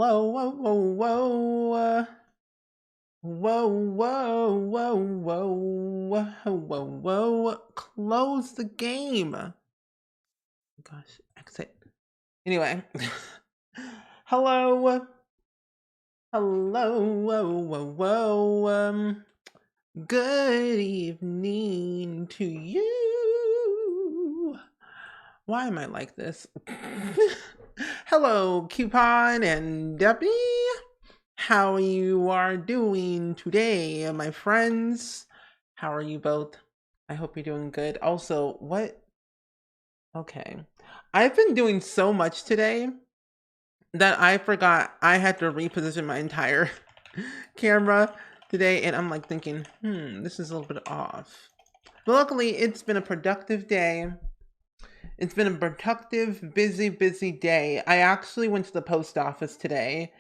Hello, whoa, whoa, whoa. Whoa, whoa, whoa, whoa, whoa, whoa. Close the game. Gosh, exit. Anyway. Hello. Hello, whoa, whoa, whoa. Good evening to you. Why am I like this? Hello, Coupon and Debbie. How you are doing today, my friends? How are you both? I hope you're doing good. Also, what? Okay. I've been doing so much today that I forgot I had to reposition my entire camera today, and I'm like thinking, this is a little bit off. But luckily, it's been a productive day. It's been a productive, busy day. I actually went to the post office today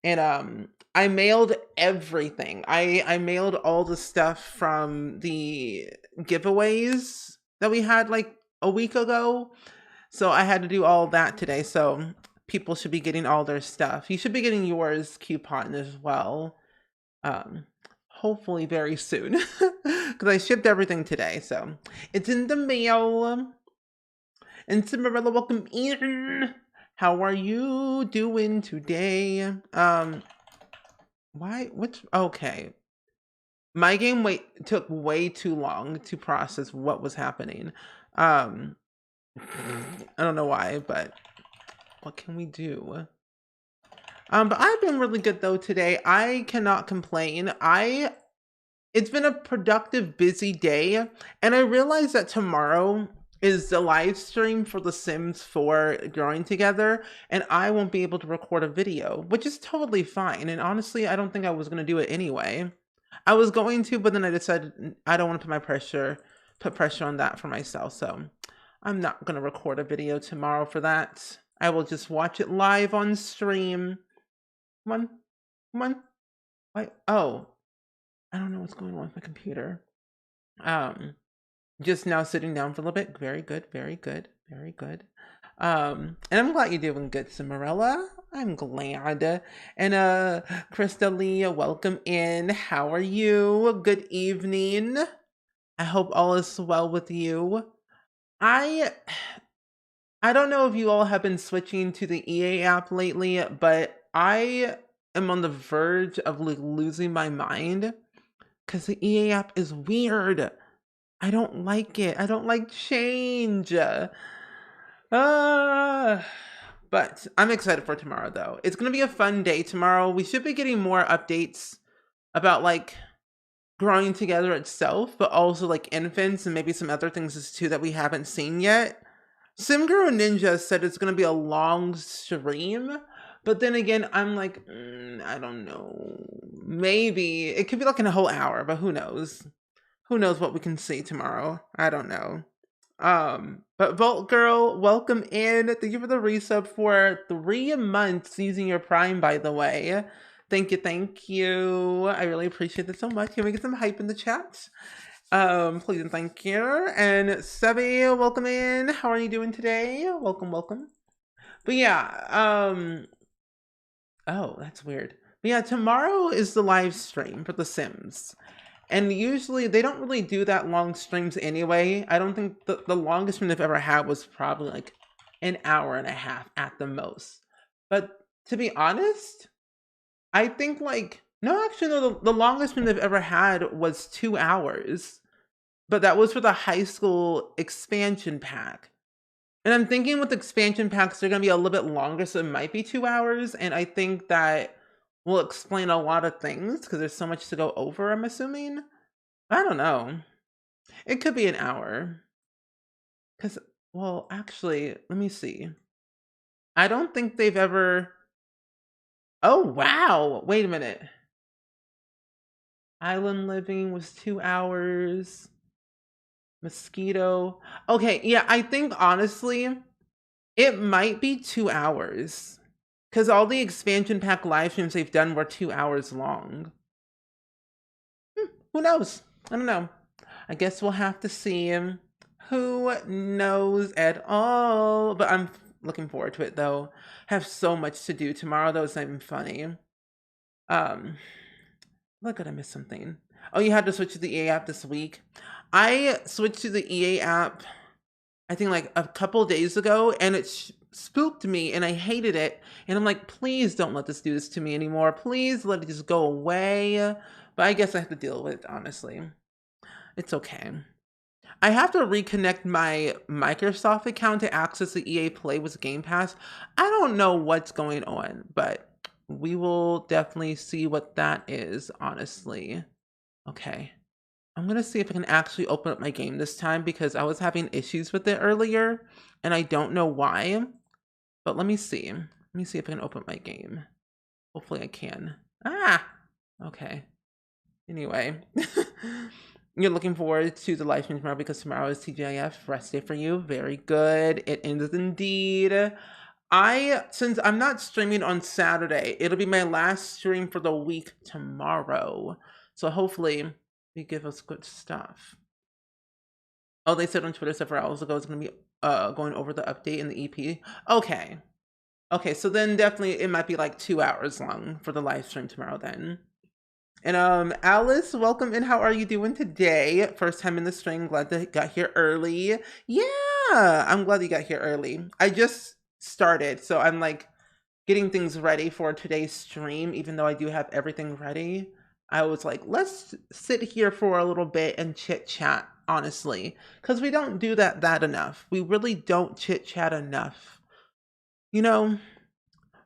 and I mailed everything. I mailed all the stuff from the giveaways that we had like a week ago. So I had to do all that today. So people should be getting all their stuff. You should be getting yours coupon as well. Hopefully very soon. Because I shipped everything today. So it's in the mail. And Cinderella, welcome in. How are you doing today? Okay. My game took way too long to process what was happening. I don't know why, but what can we do? But I've been really good though today. I cannot complain. It's been a productive, busy day, and I realized that tomorrow is the live stream for The Sims 4 Growing Together, and I won't be able to record a video, which is totally fine. And honestly, I don't think I was going to do it anyway. I was going to, but then I decided I don't want to put pressure on that for myself. So I'm not going to record a video tomorrow for that. I will just watch it live on stream. Come on. Come on. Why? Oh, I don't know what's going on with my computer. Just now sitting down for a little bit. Very good, very good, very good. And I'm glad you're doing good, Cimarella. I'm glad. And Krista Lee, welcome in. How are you? Good evening. I hope all is well with you. I don't know if you all have been switching to the EA app lately, but I am on the verge of like losing my mind because the EA app is weird. I don't like it. I don't like change. But I'm excited for tomorrow though. It's going to be a fun day tomorrow. We should be getting more updates about like growing together itself, but also like infants and maybe some other things too that we haven't seen yet. SimGirl Ninja said it's going to be a long stream, but then again, I'm like, I don't know. Maybe it could be like in a whole hour, but who knows? Who knows what we can see tomorrow? I don't know. But Vault Girl, welcome in. Thank you for the resub for 3 months using your Prime, by the way. Thank you, thank you. I really appreciate it so much. Can we get some hype in the chat? Please and thank you. And Sebi, welcome in. How are you doing today? Welcome, welcome. But yeah, oh, that's weird. But yeah, tomorrow is the live stream for The Sims. And usually they don't really do that long streams anyway. I don't think the longest one they've ever had was probably like an hour and a half at the most. But to be honest, I think like, no, actually, no, the longest one they've ever had was 2 hours. But that was for the high school expansion pack. And I'm thinking with expansion packs, they're going to be a little bit longer, so it might be 2 hours. And I think that will explain a lot of things because there's so much to go over, I'm assuming. I don't know. It could be an hour. Because, well, actually, let me see. I don't think they've ever... Oh, wow! Wait a minute. Island Living was 2 hours. Mosquito. Okay, yeah, I think, honestly, it might be 2 hours. Because all the expansion pack live streams they've done were 2 hours long. Who knows? I don't know. I guess we'll have to see. Who knows at all? But looking forward to it though. Have so much to do tomorrow though, it's not even funny. Um, look, I missed something. Oh, you had to switch to the EA app this week. I switched to the EA app, I think like a couple days ago, and it spooked me and I hated it. And I'm like, please don't let this do this to me anymore. Please let it just go away. But I guess I have to deal with it, honestly. It's okay. I have to reconnect my Microsoft account to access the EA Play with Game Pass. I don't know what's going on, but we will definitely see what that is, honestly. Okay. I'm gonna see if I can actually open up my game this time because I was having issues with it earlier and I don't know why. But let me see. Let me see if I can open up my game. Hopefully I can. Ah! Okay. Anyway. You're looking forward to the live stream tomorrow because tomorrow is TGIF rest day for you. Very good. It ends indeed. Since I'm not streaming on Saturday, it'll be my last stream for the week tomorrow. So hopefully they give us good stuff. Oh, they said on Twitter several hours ago it's going to be going over the update in the EP. Okay. Okay, so then definitely it might be like 2 hours long for the live stream tomorrow then. And Alice, welcome in. How are you doing today? First time in the stream. Glad that you got here early. Yeah, I'm glad you got here early. I just started, so I'm like getting things ready for today's stream, even though I do have everything ready. I was like, let's sit here for a little bit and chit chat, honestly, because we don't do that enough. We really don't chit chat enough. You know,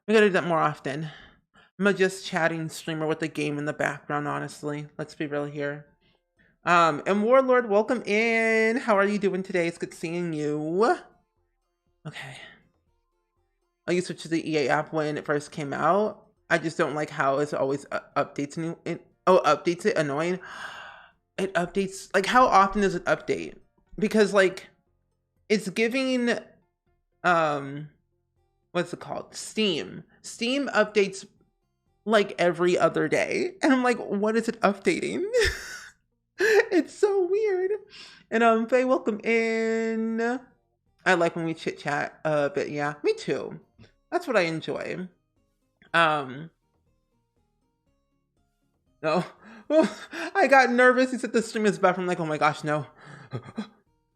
we gotta do that more often. I'm a just chatting streamer with the game in the background, honestly. Let's be real here. And Warlord, welcome in. How are you doing today? It's good seeing you. Okay. I used to switch to the EA app when it first came out. I just don't like how it always updates new. Updates it. Annoying. It updates. Like, how often does it update? Because like, it's giving. What's it called? Steam. Steam updates like every other day. And I'm like, what is it updating? It's so weird. And Faye, welcome in. I like when we chit chat but yeah, me too. That's what I enjoy. No. I got nervous. He said the stream is bad. I'm like, oh my gosh, no.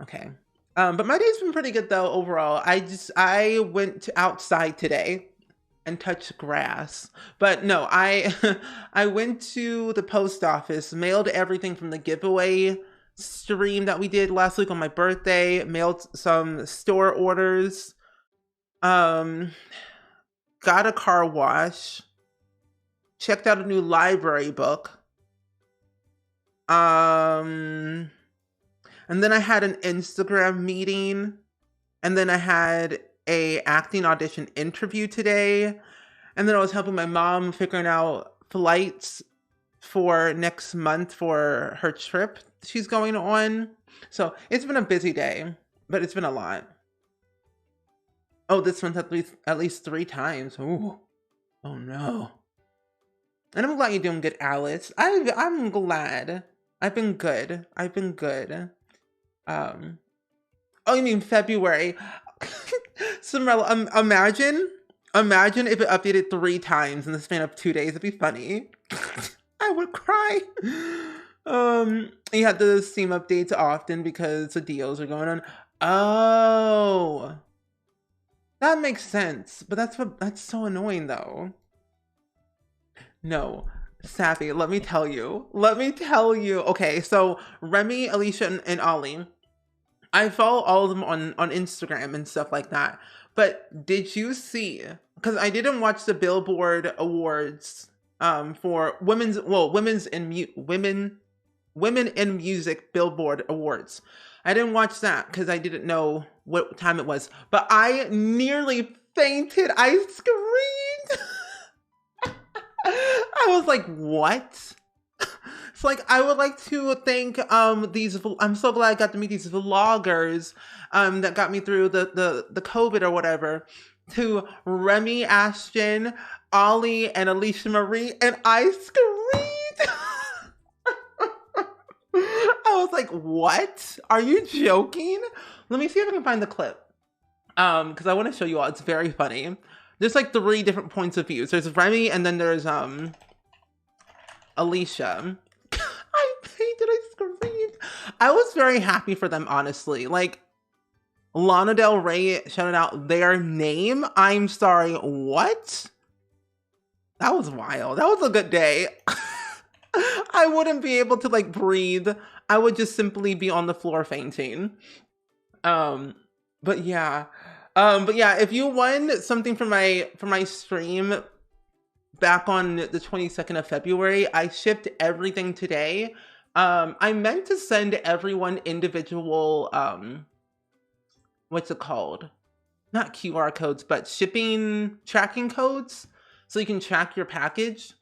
Okay. But my day's been pretty good though overall. I went outside today and touch grass. But no, I went to the post office, mailed everything from the giveaway stream that we did last week on my birthday, mailed some store orders, got a car wash, checked out a new library book, and then I had an Instagram meeting, and then I had a acting audition interview today, and then I was helping my mom figuring out flights for next month for her trip she's going on. So it's been a busy day, but it's been a lot. Oh, this month at least 3 times. Ooh. Oh no. And I'm glad you're doing good, Alice. I'm glad. I've been good. Oh, you mean February? Cinderella, imagine if it updated 3 times in the span of 2 days. It'd be funny. I would cry. You have the Steam updates often because the deals are going on. Oh, that makes sense. But that's so annoying though. No, Sappy, let me tell you. Okay, so Remy, Alicia, and Ollie, I follow all of them on Instagram and stuff like that. But did you see, because I didn't watch the Billboard Awards for women in music Billboard Awards. I didn't watch that because I didn't know what time it was. But I nearly fainted. I screamed. I was like, what? It's like, I would like to thank I'm so glad I got to meet these vloggers that got me through the COVID or whatever, to Remy, Ashton, Ollie, and Alicia Marie, and I screamed. I was like, what? Are you joking? Let me see if I can find the clip. Because I want to show you all. It's very funny. There's like three different points of views. There's Remy, and then there's Alicia. I did I scream? I was very happy for them, honestly. Like Lana Del Rey shouted out their name. I'm sorry, what? That was wild. That was a good day. I wouldn't be able to like breathe. I would just simply be on the floor fainting. Um, but yeah. If you won something from my stream back on the 22nd of February, I shipped everything today. I meant to send everyone individual what's it called? Not QR codes, but shipping tracking codes so you can track your package.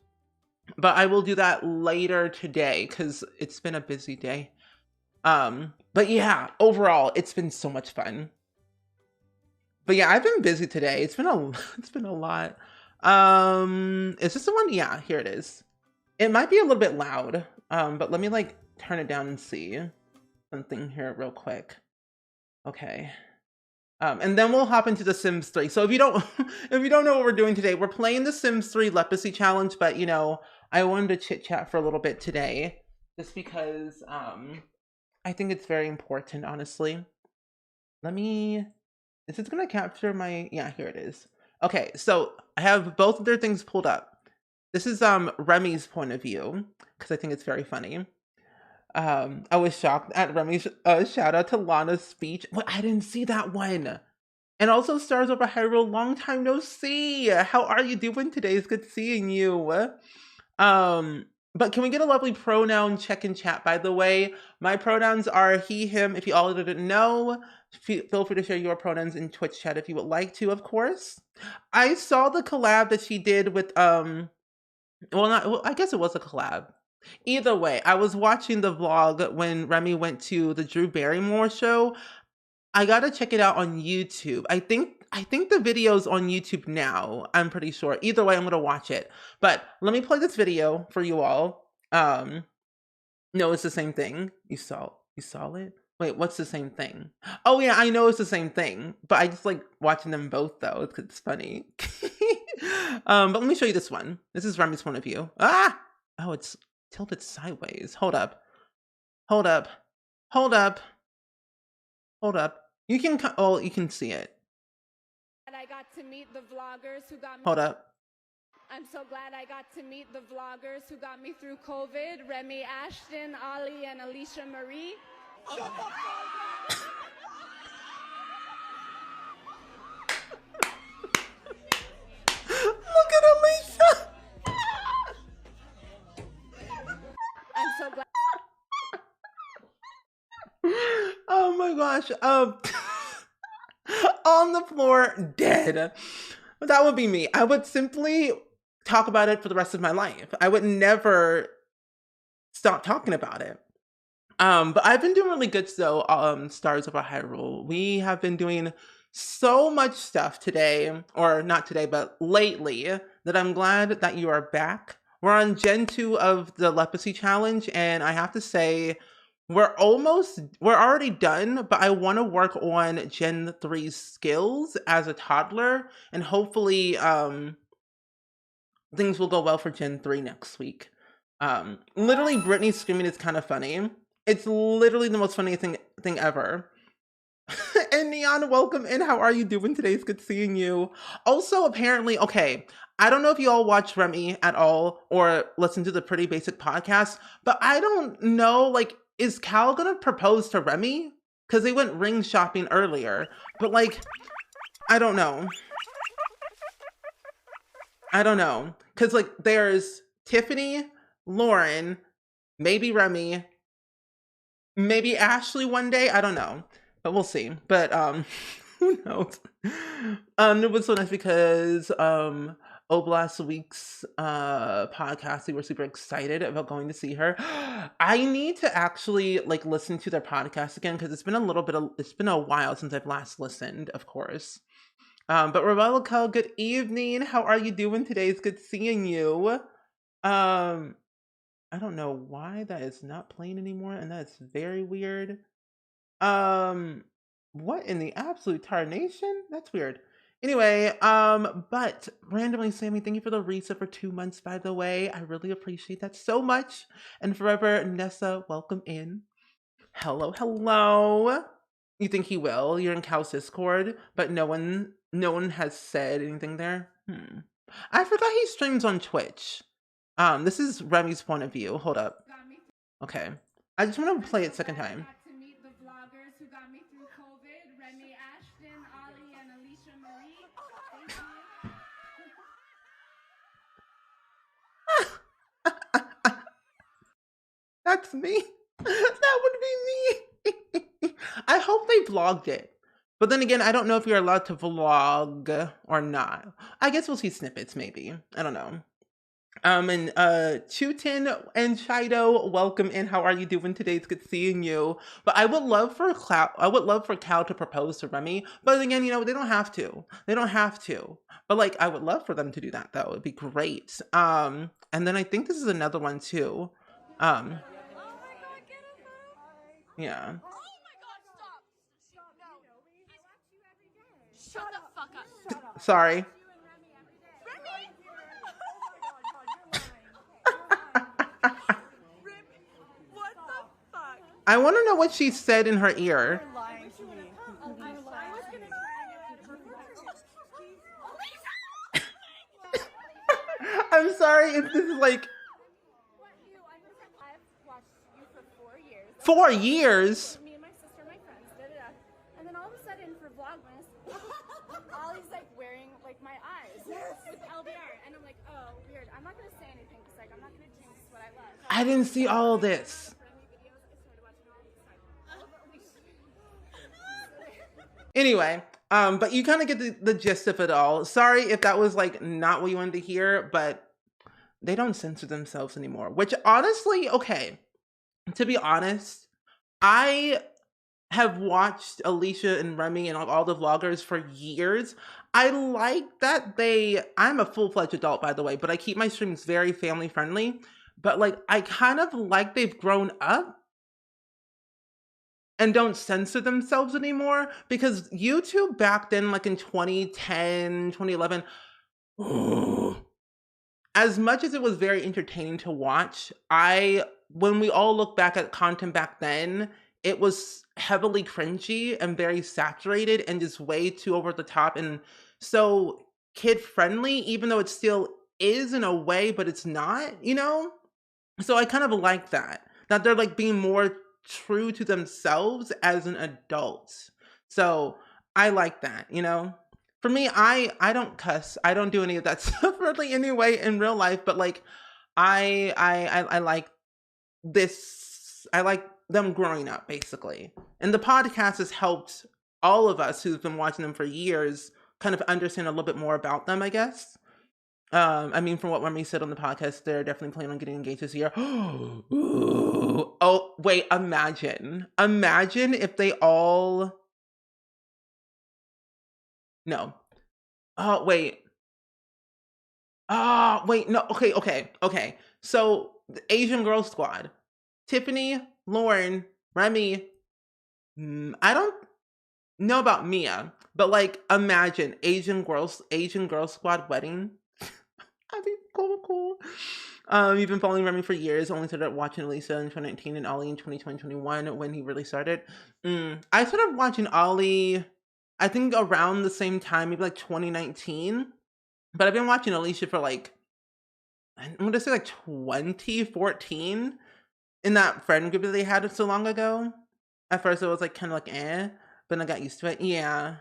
But I will do that later today because it's been a busy day. But yeah, overall, it's been so much fun. But yeah, I've been busy today. It's been a lot. Is this the one? Yeah, here it is. It might be a little bit loud. But let me like turn it down and see something here real quick. Okay. And then we'll hop into the Sims 3. So if you don't if you don't know what we're doing today, we're playing the Sims 3 lepacy challenge, but you know, I wanted to chit chat for a little bit today just because I think it's very important, honestly. Is it gonna capture my, yeah, here it is. Okay, so I have both of their things pulled up. This is Remy's point of view, because I think it's very funny. I was shocked at Remy's shout out to Lana's speech. Well, I didn't see that one. And also Stars Over Hyrule, long time no see. How are you doing today? It's good seeing you. But can we get a lovely pronoun check in chat, by the way? My pronouns are he, him. If you all didn't know, feel free to share your pronouns in Twitch chat if you would like to, of course. I saw the collab that she did with, I guess it was a collab. Either way, I was watching the vlog when Remy went to the Drew Barrymore show. I gotta check it out on YouTube. I think the video's on YouTube now. I'm pretty sure. Either way, I'm gonna watch it. But let me play this video for you all. No, it's the same thing. You saw it? Wait, what's the same thing? Oh yeah, I know it's the same thing, but I just like watching them both though. It's funny. But let me show you this one. This is Remy's point of view. Ah! Oh, it's tilted sideways. Hold up. Hold up. Hold up. Hold up. You can see it. I got to meet the vloggers who got me. Hold up. I'm so glad I got to meet the vloggers who got me through COVID. Remy Ashton, Ali, and Alicia Marie. Look at Alicia. I'm so glad. Oh my gosh. On the floor, dead. That would be me. I would simply talk about it for the rest of my life. I would never stop talking about it. But I've been doing really good though, Stars Over Hyrule. We have been doing so much stuff today, or not today, but lately, that I'm glad that you are back. We're on Gen 2 of the Lepacy Challenge, and I have to say, we're already done, but I want to work on Gen 3's skills as a toddler, and hopefully, things will go well for Gen 3 next week. Literally, Brittany screaming is kind of funny. It's literally the most funny thing ever. And Neon, welcome in. How are you doing today? It's good seeing you. Also, apparently, okay, I don't know if you all watch Remy at all or listen to the Pretty Basic podcast, but I don't know, like, is Cal gonna propose to Remy? Because they went ring shopping earlier, but like, I don't know. I don't know. Because like, there's Tiffany, Lauren, maybe Remy, maybe Ashley one day. I don't know, but we'll see. But who knows? It was so nice because last week's podcast, we were super excited about going to see her. I need to actually like listen to their podcast again because it's been a while since I've last listened, of course. But Rebecca, good evening. How are you doing today? It's good seeing you. I don't know why that is not playing anymore, and that's very weird. What in the absolute tarnation? That's weird. Anyway, but randomly, Sammy, thank you for the reset for 2 months, by the way. I really appreciate that so much. And forever, Nessa, welcome in. Hello, hello. You think he will? You're in Cal's Discord, but no one has said anything there. I forgot he streams on Twitch. This is Remy's point of view. Hold up. Okay. I just want to play it second time. got to meet the vloggers who got me through COVID, Remy Ashton, Ali, and Alicia Marie. Thank you. That's me. That would be me. I hope they vlogged it. But then again, I don't know if you're allowed to vlog or not. I guess we'll see snippets, maybe. I don't know. And Chutin and Chido, welcome in. How are you doing today? It's good seeing you. But I would love for Cal to propose to Remy. But again, they don't have to. They don't have to. But like, I would love for them to do that though. It'd be great. And then I think this is another one too. Yeah. Oh my god, stop! No. I watch you every day. Shut the fuck up. Shut up. Sorry. Remy? Remy? What the fuck? I want to know what she said in her ear. You're lying to me. I'm sorry if this is like I've watched you for 4 years. 4 years. Me and my sister, my friends, and then all of a sudden for Vlogmas, Ollie's like wearing like my eyes with LDR, and I'm like, oh, weird. I'm not gonna say anything because like I'm not gonna jinx what I love. I didn't see all of this. Anyway, but you kind of get the gist of it all. Sorry if that was like not what you wanted to hear, but they don't censor themselves anymore. Which honestly, okay, to be honest, I have watched Alicia and Remy and all the vloggers for years. I like that I'm a full-fledged adult, by the way, but I keep my streams very family friendly. But like, I kind of like they've grown up and don't censor themselves anymore, because YouTube back then, like in 2010, 2011, as much as it was very entertaining to watch, when we all look back at content back then, it was heavily cringy and very saturated and just way too over the top and so kid friendly, even though it still is in a way, but it's not, So I kind of like that they're like being more true to themselves as an adult. So I like that, For me, I don't cuss. I don't do any of that stuff really anyway in real life, but like I like this. I like them growing up basically. And the podcast has helped all of us who've been watching them for years kind of understand a little bit more about them, I guess. I mean, from what Remy said on the podcast, they're definitely planning on getting engaged this year. Oh, wait, imagine if they all... No. Oh, wait. No, okay. So, the Asian Girl Squad. Tiffany, Lauren, Remy. I don't know about Mia, but like, imagine Asian Girl Squad wedding. I think cool. You've been following Remy for years. Only started watching Lisa in 2019 and Ollie in 2021 when he really started. I started watching Ollie, I think around the same time, maybe like 2019. But I've been watching Alicia for like, I'm gonna say like 2014 in that friend group that they had so long ago. At first it was like kind of like but I got used to it. Yeah.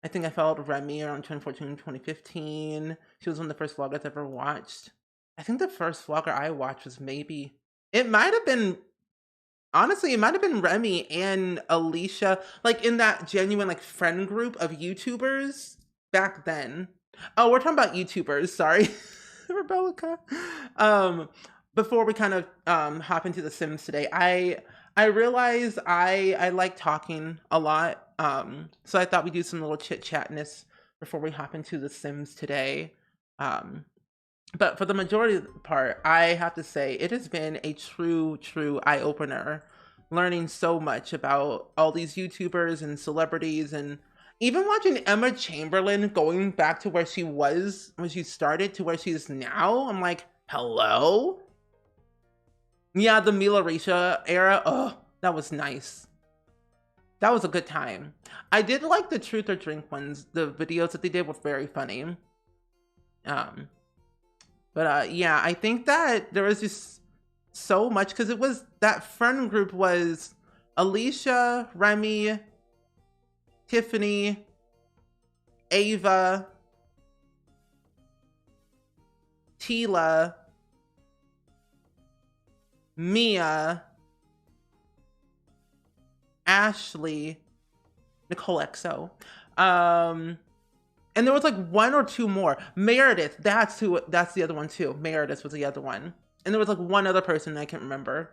I think I followed Remy around 2014, 2015. She was one of the first vloggers I ever watched. I think the first vlogger I watched was it might have been Remy and Alicia, like in that genuine like friend group of YouTubers back then. Oh, we're talking about YouTubers, sorry. Rebecca. Before we kind of hop into The Sims today, I realized I like talking a lot. So I thought we'd do some little chit-chatness before we hop into The Sims today. But for the majority of the part, I have to say it has been a true eye-opener learning so much about all these YouTubers and celebrities, and even watching Emma Chamberlain going back to where she was when she started to where she is now. I'm like, hello? Yeah, the Mila Risha era. Oh, that was nice. That was a good time. I did like the Truth or Drink ones. The videos that they did were very funny. Um, but yeah, I think that there was just so much because it was that friend group was Alicia, Remy, Tiffany, Ava, Tila, Mia, Ashley, Nicole XO. And there was like one or two more. Meredith, that's the other one too. Meredith was the other one. And there was like one other person I can't remember.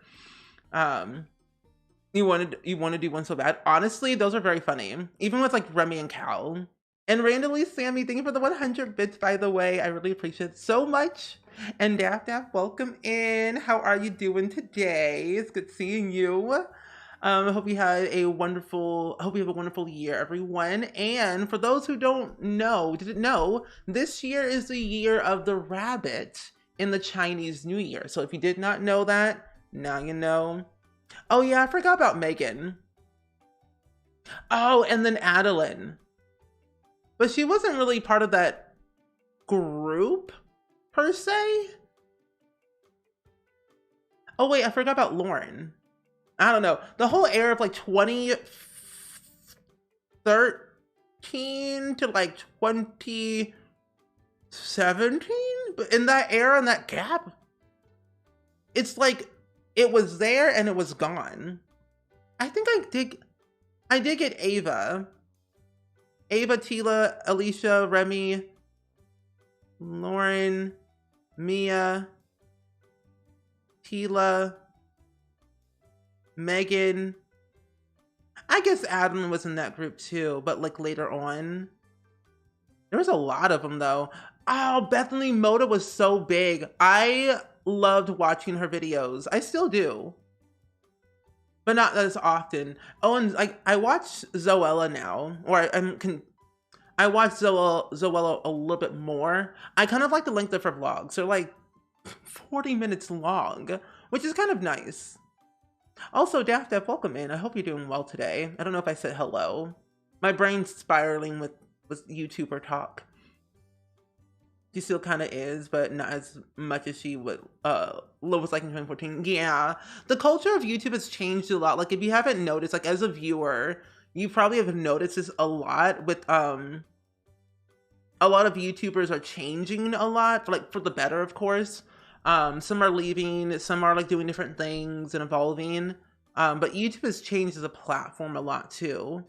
You want to do one so bad. Honestly, those are very funny. Even with like Remy and Cal. And randomly, Sammy, thank you for the 100 bits, by the way. I really appreciate it so much. And Dap Dap, welcome in. How are you doing today? It's good seeing you. I hope you have a wonderful year, everyone. And for those who didn't know, this year is the year of the rabbit in the Chinese New Year. So if you did not know that, now you know. Oh yeah, I forgot about Megan. Oh, and then Adeline. But she wasn't really part of that group, per se. Oh wait, I forgot about Lauren. I don't know. The whole era of like 2013 to like 2017, but in that era, in that gap, it's like it was there and it was gone. I think I did get Ava, Tila, Alicia, Remy, Lauren, Mia, Tila, Megan. I guess Adam was in that group too, but like later on. There was a lot of them though. Oh, Bethany Moda was so big. I loved watching her videos. I still do. But not as often. Oh, and like I watch Zoella now, or I watch Zoella a little bit more. I kind of like the length of her vlogs. They're like 40 minutes long, which is kind of nice. Also, Daft Def, welcome in. I hope you're doing well today. I don't know if I said hello. My brain's spiraling with YouTuber talk. She still kind of is, but not as much as she was like in 2014. Yeah, the culture of YouTube has changed a lot. Like if you haven't noticed, like as a viewer, you probably have noticed this a lot with a lot of YouTubers are changing a lot, like for the better, of course. Some are leaving, some are like doing different things and evolving. But YouTube has changed as a platform a lot too.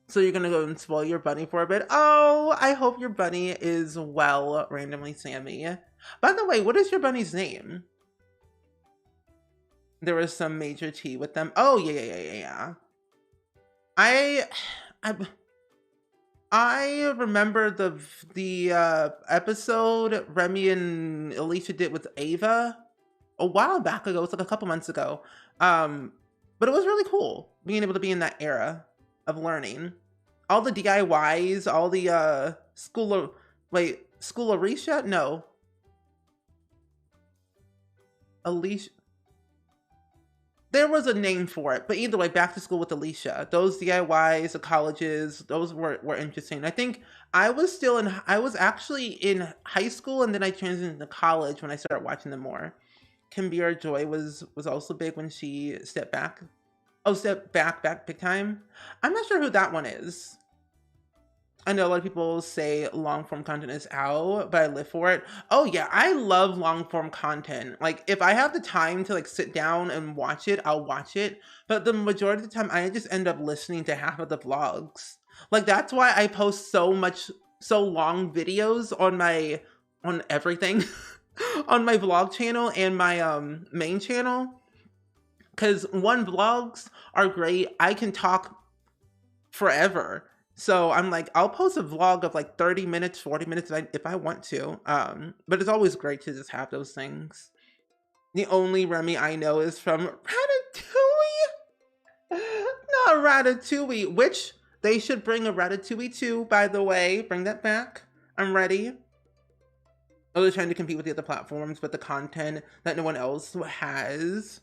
So you're gonna go and spoil your bunny for a bit. Oh, I hope your bunny is well, randomly Sammy. By the way, what is your bunny's name? There was some major tea with them. Oh, yeah. I remember the episode Remy and Alicia did with Ava a while back ago. It's like a couple months ago. But it was really cool being able to be in that era of learning. All the DIYs, all the School of Alicia? No. Alicia. There was a name for it, but either way, back to school with Alicia. Those DIYs, the colleges, those were interesting. I think I was actually in high school, and then I transitioned to college when I started watching them more. Kimbira Joy was also big when she stepped back. Oh, stepped back big time. I'm not sure who that one is. I know a lot of people say long form content is out, but I live for it. Oh yeah, I love long form content. Like if I have the time to like sit down and watch it, I'll watch it. But the majority of the time I just end up listening to half of the vlogs. Like that's why I post so long videos on everything. On my vlog channel and my main channel. Cause vlogs are great. I can talk forever. So I'm like, I'll post a vlog of like 30 minutes, 40 minutes if I want to. But it's always great to just have those things. The only Remy I know is from Ratatouille. Not Ratatouille, which they should bring a Ratatouille 2, by the way. Bring that back. I'm ready. Oh, they're trying to compete with the other platforms, but the content that no one else has.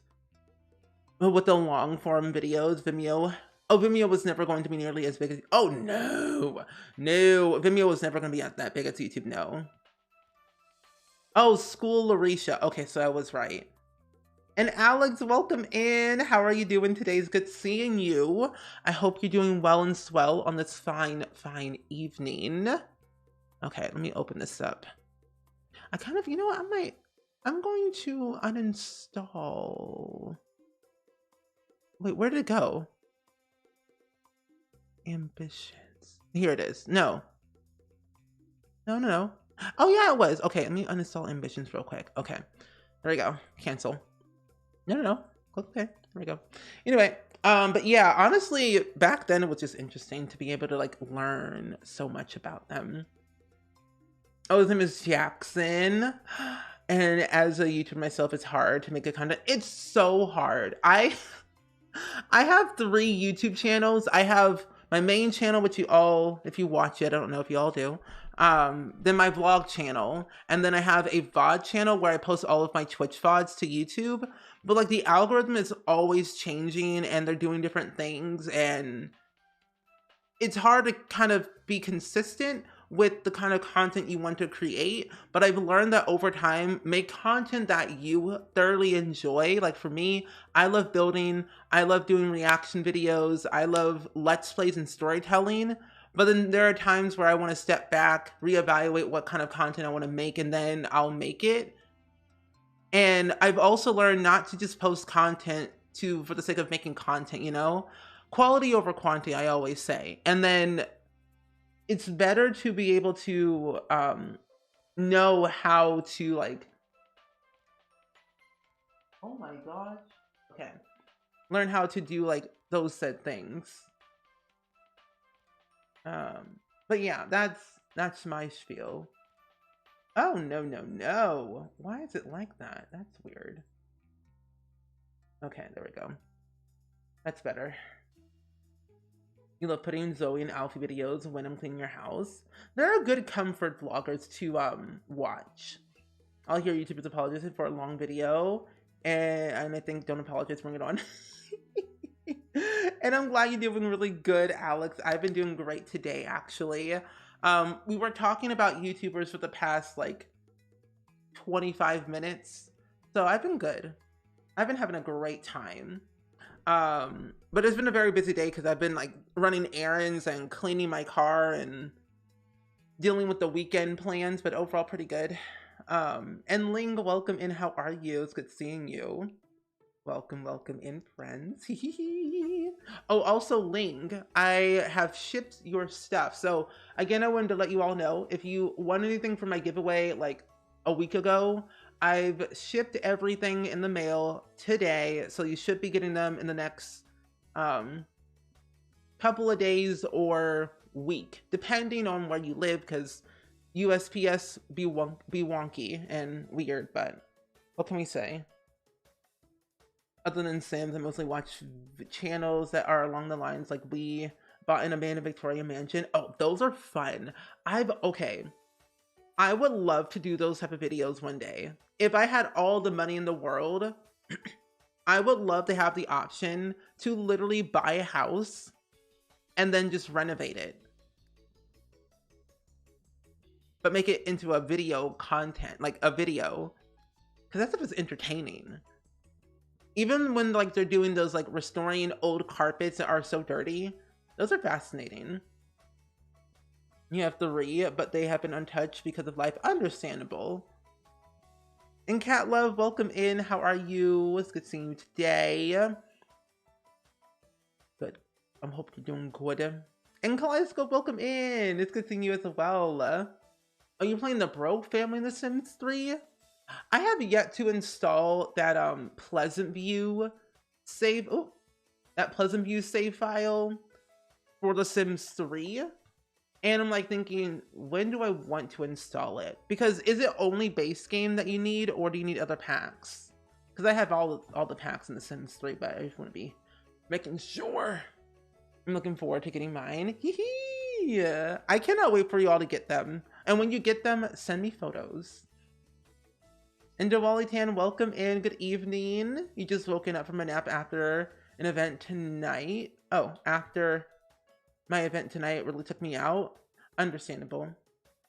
With the long form videos, Vimeo. Oh, Vimeo was never going to be nearly as big as. Oh, no. No. Vimeo was never going to be that big as YouTube, no. Oh, School Larisha. Okay, so I was right. And Alex, welcome in. How are you doing today? It's good seeing you. I hope you're doing well and swell on this fine, fine evening. Okay, let me open this up. I kind of, you know what, I'm going to uninstall. Wait, where did it go? Ambitions. Here it is. No. No. Oh yeah, it was. Okay, let me uninstall Ambitions real quick. Okay, there we go. Cancel. No. Okay, there we go. Anyway, but yeah, honestly, back then it was just interesting to be able to like learn so much about them. Oh, his name is Jackson. And as a YouTuber myself, it's hard to make a content. It's so hard. I have 3 YouTube channels. I have my main channel, which you all, if you watch it, I don't know if you all do. Then my vlog channel. And then I have a VOD channel where I post all of my Twitch VODs to YouTube. But like the algorithm is always changing and they're doing different things. And it's hard to kind of be consistent with the kind of content you want to create, but I've learned that over time, make content that you thoroughly enjoy. Like for me, I love building, I love doing reaction videos, I love Let's Plays and storytelling, but then there are times where I want to step back, reevaluate what kind of content I want to make, and then I'll make it. And I've also learned not to just post content for the sake of making content, you know? Quality over quantity, I always say. And then it's better to be able to know how to like, oh my gosh. Okay. Learn how to do like those said things. But yeah, that's my spiel. Oh, no. Why is it like that? That's weird. Okay, there we go. That's better. You love putting Zoe and Alfie videos when I'm cleaning your house. They're good comfort vloggers to watch. I'll hear YouTubers apologizing for a long video, and I think don't apologize, bring it on. And I'm glad you're doing really good, Alex. I've been doing great today, actually. We were talking about YouTubers for the past like 25 minutes, so I've been good. I've been having a great time. But it's been a very busy day because I've been like running errands and cleaning my car and dealing with the weekend plans, but overall pretty good. And Ling, welcome in. How are you? It's good seeing you. Welcome in, friends. Oh, also Ling, I have shipped your stuff. So again, I wanted to let you all know if you want anything from my giveaway like a week ago, I've shipped everything in the mail today, so you should be getting them in the next couple of days or week, depending on where you live, because USPS be wonky and weird, but what can we say? Other than Sims, I mostly watch channels that are along the lines like we bought an abandoned Victoria mansion. Oh, those are fun. Okay. I would love to do those type of videos one day. If I had all the money in the world, I would love to have the option to literally buy a house and then just renovate it. But make it into a video content, like a video. Because that stuff is entertaining. Even when like they're doing those like restoring old carpets that are so dirty, those are fascinating. You have 3, but they have been untouched because of life. Understandable. And Cat Love, welcome in. How are you? It's good seeing you today. Good. I hope you're doing good. And Kaleidoscope, welcome in. It's good seeing you as well. Are you playing the Broke Family in The Sims 3? I have yet to install that Pleasant View save. Oh, that Pleasant View save file for The Sims 3. And I'm like thinking, when do I want to install it? Because is it only base game that you need, or do you need other packs? because I have all the packs in The Sims 3, but I just want to be making sure. I'm looking forward to getting mine. Hee. I cannot wait for you all to get them. And when you get them, send me photos. And Diwali welcome in. Good evening. You just woken up from a nap after an event tonight. Oh, after my event tonight really took me out. Understandable.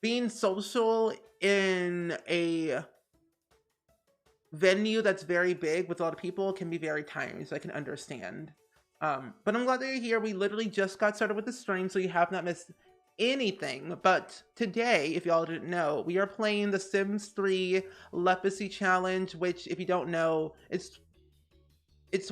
Being social in a venue that's very big with a lot of people can be very tiring, so I can understand. But I'm glad that you're here. We literally just got started with the stream, so you have not missed anything. But today, if y'all didn't know, we are playing The Sims 3 Lepacy Challenge, which, if you don't know, it's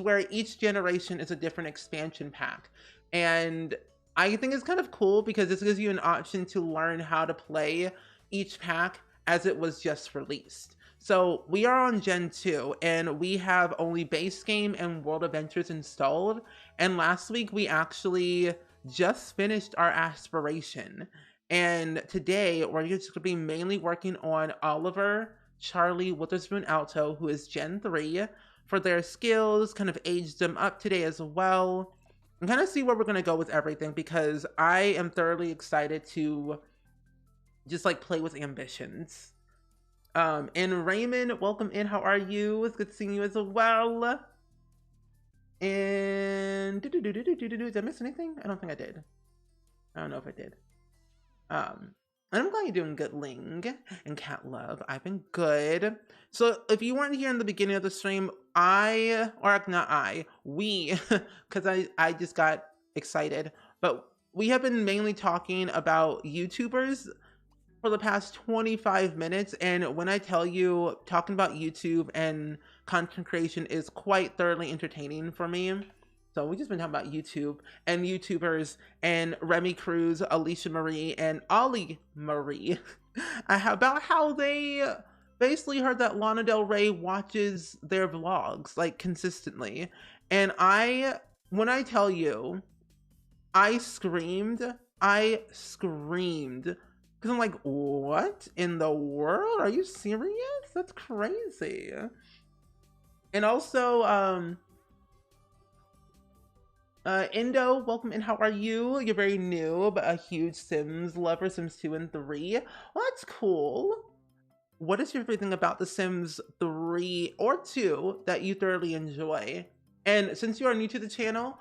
where each generation is a different expansion pack. And I think it's kind of cool because this gives you an option to learn how to play each pack as it was just released. So we are on Gen 2 and we have only base game and World Adventures installed. And last week we actually just finished our aspiration. And today we're just gonna be mainly working on Oliver, Charlie, Witherspoon, Alto, who is Gen 3, for their skills, kind of age them up today as well. And kind of see where we're gonna go with everything because I am thoroughly excited to just like play with ambitions. And Raymond, welcome in. How are you? It's good seeing you as well. And did I miss anything? I don't think I did. I don't know if I did. And I'm glad you're doing good, Ling and Cat Love. I've been good. So if you weren't here in the beginning of the stream, we, because I just got excited, but we have been mainly talking about YouTubers for the past 25 minutes. And when I tell you, talking about YouTube and content creation is quite thoroughly entertaining for me. So we've just been talking about YouTube and YouTubers and Remy Cruz, Alicia Marie, and Ollie Marie about how they basically heard that Lana Del Rey watches their vlogs like consistently. And when I tell you, I screamed. Because I'm like, what in the world? Are you serious? That's crazy. And also, Indo, welcome in. How are you? You're very new, but a huge Sims lover, Sims 2 and 3. Well, that's cool. What is your favorite thing about The Sims 3 or 2 that you thoroughly enjoy? And since you are new to the channel,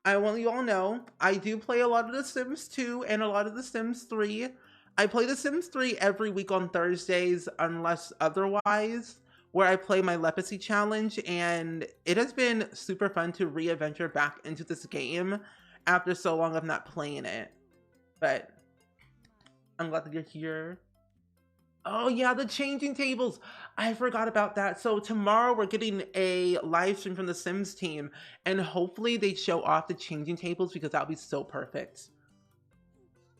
I want you all know, I do play a lot of The Sims 2 and a lot of The Sims 3. I play The Sims 3 every week on Thursdays, unless otherwise, where I play my Lepacy Challenge, and it has been super fun to re-adventure back into this game after so long of not playing it. But I'm glad that you're here. Oh yeah, the changing tables. I forgot about that. So tomorrow we're getting a live stream from the Sims team, and hopefully they show off the changing tables because that'll be so perfect.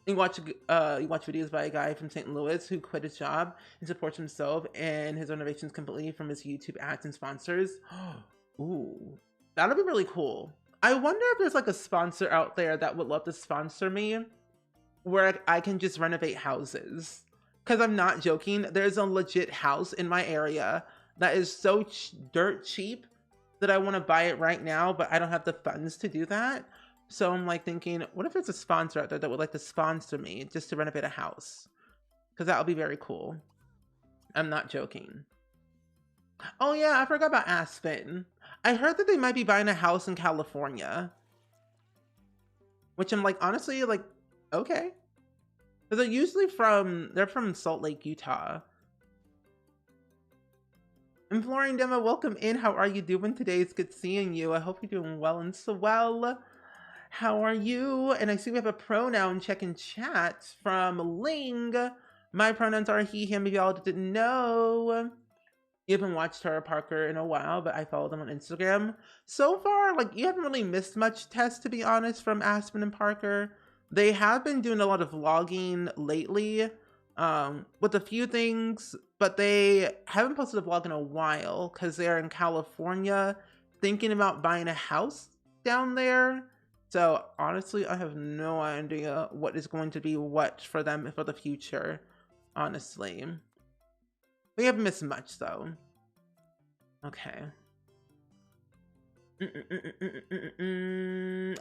You watch videos by a guy from St. Louis who quit his job and supports himself and his renovations completely from his YouTube ads and sponsors. Ooh, that'll be really cool. I wonder if there's like a sponsor out there that would love to sponsor me where I can just renovate houses. Because I'm not joking, there's a legit house in my area that is so dirt cheap that I want to buy it right now, but I don't have the funds to do that. So I'm like thinking, what if there's a sponsor out there that would like to sponsor me just to renovate a house? Because that would be very cool. I'm not joking. Oh yeah, I forgot about Aspen. I heard that they might be buying a house in California. Which I'm like, honestly, like, okay. Because they're from Salt Lake, Utah. And Florian Demo, welcome in. How are you doing today? It's good seeing you. I hope you're doing well and so well. How are you? And I see we have a pronoun check in chat from Ling. My pronouns are he, him, if y'all didn't know. You haven't watched Tara Parker in a while, but I follow them on Instagram. So far, like, you haven't really missed much tests, to be honest, from Aspen and Parker. They have been doing a lot of vlogging lately, with a few things, but they haven't posted a vlog in a while because they're in California thinking about buying a house down there. So honestly, I have no idea what is going to be what for them for the future, honestly. We haven't missed much though. Okay.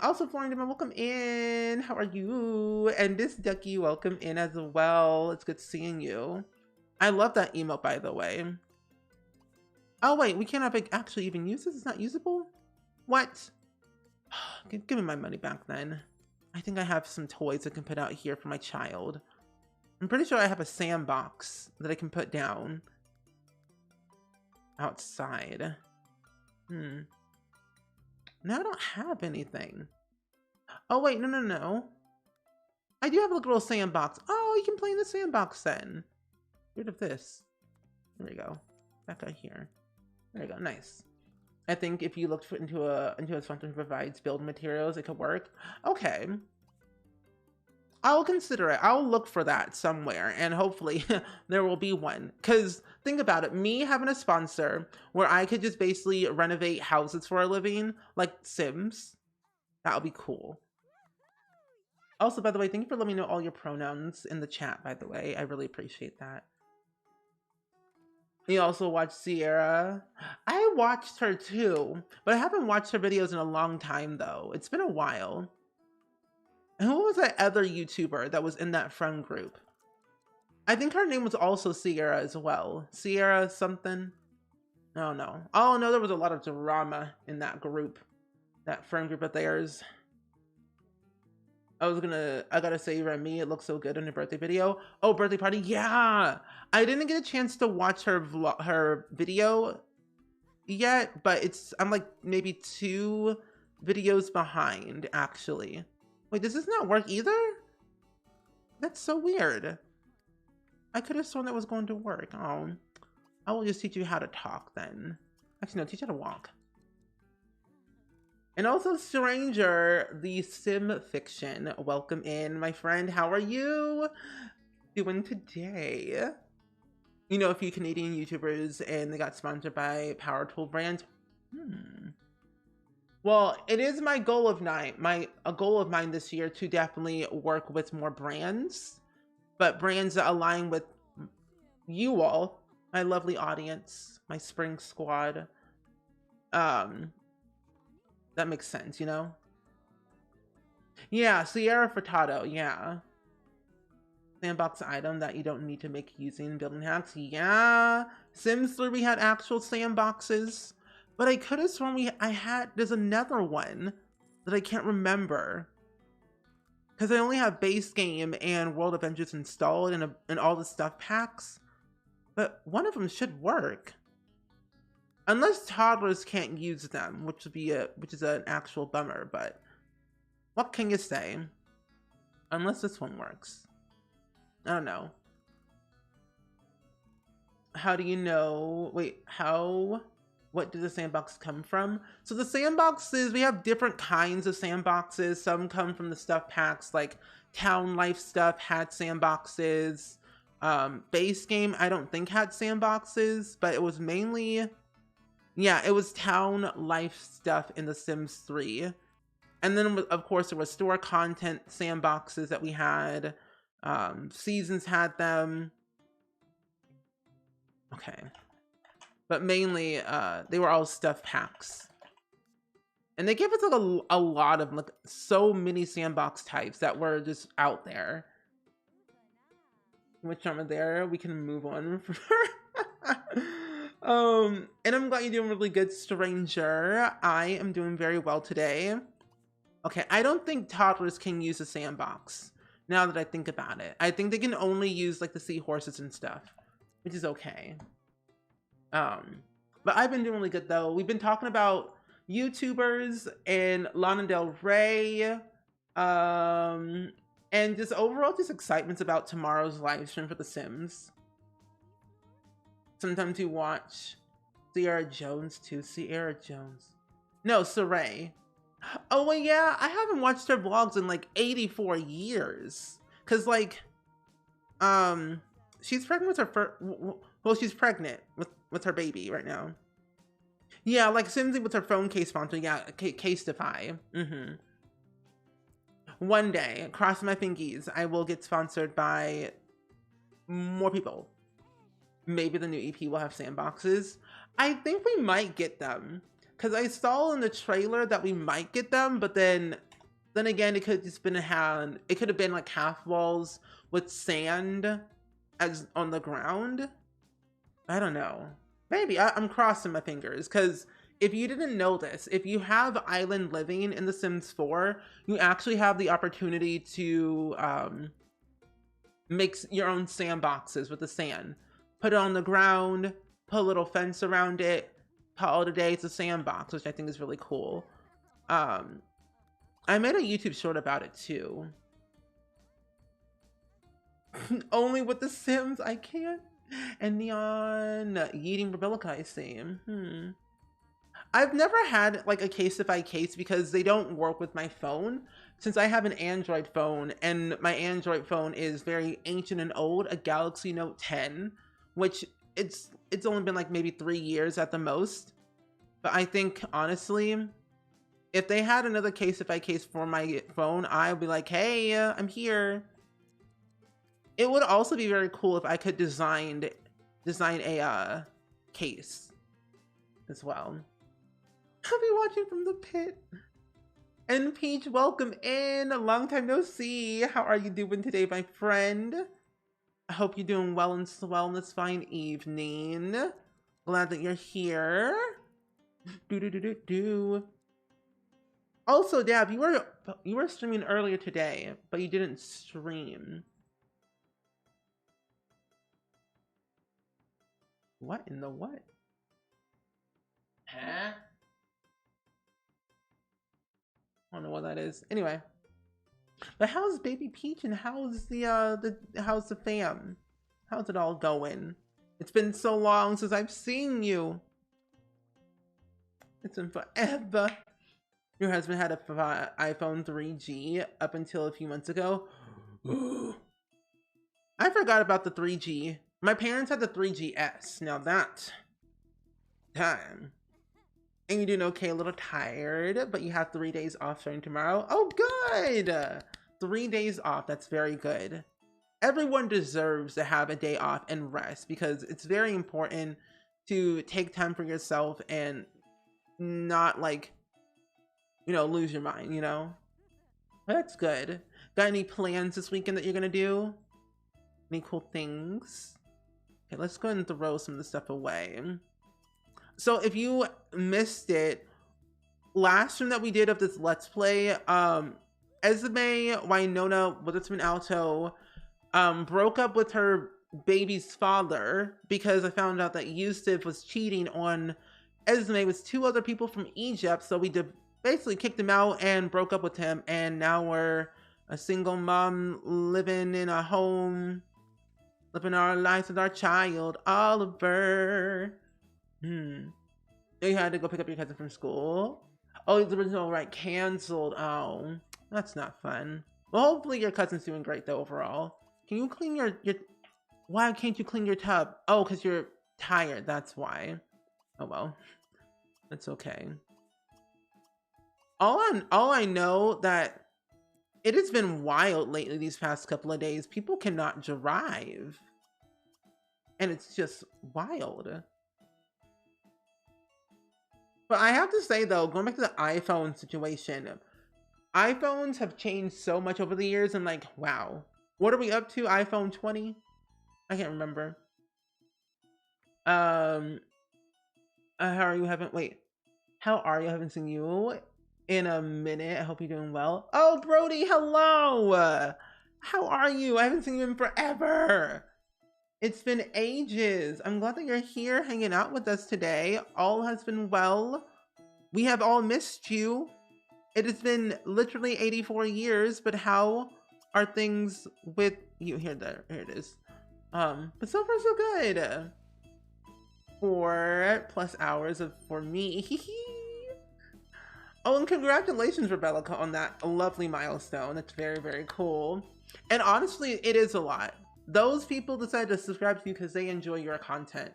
Also, Florida, welcome in. How are you? And this Ducky, welcome in as well. It's good seeing you. I love that emote, by the way. Oh, wait, we cannot actually even use this? It's not usable? What? Give me my money back then. I think I have some toys I can put out here for my child. I'm pretty sure I have a sandbox that I can put down outside. No, I don't have anything. Oh, wait, no. I do have a little sandbox. Oh, you can play in the sandbox then. Get rid of this. There we go. Back out here. There you go. Nice. I think if you looked into a something that provides build materials, it could work. Okay. I'll consider it. I'll look for that somewhere, and hopefully there will be one. Because think about it, me having a sponsor where I could just basically renovate houses for a living, like Sims, that would be cool. Also, by the way, thank you for letting me know all your pronouns in the chat, by the way. I really appreciate that. You also watched Sierra. I watched her too, but I haven't watched her videos in a long time, though. It's been a while. And who was that other YouTuber that was in that friend group? I think her name was also Sierra as well. Sierra something? Oh no. Oh no, there was a lot of drama in that group. That friend group of theirs. I gotta say, Remy, it looks so good in her birthday video. Oh, birthday party, yeah! I didn't get a chance to watch her video yet, but I'm like maybe 2 videos behind, actually. Wait, does this not work either? That's so weird. I could have sworn that was going to work. Oh, I will just teach you how to talk then. Actually, no, teach you how to walk. And also, Stranger, the sim fiction. Welcome in, my friend. How are you doing today? You know, a few Canadian YouTubers, and they got sponsored by Power Tool brands. Well, it is my goal of a goal of mine this year to definitely work with more brands, but brands that align with you all, my lovely audience, my spring squad. That makes sense, you know? Yeah, Sierra Furtado, yeah. Sandbox item that you don't need to make using building hacks. Yeah. Sims 3, we had actual sandboxes. But I could have sworn there's another one that I can't remember. Because I only have base game and World Adventures installed and all the stuff packs. But one of them should work. Unless toddlers can't use them, which is an actual bummer, but what can you say? Unless this one works. I don't know. How do you know? Wait, what did the sandbox come from? So the sandboxes, we have different kinds of sandboxes. Some come from the stuff packs, like Town Life stuff had sandboxes. Base game, I don't think had sandboxes, but it was mainly, yeah, it was Town Life stuff in The Sims 3. And then, of course, there was store content sandboxes that we had. Seasons had them. Okay. But mainly, they were all stuff packs. And they gave us like a lot of, like, so many sandbox types that were just out there. Which are there? We can move on. And I'm glad you're doing really good, Stranger. I am doing very well today. Okay, I don't think toddlers can use a sandbox, now that I think about it. I think they can only use, like, the seahorses and stuff, which is okay. But I've been doing really good, though. We've been talking about YouTubers and Lana Del Rey, and just overall just excitements about tomorrow's live stream for The Sims. Sometimes you watch Sierra Jones, too. Sierra Jones. No, Saray. Oh, well, yeah, I haven't watched her vlogs in, like, 84 years. Because, like, she's pregnant with her first... Well, she's pregnant with her baby right now. Yeah, like, Simsy with her phone case sponsor. Yeah, Casetify. One day, cross my fingies, I will get sponsored by more people. Maybe the new EP will have sandboxes. I think we might get them. Because I saw in the trailer that we might get them, but then again, it could have just been it could have been like half walls with sand as on the ground. I don't know. Maybe I'm crossing my fingers, because if you didn't know this, if you have island living in The Sims 4, you actually have the opportunity to make your own sandboxes with the sand. Put it on the ground, put a little fence around it, call it a day. It's a sandbox, which I think is really cool. I made a YouTube short about it too. Only with The Sims, I can't. And Neon yeeting Rebellica, I see. I've never had like a case by case because they don't work with my phone. Since I have an Android phone, and my Android phone is very ancient and old, a Galaxy Note 10, which it's only been like maybe 3 years at the most. But I think honestly, if they had another case by case for my phone, I would be like, hey, I'm here. It would also be very cool if I could design a case as well. I'll be watching from the pit. And Peach, welcome in. Long time no see. How are you doing today, my friend? I hope you're doing well and swell on this fine evening. Glad that you're here. Also, Dab, you were streaming earlier today, but you didn't stream. What in the what? Huh? I don't know what that is. Anyway, but how's Baby Peach and how's how's the fam? How's it all going? It's been so long since I've seen you. It's been forever. Your husband had a iPhone 3G up until a few months ago. I forgot about the 3G. My parents had the 3GS. Now that time. And you're doing okay, a little tired, but you have 3 days off starting tomorrow. Oh, good! 3 days off, that's very good. Everyone deserves to have a day off and rest, because it's very important to take time for yourself and not, like, you know, lose your mind, you know? That's good. Got any plans this weekend that you're gonna do? Any cool things? Okay, let's go ahead and throw some of the stuff away. So if you missed it, last stream that we did of this Let's Play, Esme Winona Witherspoon Alto broke up with her baby's father because I found out that Yusuf was cheating on Esme with 2 other people from Egypt. So we basically kicked him out and broke up with him, and now we're a single mom living in a home, living our lives with our child, Oliver. You had to go pick up your cousin from school. Oh, the original right canceled. Oh, that's not fun. Well, hopefully your cousin's doing great though overall. Can you clean your why can't you clean your tub? Oh, because you're tired, that's why. Oh well. That's okay. All I know that it has been wild lately these past couple of days. People cannot drive. And it's just wild. But I have to say though, going back to the iPhone situation, iPhones have changed so much over the years. I'm like, wow. What are we up to? iPhone 20? I can't remember. How are you? How are you? I haven't seen you in a minute. I hope you're doing well. Oh, Brody, hello. How are you? I haven't seen you in forever. It's been ages. I'm glad that you're here hanging out with us today. All has been well. We have all missed you. It has been literally 84 years, but how are things with you? Here it is. But so far so good. 4+ hours for me. Oh, and congratulations, Rebellica, on that lovely milestone. It's very, very cool. And honestly, it is a lot. Those people decide to subscribe to you because they enjoy your content.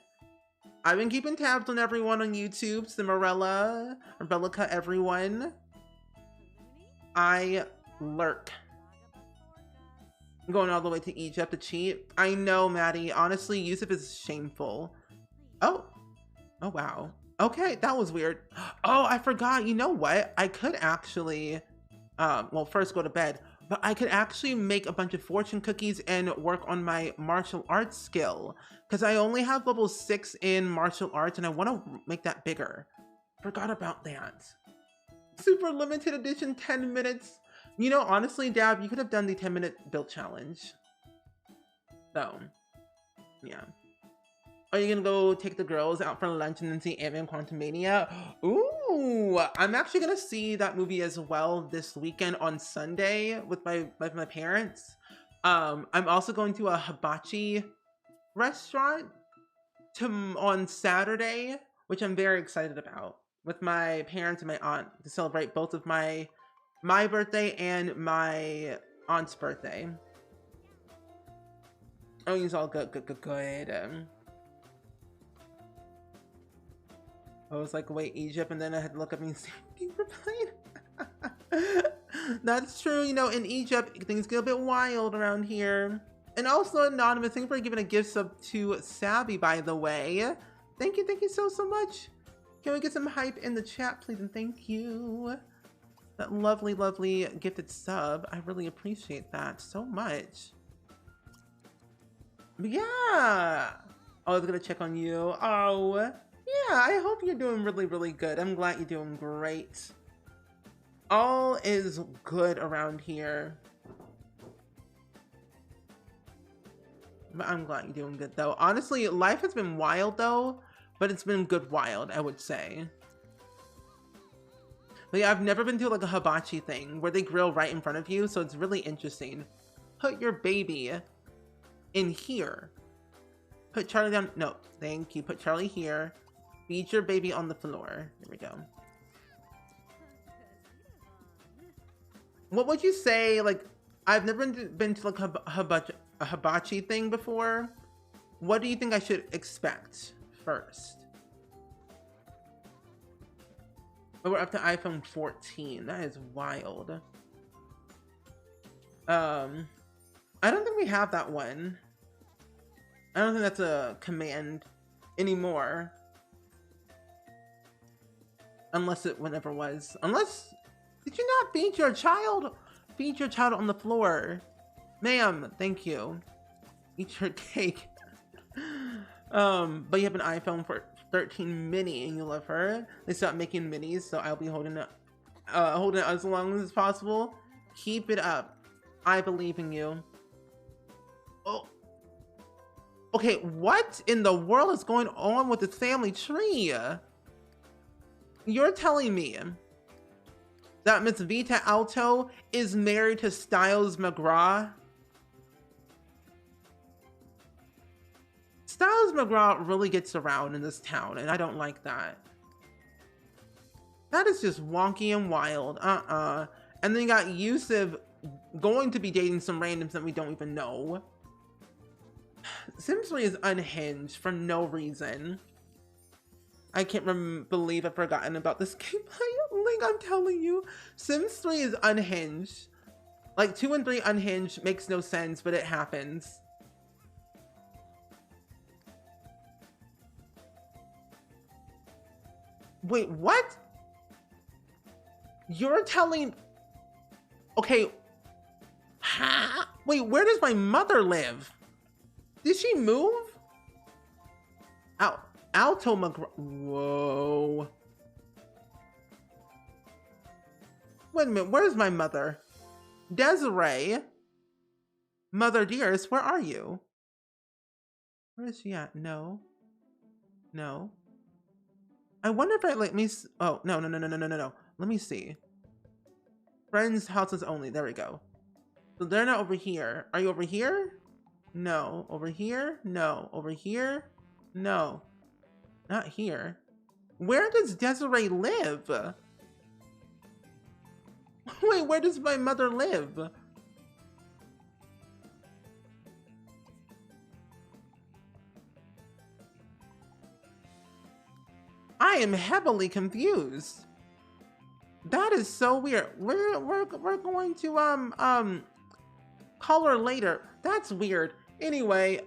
I've been keeping tabs on everyone on YouTube. Cimarella, Rebellica, everyone. I lurk. I'm going all the way to Egypt to cheat. I know, Maddie. Honestly, Yusuf is shameful. Oh wow. Okay, that was weird. Oh, I forgot. You know what? I could actually, well, first go to bed, but I could actually make a bunch of fortune cookies and work on my martial arts skill because I only have level 6 in martial arts and I want to make that bigger. Forgot about that. Super limited edition 10 minutes. You know, honestly, Dab, you could have done the 10-minute build challenge. So, yeah. Are you gonna go take the girls out for lunch and then see Ant-Man Quantumania? Ooh, I'm actually gonna see that movie as well this weekend on Sunday with my parents. I'm also going to a hibachi restaurant on Saturday, which I'm very excited about, with my parents and my aunt to celebrate both of my birthday and my aunt's birthday. Oh, he's all good. I was like, wait, Egypt, and then I had to look up and see Paper Plane. That's true, you know, in Egypt, things get a bit wild around here. And also, Anonymous, thank you for giving a gift sub to Savvy, by the way. Thank you so much. Can we get some hype in the chat, please, and thank you. That lovely gifted sub. I really appreciate that so much. But yeah. I was gonna check on you. Oh, yeah, I hope you're doing really good. I'm glad you're doing great. All is good around here. But I'm glad you're doing good, though. Honestly, life has been wild, though. But it's been good wild, I would say. But yeah, I've never been to like a hibachi thing where they grill right in front of you. So it's really interesting. Put your baby in here. Put Charlie down. No, thank you. Put Charlie here. Feed your baby on the floor. There we go. What would you say? Like, I've never been to like a hibachi thing before. What do you think I should expect first? Oh, we're up to iPhone 14. That is wild. I don't think we have that one. I don't think that's a command anymore. Unless it whenever was. Unless, did you not feed your child? Feed your child on the floor. Ma'am, thank you. Eat your cake. But you have an iPhone 13 mini and you love her. They stopped making minis, so I'll be holding it as long as possible. Keep it up. I believe in you. Oh. Okay, what in the world is going on with this family tree? You're telling me that Miss Vita Alto is married to Styles McGraw? Styles McGraw really gets around in this town, and I don't like that. That is just wonky and wild. And then you got Yusuf going to be dating some randoms that we don't even know. Sims 3 is unhinged for no reason. I can't believe I've forgotten about this gameplay link. I'm telling you, Sims 3 is unhinged. Like 2 and 3 unhinged makes no sense, but it happens. Wait, what? You're telling... Okay. Ha? Wait, where does my mother live? Did she move? Alto McGraw. Whoa. Wait a minute, where's my mother? Desiree? Mother dearest, where are you? Where is she at? No. No. I wonder if I let me... Oh, no. Let me see. Friends' houses only. There we go. So they're not over here. Are you over here? No. Over here? No. Over here? No. Not here. Where does Desiree live? Wait, where does my mother live? I am heavily confused. That is so weird. We're going to call her later. That's weird. Anyway,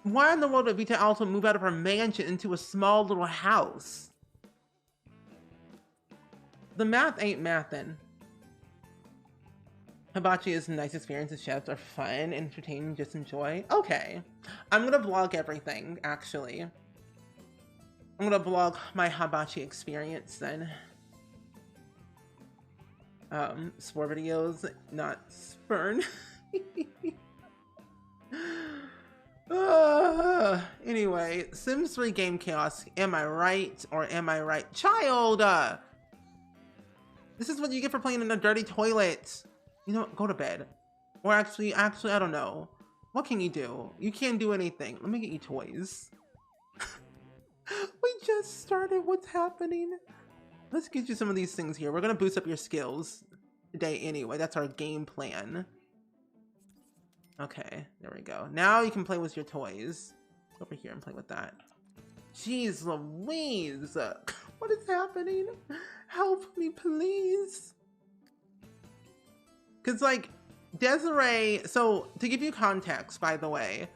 Why in the world did Vita also move out of her mansion into a small little house? The math ain't mathin'. Hibachi is a nice experience. The chefs are fun, entertaining, just enjoy. Okay. I'm gonna vlog everything, actually. I'm gonna vlog my hibachi experience then. Spore videos, not spurn. Anyway, Sims 3 Game Chaos. Am I right or am I right? Child! This is what you get for playing in a dirty toilet. You know what? Go to bed. Or actually, I don't know. What can you do? You can't do anything. Let me get you toys. We just started. What's happening? Let's get you some of these things here. We're gonna boost up your skills today anyway. That's our game plan. Okay, there we go. Now you can play with your toys. Go over here and play with that. Jeez Louise! What is happening? Help me, please! Because, like, Desiree... So, to give you context, by the way,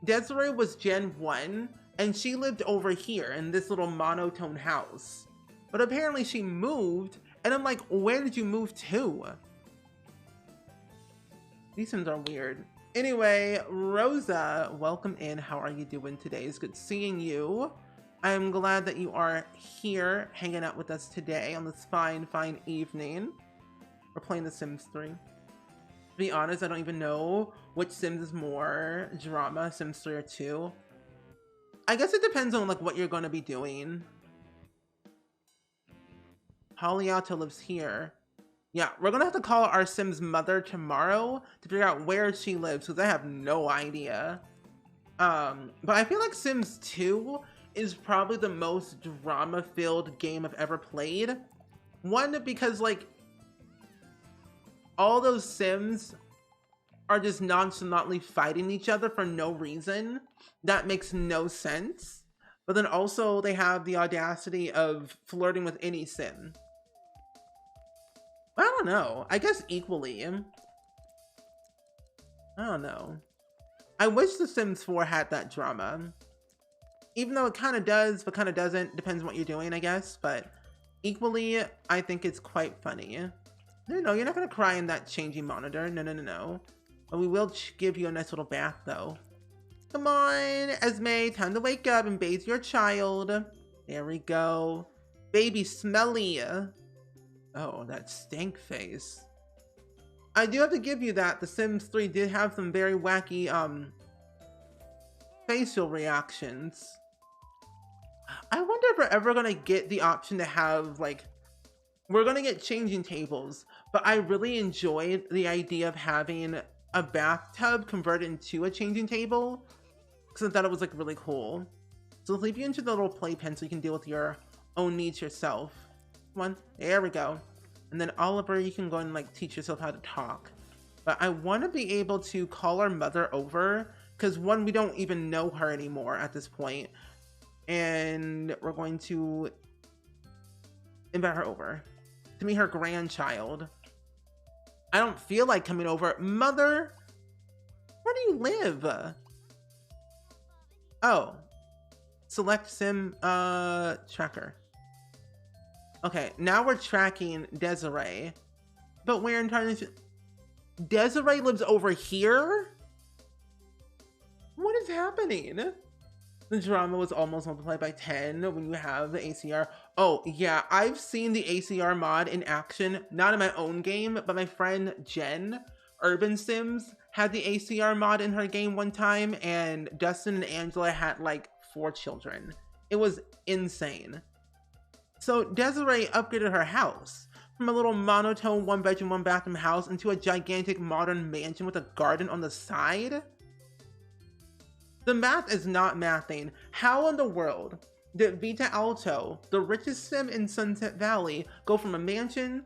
Desiree was Gen 1, and she lived over here in this little monotone house. But apparently she moved, and I'm like, where did you move to? These Sims are weird. Anyway, Rosa, welcome in. How are you doing today? It's good seeing you. I'm glad that you are here hanging out with us today on this fine evening. We're playing The Sims 3. To be honest, I don't even know which Sims is more drama, Sims 3 or 2. I guess it depends on like what you're going to be doing. Haliato lives here. Yeah, we're gonna have to call our Sim's mother tomorrow to figure out where she lives, because I have no idea. But I feel like Sims 2 is probably the most drama-filled game I've ever played. One, because like, all those Sims are just nonchalantly fighting each other for no reason. That makes no sense. But then also they have the audacity of flirting with any Sim. I don't know. I guess equally. I don't know. I wish The Sims 4 had that drama. Even though it kind of does, but kind of doesn't. Depends on what you're doing, I guess. But equally, I think it's quite funny. No, you're not going to cry in that changing monitor. No. But we will give you a nice little bath, though. Come on, Esme. Time to wake up and bathe your child. There we go. Baby smelly. Oh, that stank face. I do have to give you that. The Sims 3 did have some very wacky, facial reactions. I wonder if we're ever gonna get the option to have, like, we're gonna get changing tables, but I really enjoyed the idea of having a bathtub converted into a changing table, because I thought it was, like, really cool. So let's leave you into the little playpen so you can deal with your own needs yourself. Come on, there we go. And then Oliver, you can go and like teach yourself how to talk. But I want to be able to call our mother over, because one, we don't even know her anymore at this point. And we're going to invite her over to meet her grandchild. I don't feel like coming over. Mother, where do you live? Oh, select Sim tracker. Okay, now we're tracking Desiree. But we're in trying to... Desiree lives over here? What is happening? The drama was almost multiplied by 10 when you have the ACR. Oh, yeah, I've seen the ACR mod in action, not in my own game, but my friend Jen, Urban Sims, had the ACR mod in her game one time, and Dustin and Angela had like 4 children. It was insane. So Desiree upgraded her house from a little monotone 1-bedroom, 1-bathroom house into a gigantic modern mansion with a garden on the side. The math is not mathing. How in the world did Vita Alto, the richest Sim in Sunset Valley, go from a mansion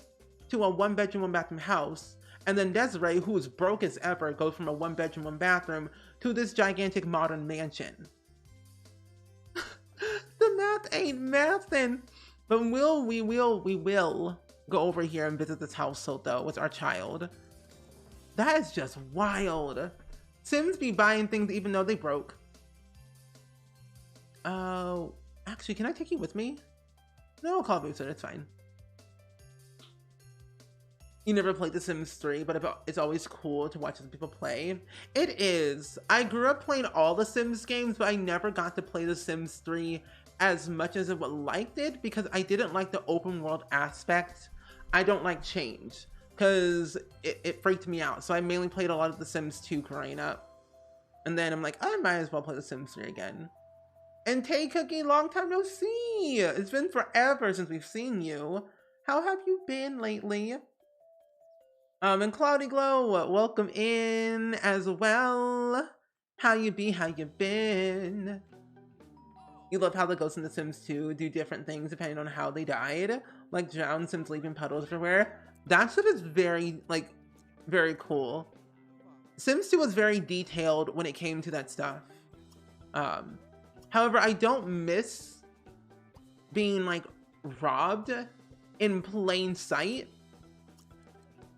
to a 1-bedroom, 1-bathroom house, and then Desiree, who's broke as ever, goes from a 1-bedroom, 1-bathroom to this gigantic modern mansion? The math ain't mathin'. But we will go over here and visit this household though with our child. That is just wild. Sims be buying things even though they broke. Oh, actually, can I take you with me? No, I'll call babysitter, it's fine. You never played The Sims 3, but it's always cool to watch other people play. It is. I grew up playing all the Sims games, but I never got to play The Sims 3 as much as I would liked it because I didn't like the open world aspect. I don't like change because it freaked me out. So I mainly played a lot of The Sims 2 growing up. And then I'm like, I might as well play The Sims 3 again. And Tay Cookie, long time no see. It's been forever since we've seen you. How have you been lately? And Cloudy Glow, welcome in as well. How you be? How you been? You love how the ghosts in The Sims 2 do different things depending on how they died, like drown Sims leaving puddles everywhere. That stuff is very, like, very cool. Sims 2 was very detailed when it came to that stuff. However, I don't miss being like robbed in plain sight.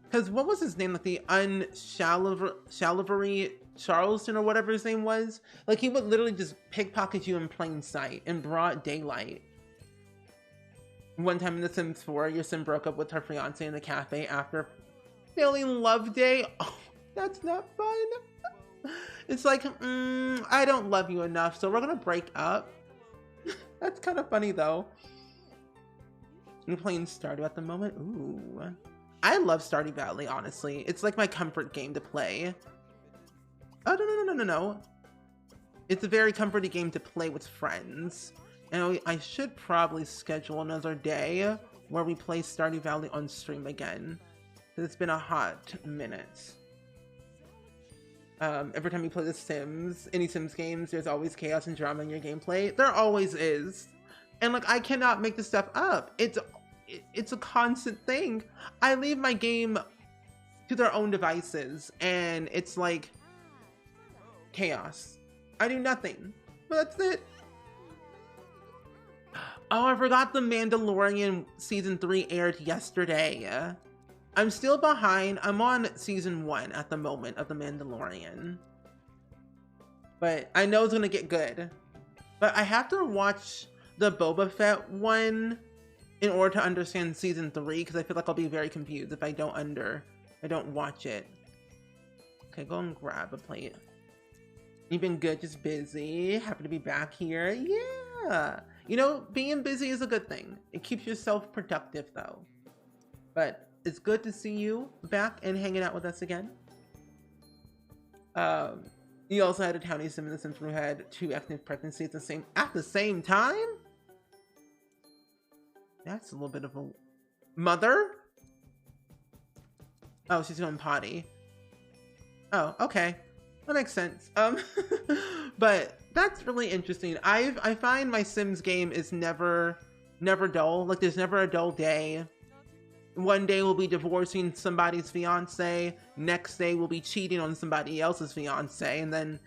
Because what was his name? Like the Unshalivery Charleston or whatever his name was? Like he would literally just pickpocket you in plain sight, in broad daylight. One time in The Sims 4, your sim broke up with her fiance in the cafe after failing love day. Oh, that's not fun. It's like, I don't love you enough, so we're gonna break up. That's kind of funny though. You're playing Stardew at the moment? Ooh. I love Stardew Valley, honestly. It's like my comfort game to play. Oh, no. It's a very comforting game to play with friends. And I should probably schedule another day where we play Stardew Valley on stream again. Because it's been a hot minute. Every time you play The Sims, any Sims games, there's always chaos and drama in your gameplay. There always is. And like, I cannot make this stuff up. It's a constant thing. I leave my game to their own devices and it's like chaos. I do nothing, but that's it. Oh, I forgot The Mandalorian season 3 aired yesterday. I'm still behind. I'm on season 1 at the moment of The Mandalorian. But I know it's gonna get good. But I have to watch the Boba Fett one in order to understand season 3, because I feel like I'll be very confused if I don't watch it. Okay, go and grab a plate. You've been good, just busy. Happy to be back here. Yeah. You know, being busy is a good thing. It keeps yourself productive though. But it's good to see you back and hanging out with us again. You also had a townie sim in The Sims who had 2 active pregnancies at the same time? That's a little bit of a mother. Oh, she's going potty. Oh, okay, that makes sense. But that's really interesting. I find my Sims game is never dull. Like there's never a dull day. One day we'll be divorcing somebody's fiance. Next day we'll be cheating on somebody else's fiance, and then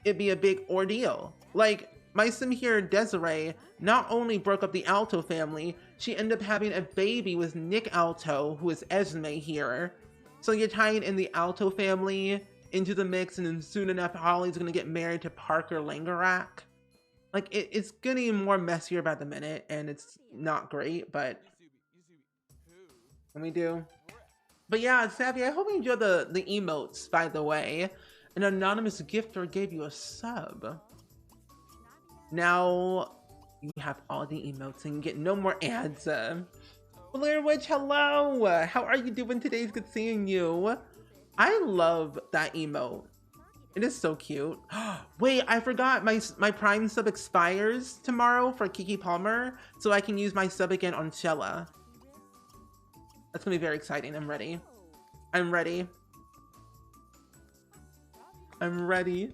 it'd be a big ordeal. Like my sim here, Desiree, not only broke up the Alto family, she ended up having a baby with Nick Alto, who is Esme here. So you're tying in the Alto family into the mix, and then soon enough, Holly's gonna get married to Parker Langerak. Like, it's getting more messier by the minute, and it's not great, but what we do. But yeah, Savvy, I hope you enjoyed the emotes, by the way. An anonymous gifter gave you a sub. Now you have all the emotes and you get no more ads. Blair Witch, hello! How are you doing today? It's good seeing you. I love that emote. It is so cute. Wait, I forgot my Prime sub expires tomorrow for Kiki Palmer, so I can use my sub again on Shella. That's gonna be very exciting. I'm ready. I'm ready. I'm ready.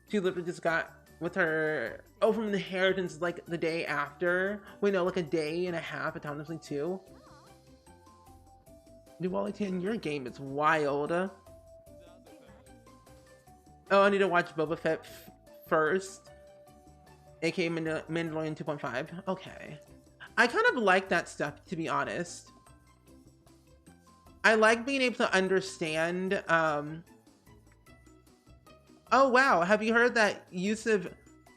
She literally just got with her from inheritance like the day after. Wait, no, like a day and a half, autonomously too. Duality in your game is wild. Oh, I need to watch Boba Fett first. AKA Mandalorian 2.5. Okay. I kind of like that stuff, to be honest. I like being able to understand, oh wow, have you heard that Yusuf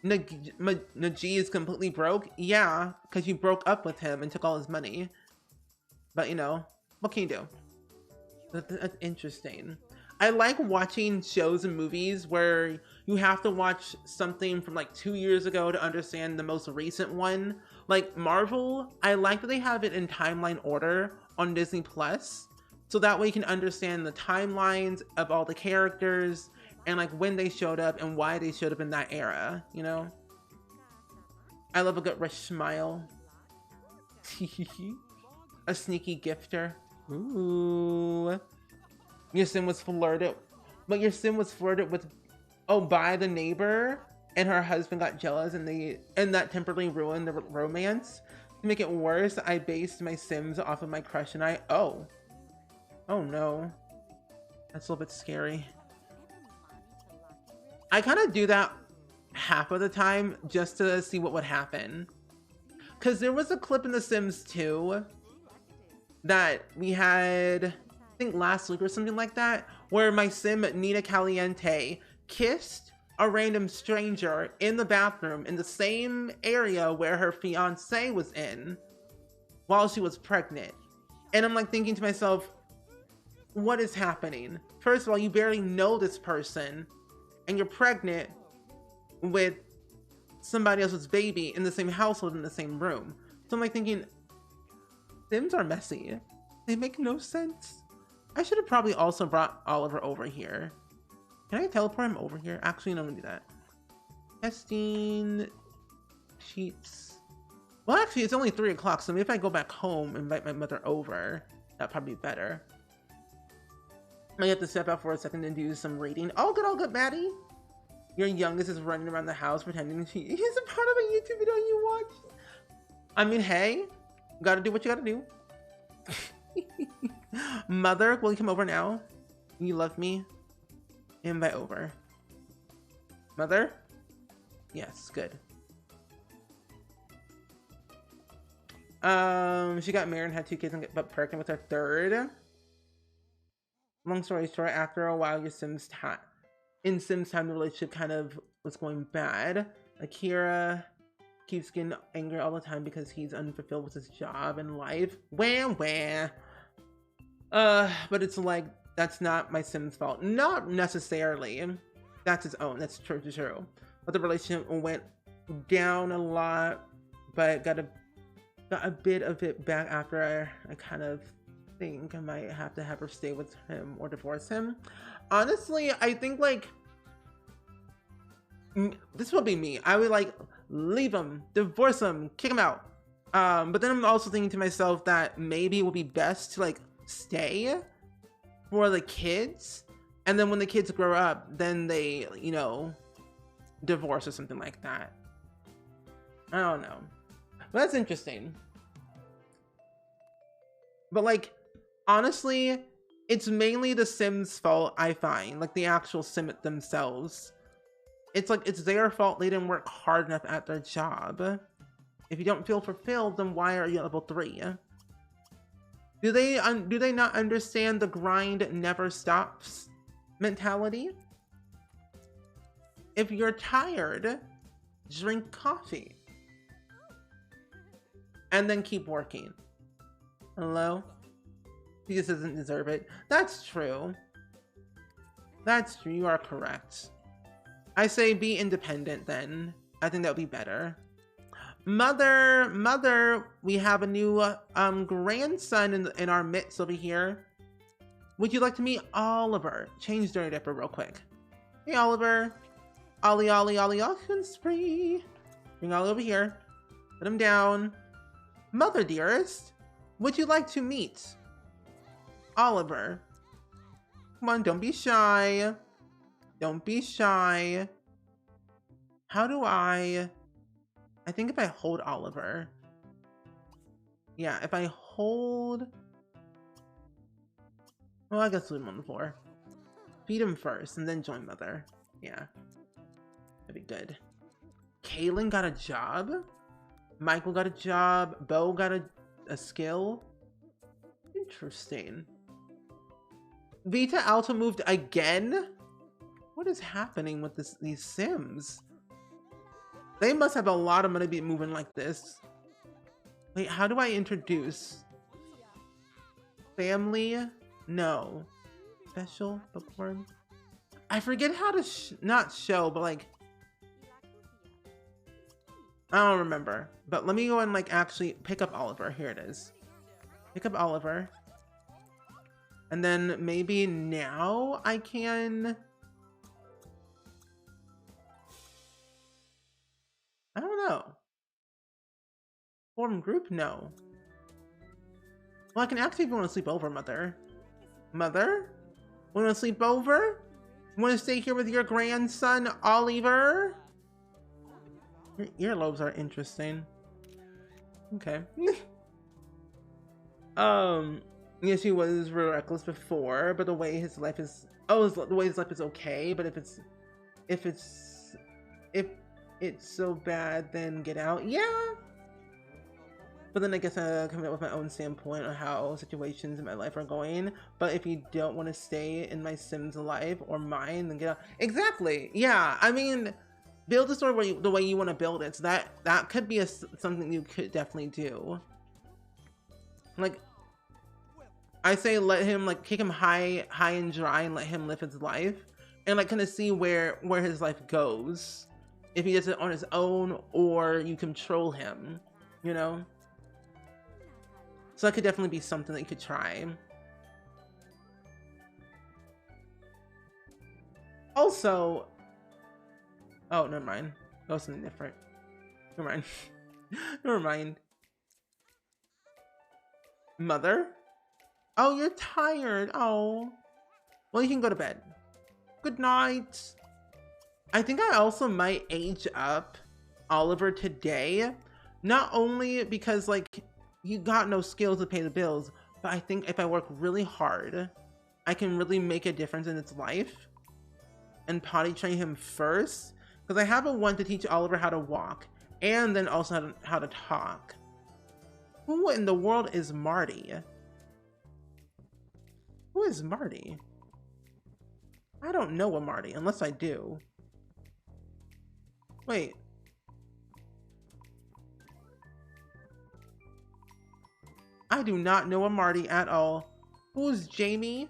Najee is completely broke? Yeah, because you broke up with him and took all his money. But, you know, what can you do? That's interesting. I like watching shows and movies where you have to watch something from like 2 years ago to understand the most recent one. Like Marvel, I like that they have it in timeline order on Disney Plus. So that way you can understand the timelines of all the characters and like when they showed up and why they showed up in that era, you know? I love a good rich smile. A sneaky gifter. Ooh. Your sim was flirted. But your sim was flirted with, oh, by the neighbor, and her husband got jealous and that temporarily ruined the romance. To make it worse, I based my sims off of my crush and I, oh. Oh no. That's a little bit scary. I kind of do that half of the time just to see what would happen. Because there was a clip in The Sims 2 that we had, I think last week or something like that, where my sim Nina Caliente kissed a random stranger in the bathroom in the same area where her fiance was in while she was pregnant. And I'm like thinking to myself, what is happening? First of all, you barely know this person and you're pregnant with somebody else's baby in the same household in the same room. So I'm like thinking, Sims are messy. They make no sense. I should have probably also brought Oliver over here. Can I teleport him over here? Actually, no, I'm gonna do that. Testing sheets. Well, actually, it's only 3 o'clock, so maybe if I go back home and invite my mother over, that'd probably be better. I have to step out for a second and do some reading. All good, Maddie. Your youngest is running around the house pretending he's a part of a YouTube video you watch. I mean, hey, gotta do what you gotta do. Mother, will you come over now? You love me? Invite over. Mother? Yes, good. She got married and had 2 kids and got pregnant with her 3rd. Long story short, after a while, your Sims time, the relationship kind of was going bad. Akira keeps getting angry all the time because he's unfulfilled with his job and life. Wah. But it's like, that's not my Sim's fault. Not necessarily. That's his own. That's true. But the relationship went down a lot, but got a bit of it back after I kind of think I might have to have her stay with him or divorce him. Honestly, I think like this would be me. I would like leave him, divorce him, kick him out. But then I'm also thinking to myself that maybe it would be best to like stay for the kids, and then when the kids grow up, then they, you know, divorce or something like that. I don't know. But that's interesting. But like, honestly, it's mainly the Sims' fault, I find. Like the actual Sim themselves. It's like, it's their fault they didn't work hard enough at their job. If you don't feel fulfilled, then why are you at level 3? Do they not understand the grind never stops mentality? If you're tired, drink coffee. And then keep working. Hello? He just doesn't deserve it. That's true. That's true, you are correct. I say be independent then. I think that would be better. Mother, we have a new grandson in our midst over here. Would you like to meet Oliver? Change Dirty Dipper real quick. Hey Oliver. Ollie, off spree. Bring Ollie over here. Put him down. Mother dearest, would you like to meet Oliver? Come on, don't be shy. Don't be shy. How do I think if I hold Oliver. Yeah, if I hold... Well, I guess leave him on the floor. Feed him first and then join Mother. Yeah. That'd be good. Kaylin got a job? Michael got a job? Bo got a skill? Interesting. Vita Alta moved again? What is happening with these Sims? They must have a lot of money to be moving like this. Wait, how do I introduce? Family? No. Special bookworm? I forget how to not show, but like I don't remember. But let me go and like actually pick up Oliver. Here it is. Pick up Oliver. And then maybe now I can... I don't know. Form group? No. Well, I can ask if you want to sleep over, Mother. Mother? Want to sleep over? Want to stay here with your grandson, Oliver? Your earlobes are interesting. Okay. Yes, he was reckless before, but the way his life is... Oh, the way his life is okay, but if it's so bad, then get out. Yeah. But then I guess I'm coming up with my own standpoint on how situations in my life are going. But if you don't want to stay in my Sims life or mine, then get out. Exactly. Yeah. I mean, build the story the way you want to build it. So that could be something you could definitely do. Like, I say let him, like, kick him high and dry and let him live his life. And, like, kind of see where his life goes. If he does it on his own or you control him, you know? So that could definitely be something that you could try. Also... Oh, never mind. That was something different. Never mind. Never mind. Mother? Oh, you're tired. Oh. Well, you can go to bed. Good night. I think I also might age up Oliver today. Not only because, like, you got no skills to pay the bills, but I think if I work really hard, I can really make a difference in its life and potty train him first. Because I have a one to teach Oliver how to walk and then also how to talk. Who in the world is Marty? Who is Marty? I don't know a Marty, unless I do. Wait. I do not know a Marty at all. Who's Jamie?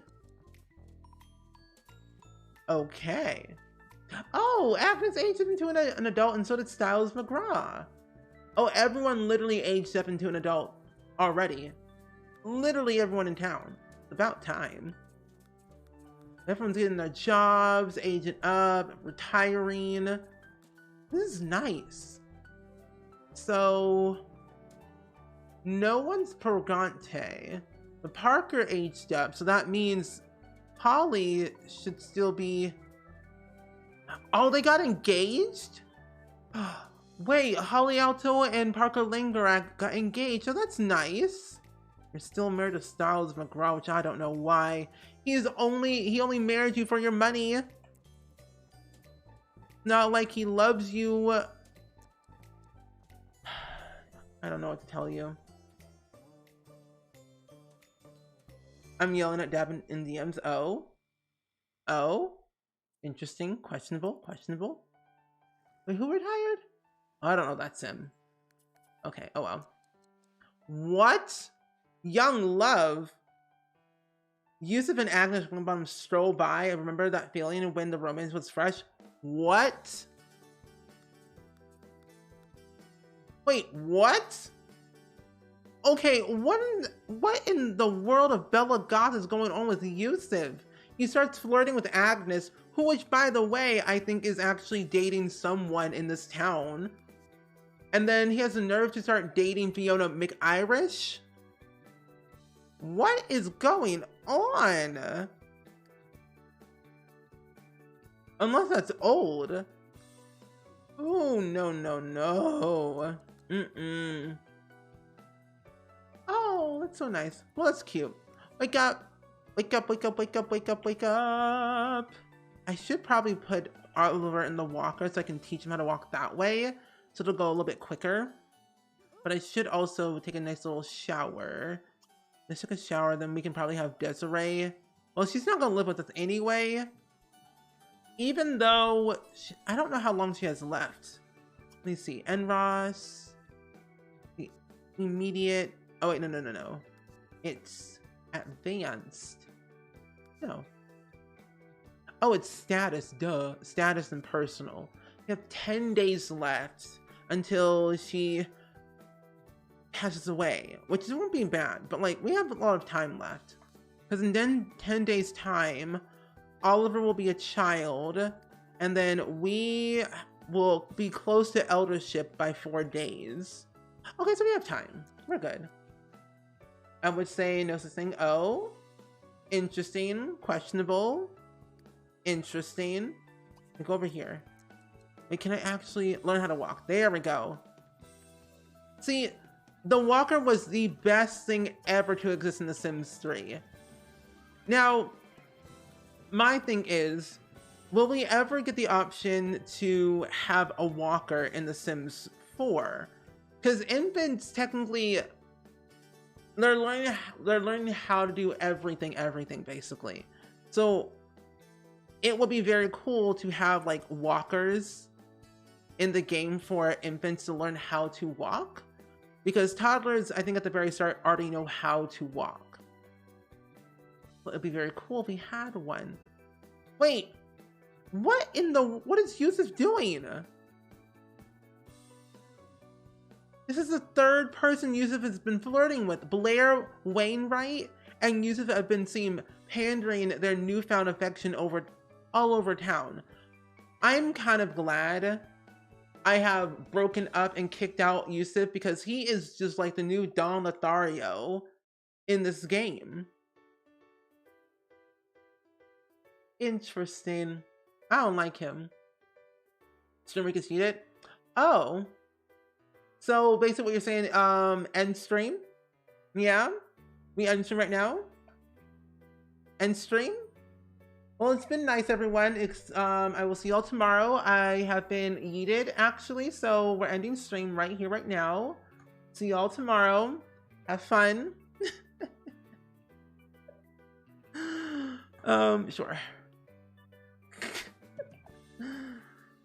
Okay. Oh, Agnes aged up into an adult, and so did Styles McGraw. Oh, everyone literally aged up into an adult already. Literally everyone in town. It's about time. Everyone's getting their jobs, aging up, retiring. This is nice. So, no one's Pergante. The Parker aged up, so that means Holly should still be... Oh, they got engaged? Wait, Holly Alto and Parker Lingerak got engaged, so that's nice. You're still married to Styles McGraw, which I don't know why. He only married you for your money. Not like he loves you. I don't know what to tell you. I'm yelling at Dab in DMs. Oh? Oh? Interesting. Questionable. Questionable. Wait, who retired? I don't know. That's him. Okay. Oh, well. What? Young love? Yusuf and Agnes Greenbaum stroll by. I remember that feeling when the romance was fresh. What? Wait, what? Okay, what in the world of Bella Goth is going on with Yusuf? He starts flirting with Agnes, which, by the way, I think is actually dating someone in this town. And then he has the nerve to start dating Fiona McIrish? What is going on? Unless that's old. Oh, no, no, no. Mm-mm. Oh, that's so nice. Well, that's cute. Wake up. Wake up, wake up, wake up, wake up, wake up. I should probably put Oliver in the walker so I can teach him how to walk that way. So it'll go a little bit quicker. But I should also take a nice little shower. Let's take a shower, then we can probably have Desiree. Well, she's not going to live with us anyway. Even though, I don't know how long she has left. me see. Enros. The immediate. Oh wait, no. It's advanced. No. Oh, it's status. Duh. Status and personal. We have 10 days left until she passes away, which won't be bad, but like we have a lot of time left. Because in then 10 days time, Oliver will be a child, and then we will be close to eldership by 4 days. Okay, so we have time. We're good. I would say no such thing. Oh, interesting, questionable, interesting. Go over here. Wait, can I actually learn how to walk? There we go. See, the walker was the best thing ever to exist in The Sims 3. Now, my thing is, will we ever get the option to have a walker in The Sims 4? Because infants technically, they're learning how to do everything basically. So it would be very cool to have like walkers in the game for infants to learn how to walk. Because toddlers, I think at the very start, already know how to walk. Well, it'd be very cool if we had one. Wait, what is Yusuf doing? This is the third person Yusuf has been flirting with. Blair, Wainwright, and Yusuf have been seen pandering their newfound affection all over town. I'm kind of glad I have broken up and kicked out Yusuf because he is just like the new Don Lothario in this game. Interesting. I don't like him. Stream conceded. Oh. So basically what you're saying, end stream? Yeah? We end stream right now? End stream? Well, it's been nice, everyone. I will see y'all tomorrow. I have been yeeted, actually, so we're ending stream right here, right now. See y'all tomorrow. Have fun. Sure.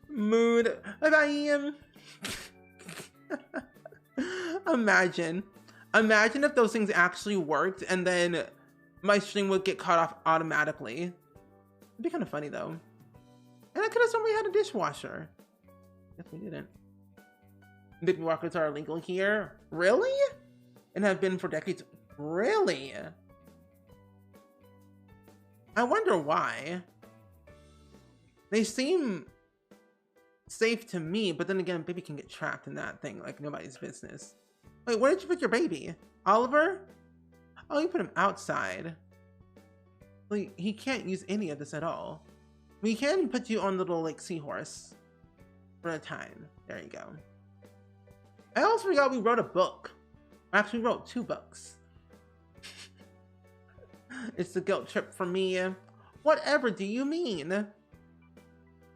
Mood. Bye-bye. Imagine if those things actually worked and then my stream would get cut off automatically. It'd be kind of funny though. And I could have sworn we had a dishwasher. Guess we didn't. Baby walkers are illegal here. Really? And have been for decades. Really? I wonder why. They seem safe to me, but then again, baby can get trapped in that thing like nobody's business. Wait, where did you put your baby? Oliver? Oh, you put him outside. Like, he can't use any of this at all. We can put you on the little like seahorse for a time. There you go. I also forgot we wrote a book. I actually wrote 2 books. It's the guilt trip for me. Whatever do you mean?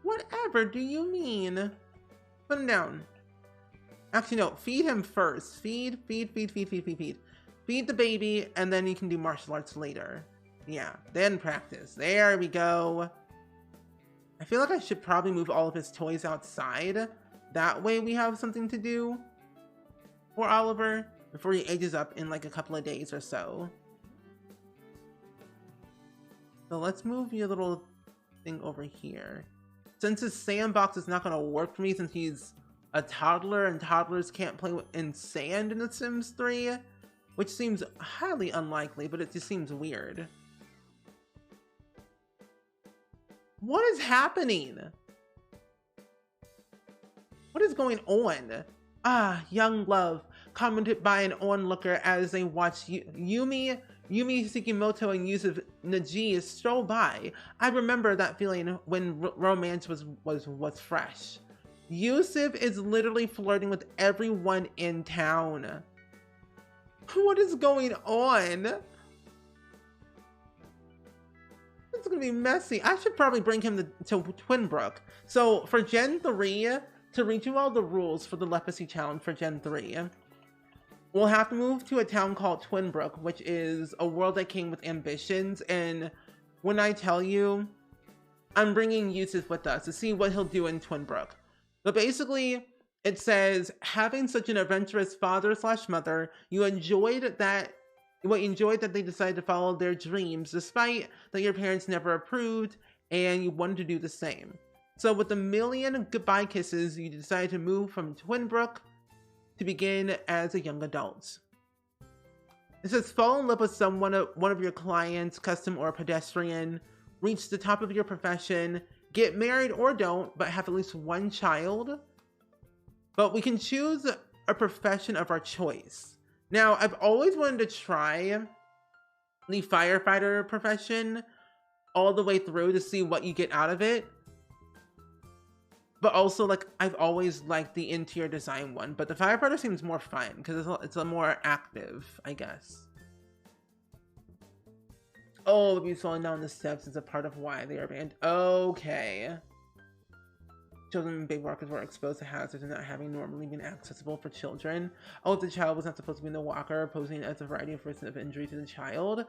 Whatever do you mean? Put him down. Actually, no. Feed him first. Feed. Feed the baby, and then you can do martial arts later. Yeah, then practice. There we go. I feel like I should probably move all of his toys outside. That way we have something to do for Oliver before he ages up in like a couple of days or so. So let's move your little thing over here. Since his sandbox is not going to work for me since he's a toddler and toddlers can't play in sand in The Sims 3, which seems highly unlikely, but it just seems weird. What is happening? What is going on? Ah, young love, commented by an onlooker as they watched Yumi Sekimoto and Yusuf Naji stroll by. I remember that feeling when romance was fresh. Yusuf is literally flirting with everyone in town. What is going on? It's gonna be messy. I should probably bring him to Twinbrook. So for Gen 3, to read you all the rules for the lepacy challenge for Gen 3, we'll have to move to a town called Twinbrook, which is a world that came with ambitions. And when I tell you, I'm bringing Yusuf with us to see what he'll do in Twinbrook. But basically, It says, having such an adventurous father slash mother, you enjoyed that they decided to follow their dreams despite that your parents never approved, and you wanted to do the same. So with a million goodbye kisses, you decided to move from Twinbrook to begin as a young adult. It says, fall in love with one of your clients, custom or pedestrian, reach the top of your profession, get married or don't, but have at least one child. But we can choose a profession of our choice. Now, I've always wanted to try the firefighter profession all the way through to see what you get out of it. But also, like, I've always liked the interior design one, but the firefighter seems more fun because it's a more active, I guess. Oh, be falling down the steps is a part of why they are banned. Okay. Children and baby walkers were exposed to hazards and not having normally been accessible for children. Oh, the child was not supposed to be in the walker, posing as a variety of risks of injury to the child.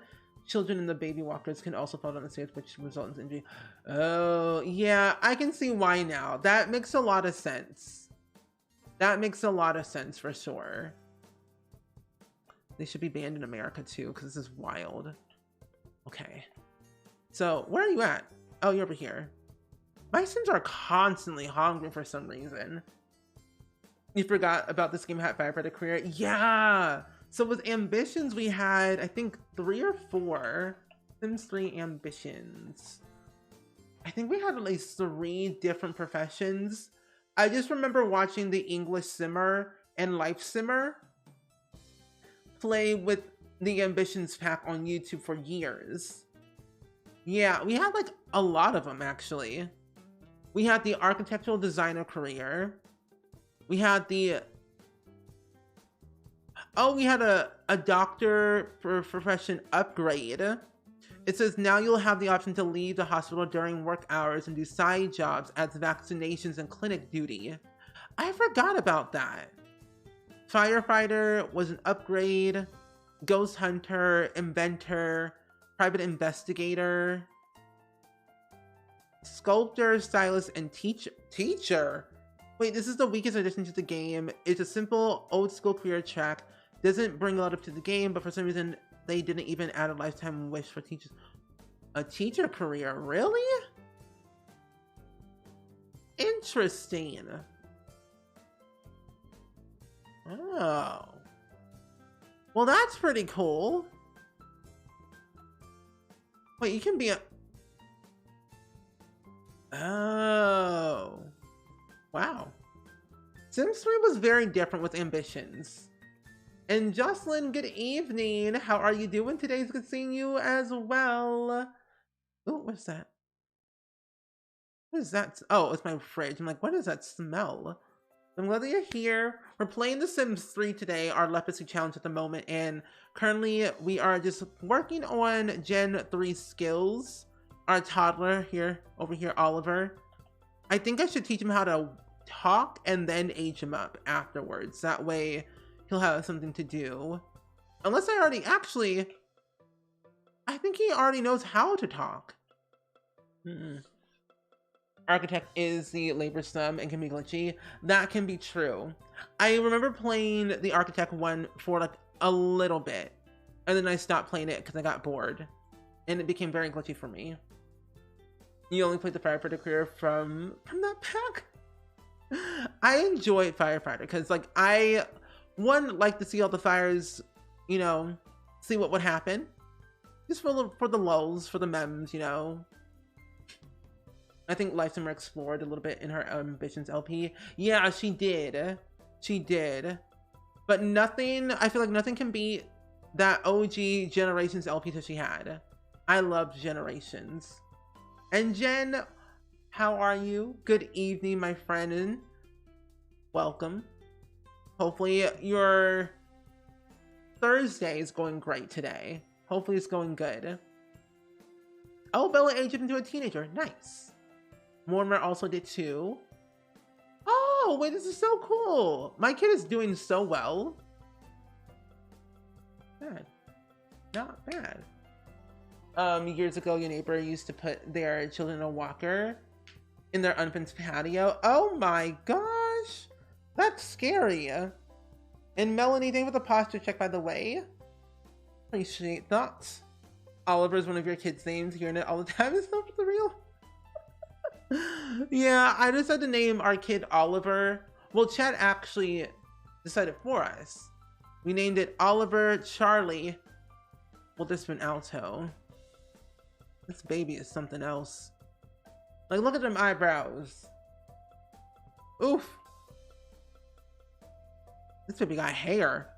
Children in the baby walkers can also fall down the stairs, which results in injury. Oh, yeah, I can see why now. That makes a lot of sense. That makes a lot of sense for sure. They should be banned in America too, because this is wild. Okay. So, where are you at? Oh, you're over here. My Sims are constantly hungry for some reason. You forgot about this game had firefighter career? Yeah! So with ambitions, we had, I think, 3 or 4 Sims 3 ambitions. I think we had at least 3 different professions. I just remember watching the English Simmer and Life Simmer play with the ambitions pack on YouTube for years. Yeah, we had like a lot of them actually. We had the architectural designer career. We had the we had a doctor profession upgrade. It says now you'll have the option to leave the hospital during work hours and do side jobs as vaccinations and clinic duty. I forgot about that. Firefighter was an upgrade. Ghost hunter, inventor, private investigator, sculptor, stylist, and teacher. Wait, this is the weakest addition to the game. It's a simple old school career track. Doesn't bring a lot up to the game, but for some reason they didn't even add a lifetime wish for teachers. A teacher career, really? Interesting. Oh. Well, that's pretty cool. Wait, you can be a... Oh. Wow. Sims 3 was very different with ambitions. And Jocelyn, good evening. How are you doing today? It's good seeing you as well. Oh, what's that? What is that? Oh, it's my fridge. I'm like, what does that smell? I'm glad that you're here. We're playing The Sims 3 today, our lepacy challenge at the moment, and currently we are just working on Gen 3 skills. Our toddler here, over here, Oliver. I think I should teach him how to talk and then age him up afterwards. That way he'll have something to do. Unless I already, actually, I think he already knows how to talk. Architect is the labor sum and can be glitchy. That can be true. I remember playing the Architect one for like a little bit, and then I stopped playing it because I got bored, and it became very glitchy for me. You only played the Firefighter career from that pack? I enjoy Firefighter because like I like to see all the fires, you know, see what would happen. Just for the lulz, for the memes, you know. I think Lifesimmer explored a little bit in her Ambitions LP. Yeah, she did. She did. But nothing, I feel like nothing can beat that OG Generations LP that she had. I loved Generations. And Jen, how are you? Good evening, my friend. And welcome. Hopefully your Thursday is going great today. Hopefully it's going good. Oh, Bella aged up into a teenager. Nice. Mortimer also did too. Oh, wait, this is so cool. My kid is doing so well. Bad. Not bad. Years ago, your neighbor used to put their children in a walker in their unfenced patio. Oh my gosh. That's scary. And Melanie, thank you for the posture check, by the way. Appreciate that. Oliver's one of your kids' names. Hearing it all the time. Is that for real? Yeah, I decided to name our kid Oliver. Well, Chad actually decided for us. We named it Oliver Charlie. Well, this been Alto. This baby is something else. Like, look at them eyebrows. Oof. This baby got hair.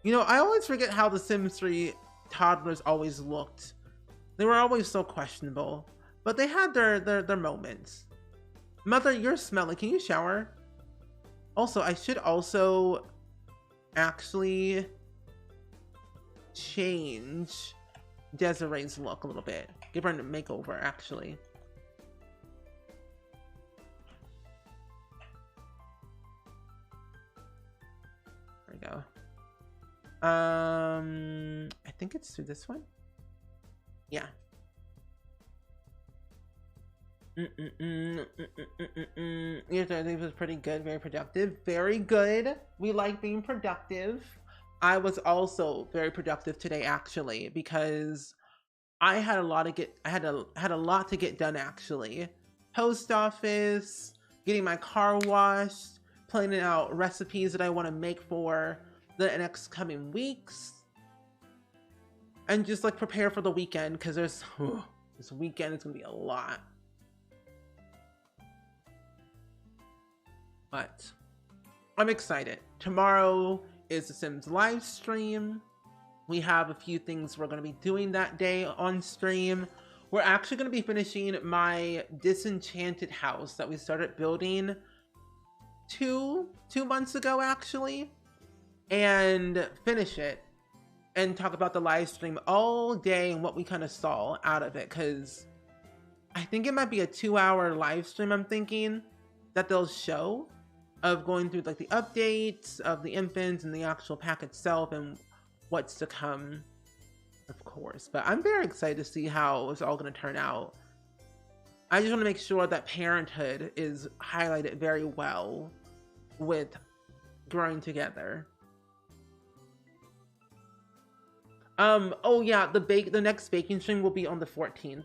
You know, I always forget how the Sims 3 toddlers always looked. They were always so questionable, but they had their moments. Mother, you're smelly. Can you shower? Also, I should also actually change Desiree's look a little bit. Give her a makeover, actually. There we go. I think it's through this one. Yeah. Your Thursday was pretty good, very productive. Very good. We like being productive. I was also very productive today, actually, because I had a lot to get done, actually. Post office, getting my car washed, planning out recipes that I want to make for the next coming weeks, and just like prepare for the weekend, because this weekend is gonna be a lot. But I'm excited. Tomorrow is the Sims live stream. We have a few things we're going to be doing that day on stream. We're actually going to be finishing my disenchanted house that we started building two months ago, actually, and finish it and talk about the live stream all day and what we kind of saw out of it, because I think it might be a 2-hour live stream, I'm thinking, that they'll show, of going through like the updates of the infants and the actual pack itself and what's to come, of course. But I'm very excited to see how it's all going to turn out. I just want to make sure that parenthood is highlighted very well with growing together. Oh yeah, the next baking stream will be on the 14th.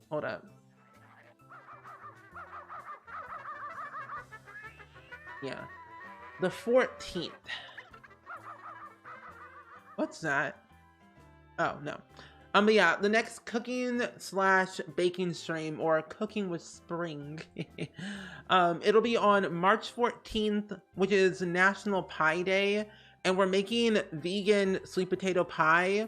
Hold up. Yeah, the 14th. What's that? Oh, no. But yeah, the next cooking / baking stream, or cooking with spring, it'll be on March 14th, which is National Pie Day, and we're making vegan sweet potato pie,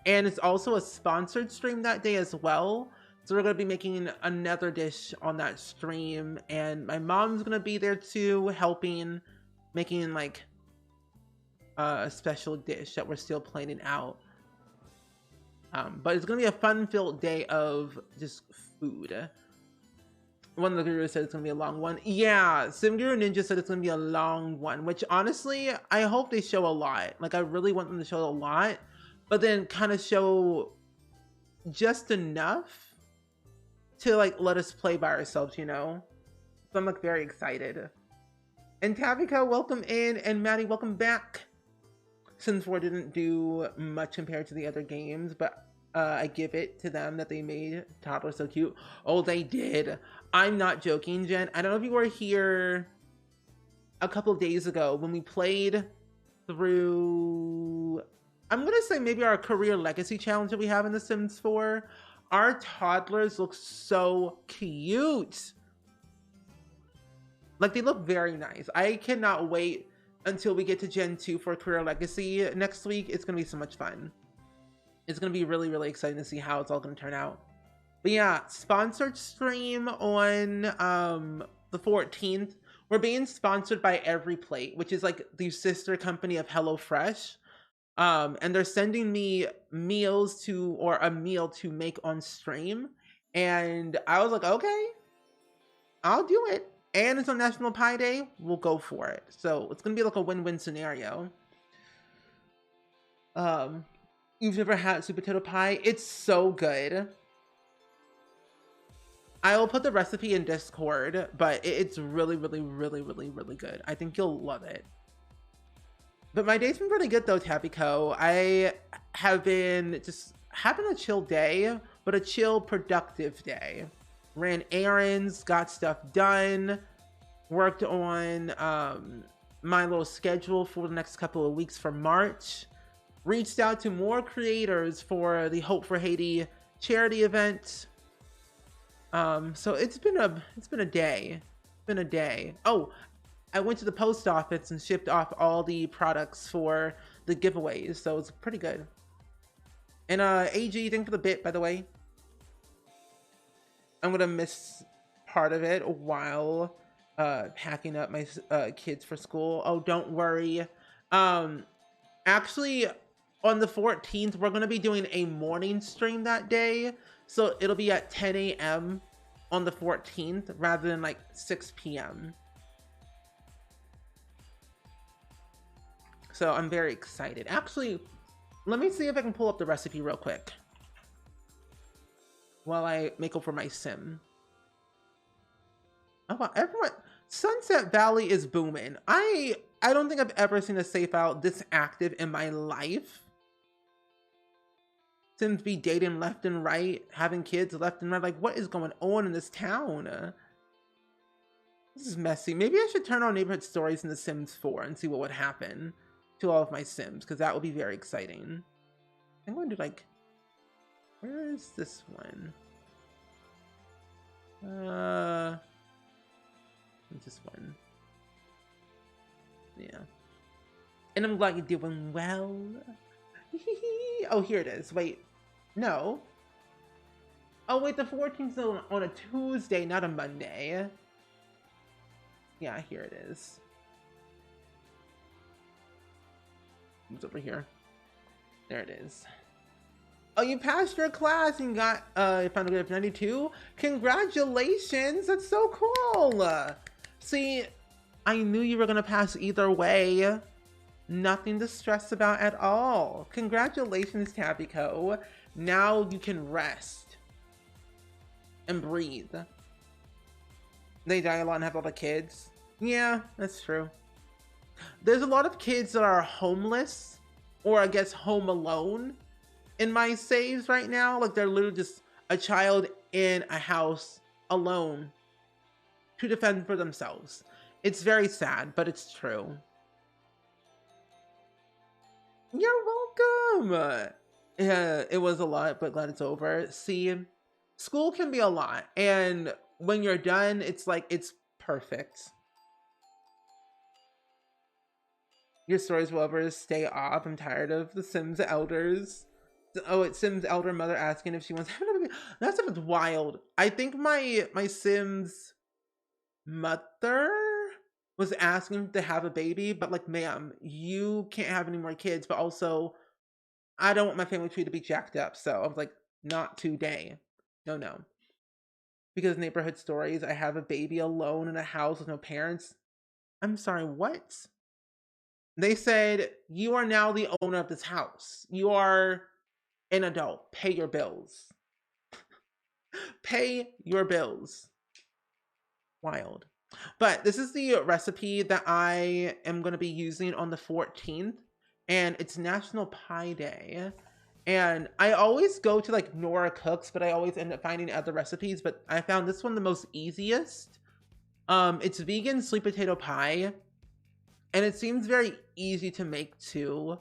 and it's also a sponsored stream that day as well. So we're going to be making another dish on that stream, and my mom's going to be there too, helping, making like a special dish that we're still planning out. But it's going to be a fun-filled day of just food. One of the gurus said it's going to be a long one. Yeah, SimGuru Ninja said it's going to be a long one, which honestly, I hope they show a lot. Like, I really want them to show a lot, but then kind of show just enough to like let us play by ourselves, you know? So I'm like very excited. And Tabika, welcome in, and Maddie, welcome back. Sims 4 didn't do much compared to the other games, but I give it to them that they made Toddler so cute. Oh, they did. I'm not joking, Jen. I don't know if you were here a couple of days ago when we played through, I'm gonna say maybe our career legacy challenge that we have in The Sims 4. Our toddlers look so cute. Like, they look very nice. I cannot wait until we get to Gen 2 for Career Legacy next week. It's going to be so much fun. It's going to be really, really exciting to see how it's all going to turn out. But yeah, sponsored stream on the 14th. We're being sponsored by Every Plate, which is like the sister company of HelloFresh. And they're sending me meals or a meal to make on stream. And I was like, okay, I'll do it. And it's on National Pie Day, we'll go for it. So it's gonna be like a win-win scenario. You've never had sweet potato pie? It's so good. I will put the recipe in Discord, but it's really, really, really, really, really good. I think you'll love it. But my day's been pretty good though, Tabbyco. I have been just having a chill day, but a chill, productive day. Ran errands, got stuff done, worked on my little schedule for the next couple of weeks for March. Reached out to more creators for the Hope for Haiti charity event. So it's been a day. It's been a day. Oh, I went to the post office and shipped off all the products for the giveaways, so it's pretty good. And AG, thanks for the bit, by the way. I'm gonna miss part of it while packing up my kids for school. Oh, don't worry. Actually, on the 14th, we're gonna be doing a morning stream that day, so it'll be at 10 a.m. on the 14th rather than like 6 p.m. So I'm very excited. Actually, let me see if I can pull up the recipe real quick while I make over my sim. Oh wow, everyone, Sunset Valley is booming. I don't think I've ever seen a safe out this active in my life. Sims be dating left and right, having kids left and right. Like, what is going on in this town? This is messy. Maybe I should turn on Neighborhood Stories in The Sims 4 and see what would happen to all of my Sims, because that would be very exciting. I'm going to like, where is this one? What's this one? Yeah. And I'm glad you're doing well. Oh, here it is. Wait, no. Oh wait, the 14th is on a Tuesday, not a Monday. Yeah, here it is. It's over here. There it is. Oh, you passed your class and got you found a grade of 92. Congratulations! That's so cool. See, I knew you were gonna pass either way. Nothing to stress about at all. Congratulations, Tabbyco. Now you can rest and breathe. They die a lot and have a lot of kids. Yeah, that's true. There's a lot of kids that are homeless, or I guess home alone, in my saves right now. Like, they're literally just a child in a house alone to defend for themselves. It's very sad, but it's true. You're welcome. Yeah, it was a lot, but glad it's over. See, school can be a lot, and when you're done, it's like, it's perfect. Your stories will ever stay off. I'm tired of the Sims elders. Oh, it's Sims elder mother asking if she wants to have another baby. That stuff is wild. I think my Sims mother was asking to have a baby, but like, ma'am, you can't have any more kids, but also I don't want my family tree to be jacked up. So I was like, not today. No. Because Neighborhood Stories, I have a baby alone in a house with no parents. I'm sorry, what? They said, you are now the owner of this house. You are an adult. Pay your bills. Pay your bills. Wild. But this is the recipe that I am going to be using on the 14th. And it's National Pie Day. And I always go to like Nora Cooks, but I always end up finding other recipes. But I found this one the most easiest. It's vegan sweet potato pie. And it seems very easy to make too.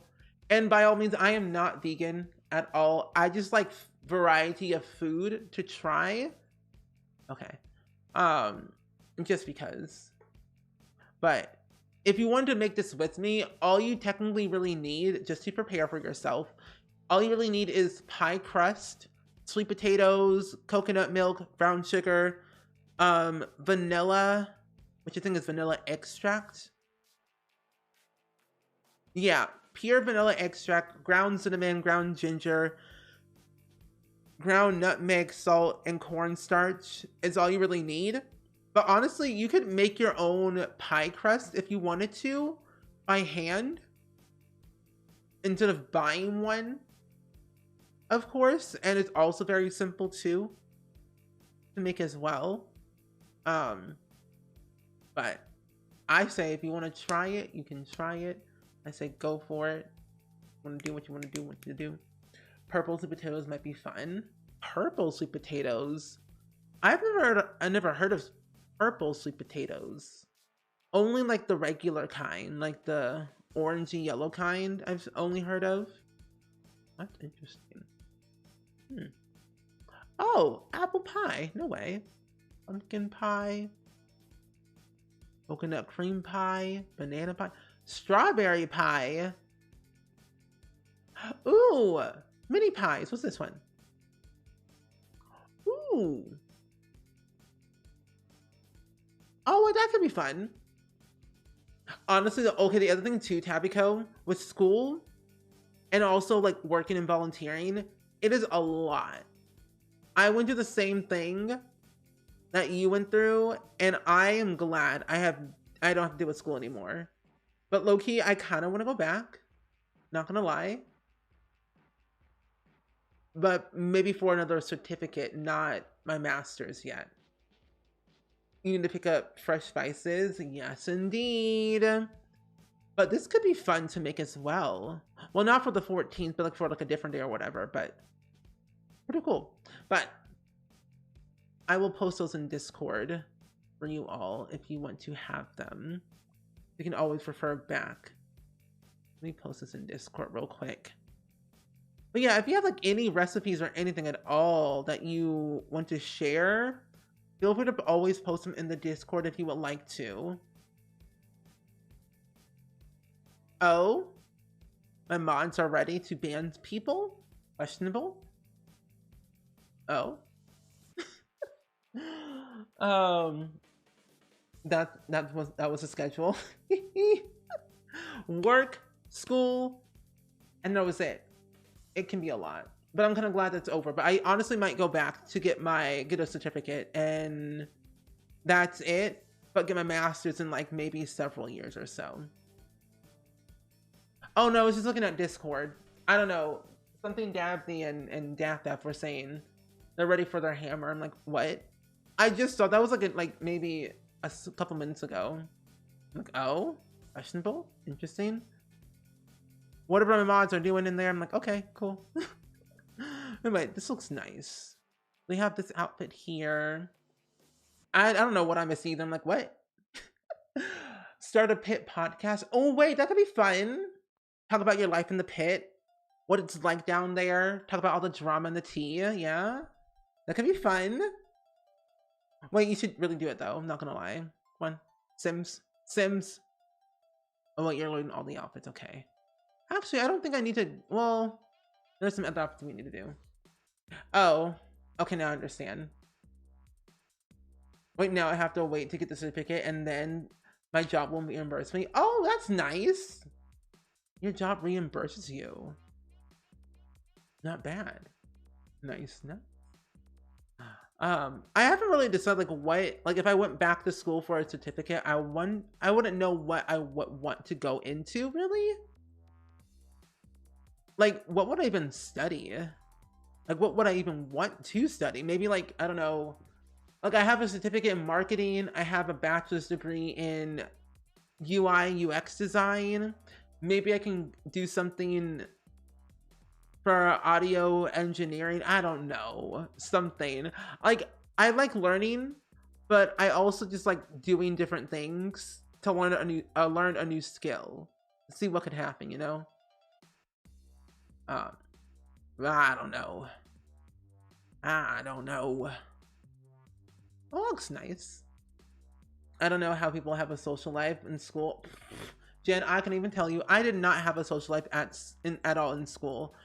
And by all means, I am not vegan at all. I just like variety of food to try. Okay. Just because. But if you wanted to make this with me, all you technically really need, just to prepare for yourself, all you really need is pie crust, sweet potatoes, coconut milk, brown sugar, vanilla, which I think is vanilla extract. Yeah, pure vanilla extract, ground cinnamon, ground ginger, ground nutmeg, salt, and cornstarch is all you really need. But honestly, you could make your own pie crust if you wanted to by hand instead of buying one, of course. And it's also very simple too. to make as well. But I say if you want to try it, you can try it. I say go for it. Want to do what you want to do, what you do. Purple sweet potatoes might be fun. Purple sweet potatoes. I never heard of purple sweet potatoes. Only like the regular kind, like the orangey yellow kind. I've only heard of. That's interesting. Oh, apple pie. No way. Pumpkin pie. Coconut cream pie. Banana pie. Strawberry pie. Ooh. Mini pies. What's this one? Ooh. Oh, well, that could be fun. Honestly, the other thing too, Tabico, with school and also like working and volunteering, it is a lot. I went through the same thing that you went through, and I am glad I don't have to deal with school anymore. But low-key, I kind of want to go back. Not gonna lie. But maybe for another certificate, not my master's yet. You need to pick up fresh spices. Yes, indeed. But this could be fun to make as well. Well, not for the 14th, but like for like a different day or whatever. But pretty cool. But I will post those in Discord for you all if you want to have them. You can always refer back. Let me post this in Discord real quick. But yeah, if you have like any recipes or anything at all that you want to share, feel free to always post them in the Discord if you would like to. Oh, my mods are ready to ban people? Questionable? Oh. That was a schedule. Work, school, and that was it. It can be a lot, but I'm kind of glad that's over. But I honestly might go back to get a certificate, and that's it. But get my master's in like maybe several years or so. Oh no, I was just looking at Discord. I don't know, something Dabney and Daff were saying they're ready for their hammer. I'm like, what? I just thought that was like maybe a couple minutes ago. I'm like, oh, questionable, interesting. Whatever my mods are doing in there, I'm like, okay, cool. Anyway, this looks nice. We have this outfit here. I don't know what I'm missing either. I'm like, what? Start a pit podcast. Oh wait, that could be fun. Talk about your life in the pit. What it's like down there. Talk about all the drama and the tea. Yeah. That could be fun. Wait, you should really do it though. I'm not gonna lie. Come on. Sims. Oh wait, you're loading all the outfits. Okay. Actually, I don't think I need to. Well, there's some other outfits we need to do. Oh. Okay, now I understand. Wait, now I have to wait to get the certificate and then my job will reimburse me. Oh, that's nice. Your job reimburses you. Not bad. Nice, no? I haven't really decided like what, like if I went back to school for a certificate, I wouldn't know what I would want to go into really. Like, what would I even study? Like, what would I even want to study? Maybe like, I don't know. Like I have a certificate in marketing. I have a bachelor's degree in UI UX design. Maybe I can do something for audio engineering. I don't know, something. Like I like learning, but I also just like doing different things to learn a new skill. See what could happen, you know. I don't know. Oh, looks nice. I don't know how people have a social life in school. Jen, I can even tell you, I did not have a social life at all in school.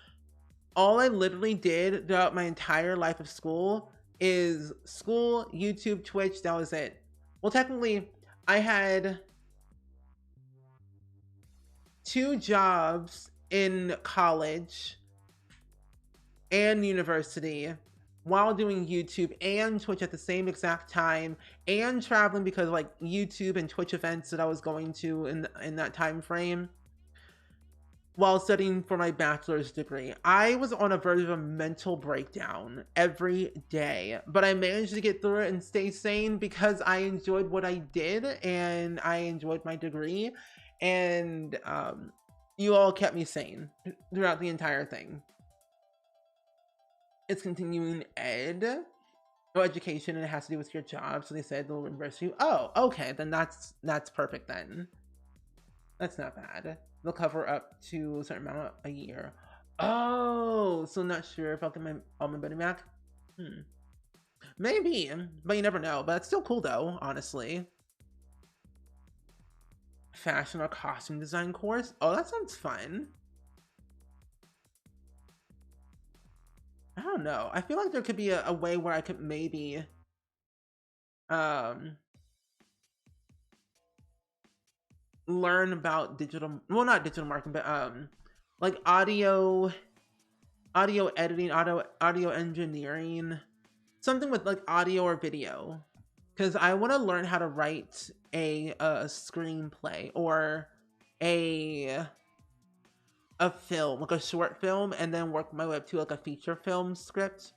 All I literally did throughout my entire life of school is school, YouTube, Twitch. That was it. Well, technically, I had 2 jobs in college and university while doing YouTube and Twitch at the same exact time, and traveling because like YouTube and Twitch events that I was going to in that time frame. while studying for my bachelor's degree. I was on a verge of a mental breakdown every day, but I managed to get through it and stay sane because I enjoyed what I did and I enjoyed my degree. And you all kept me sane throughout the entire thing. It's continuing ed or education, and it has to do with your job. So they said they'll reimburse you. Oh, okay, then that's perfect then. That's not bad. They'll cover up to a certain amount a year. Oh, so not sure if I'll get all my money back. Maybe, but you never know. But it's still cool though, honestly. Fashion or costume design course. Oh, that sounds fun. I don't know. I feel like there could be a way where I could maybe learn about digital, well, not digital marketing, but like audio editing, audio engineering, something with like audio or video, because I want to learn how to write a screenplay or a film, like a short film, and then work my way up to like a feature film script.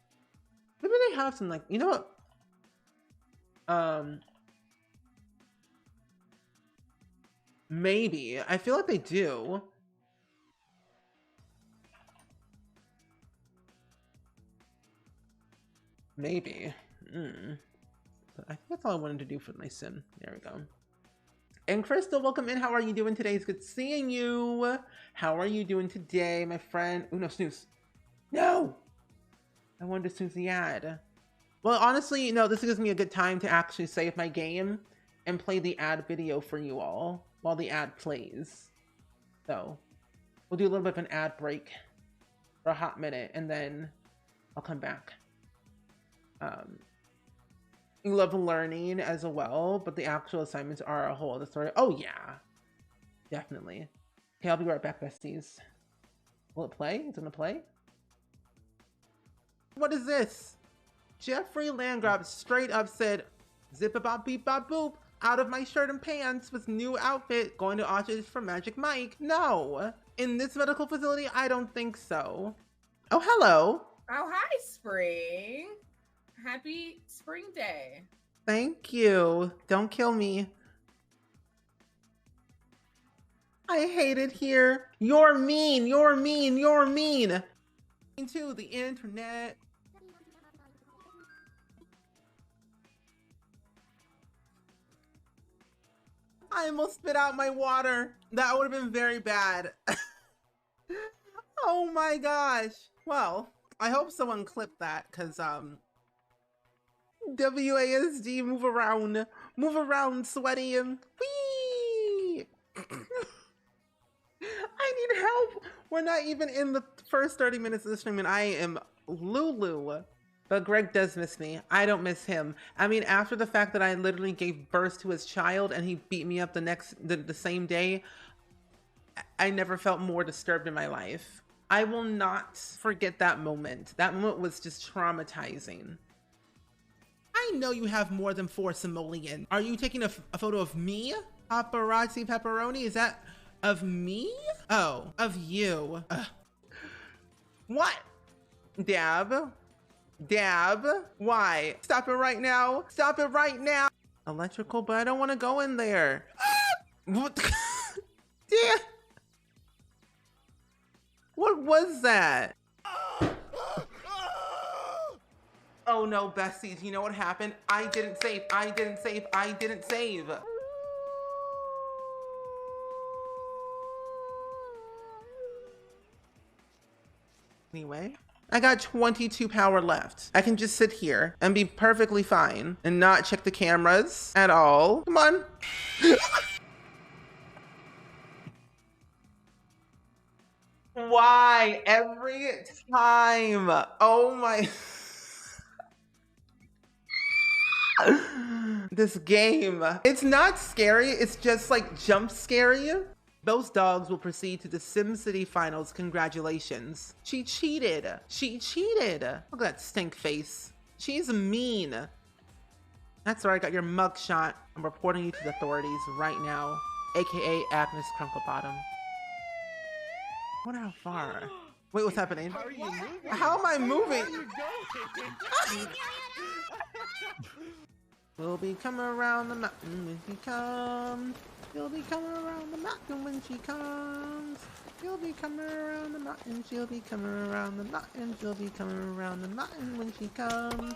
Maybe they have some, like, you know what? Maybe. I feel like they do. Maybe. But I think that's all I wanted to do for my sim. There we go. And Crystal, welcome in. How are you doing today? It's good seeing you. How are you doing today, my friend? Oh, no, snooze. No! I wanted to snooze the ad. Well, honestly, you know, this gives me a good time to actually save my game and play the ad video for you all while the ad plays. So, we'll do a little bit of an ad break for a hot minute, and then I'll come back. You love learning as well, but the actual assignments are a whole other story. Oh, yeah. Definitely. Okay, I'll be right back, besties. Will it play? It's gonna play? What is this? Jeffrey Landgraf straight up said, zip a bop beep bop boop, out of my shirt and pants with new outfit, going to audition for Magic Mike. No. In this medical facility, I don't think so. Oh, hello. Oh, hi, Spring. Happy Spring Day. Thank you. Don't kill me. I hate it here. You're mean. You're mean. You're mean. Into the internet. I almost spit out my water. That would have been very bad. Oh my gosh. Well, I hope someone clipped that, because WASD, move around, sweaty. Whee! I need help. We're not even in the first 30 minutes of the stream and I am Lulu. But Greg does miss me. I don't miss him. I mean, after the fact that I literally gave birth to his child and he beat me up the same day, I never felt more disturbed in my life. I will not forget that moment. That moment was just traumatizing. I know you have more than 4 simoleons. Are you taking a photo of me? Paparazzi pepperoni? Is that of me? Oh, of you. What? Dab? Dab? Why? Stop it right now. Stop it right now. Electrical, but I don't want to go in there. What? Yeah. What was that? Oh no, besties, you know what happened? I didn't save. Anyway, I got 22 power left. I can just sit here and be perfectly fine and not check the cameras at all. Come on. Why? Every time. Oh my. This game. It's not scary. It's just like jump scary. Those dogs will proceed to the SimCity finals. Congratulations. She cheated. She cheated. Look at that stink face. She's mean. That's right. I got your mugshot. I'm reporting you to the authorities right now, aka Agnes Crunklebottom. What? How far? Wait, what's happening? How are you moving? How am I moving? Where are you going? We'll be coming around the mountain when she comes. She'll be coming around the mountain when she comes. She'll be coming around the mountain. She'll be coming around the mountain. She'll be coming around the mountain when she comes.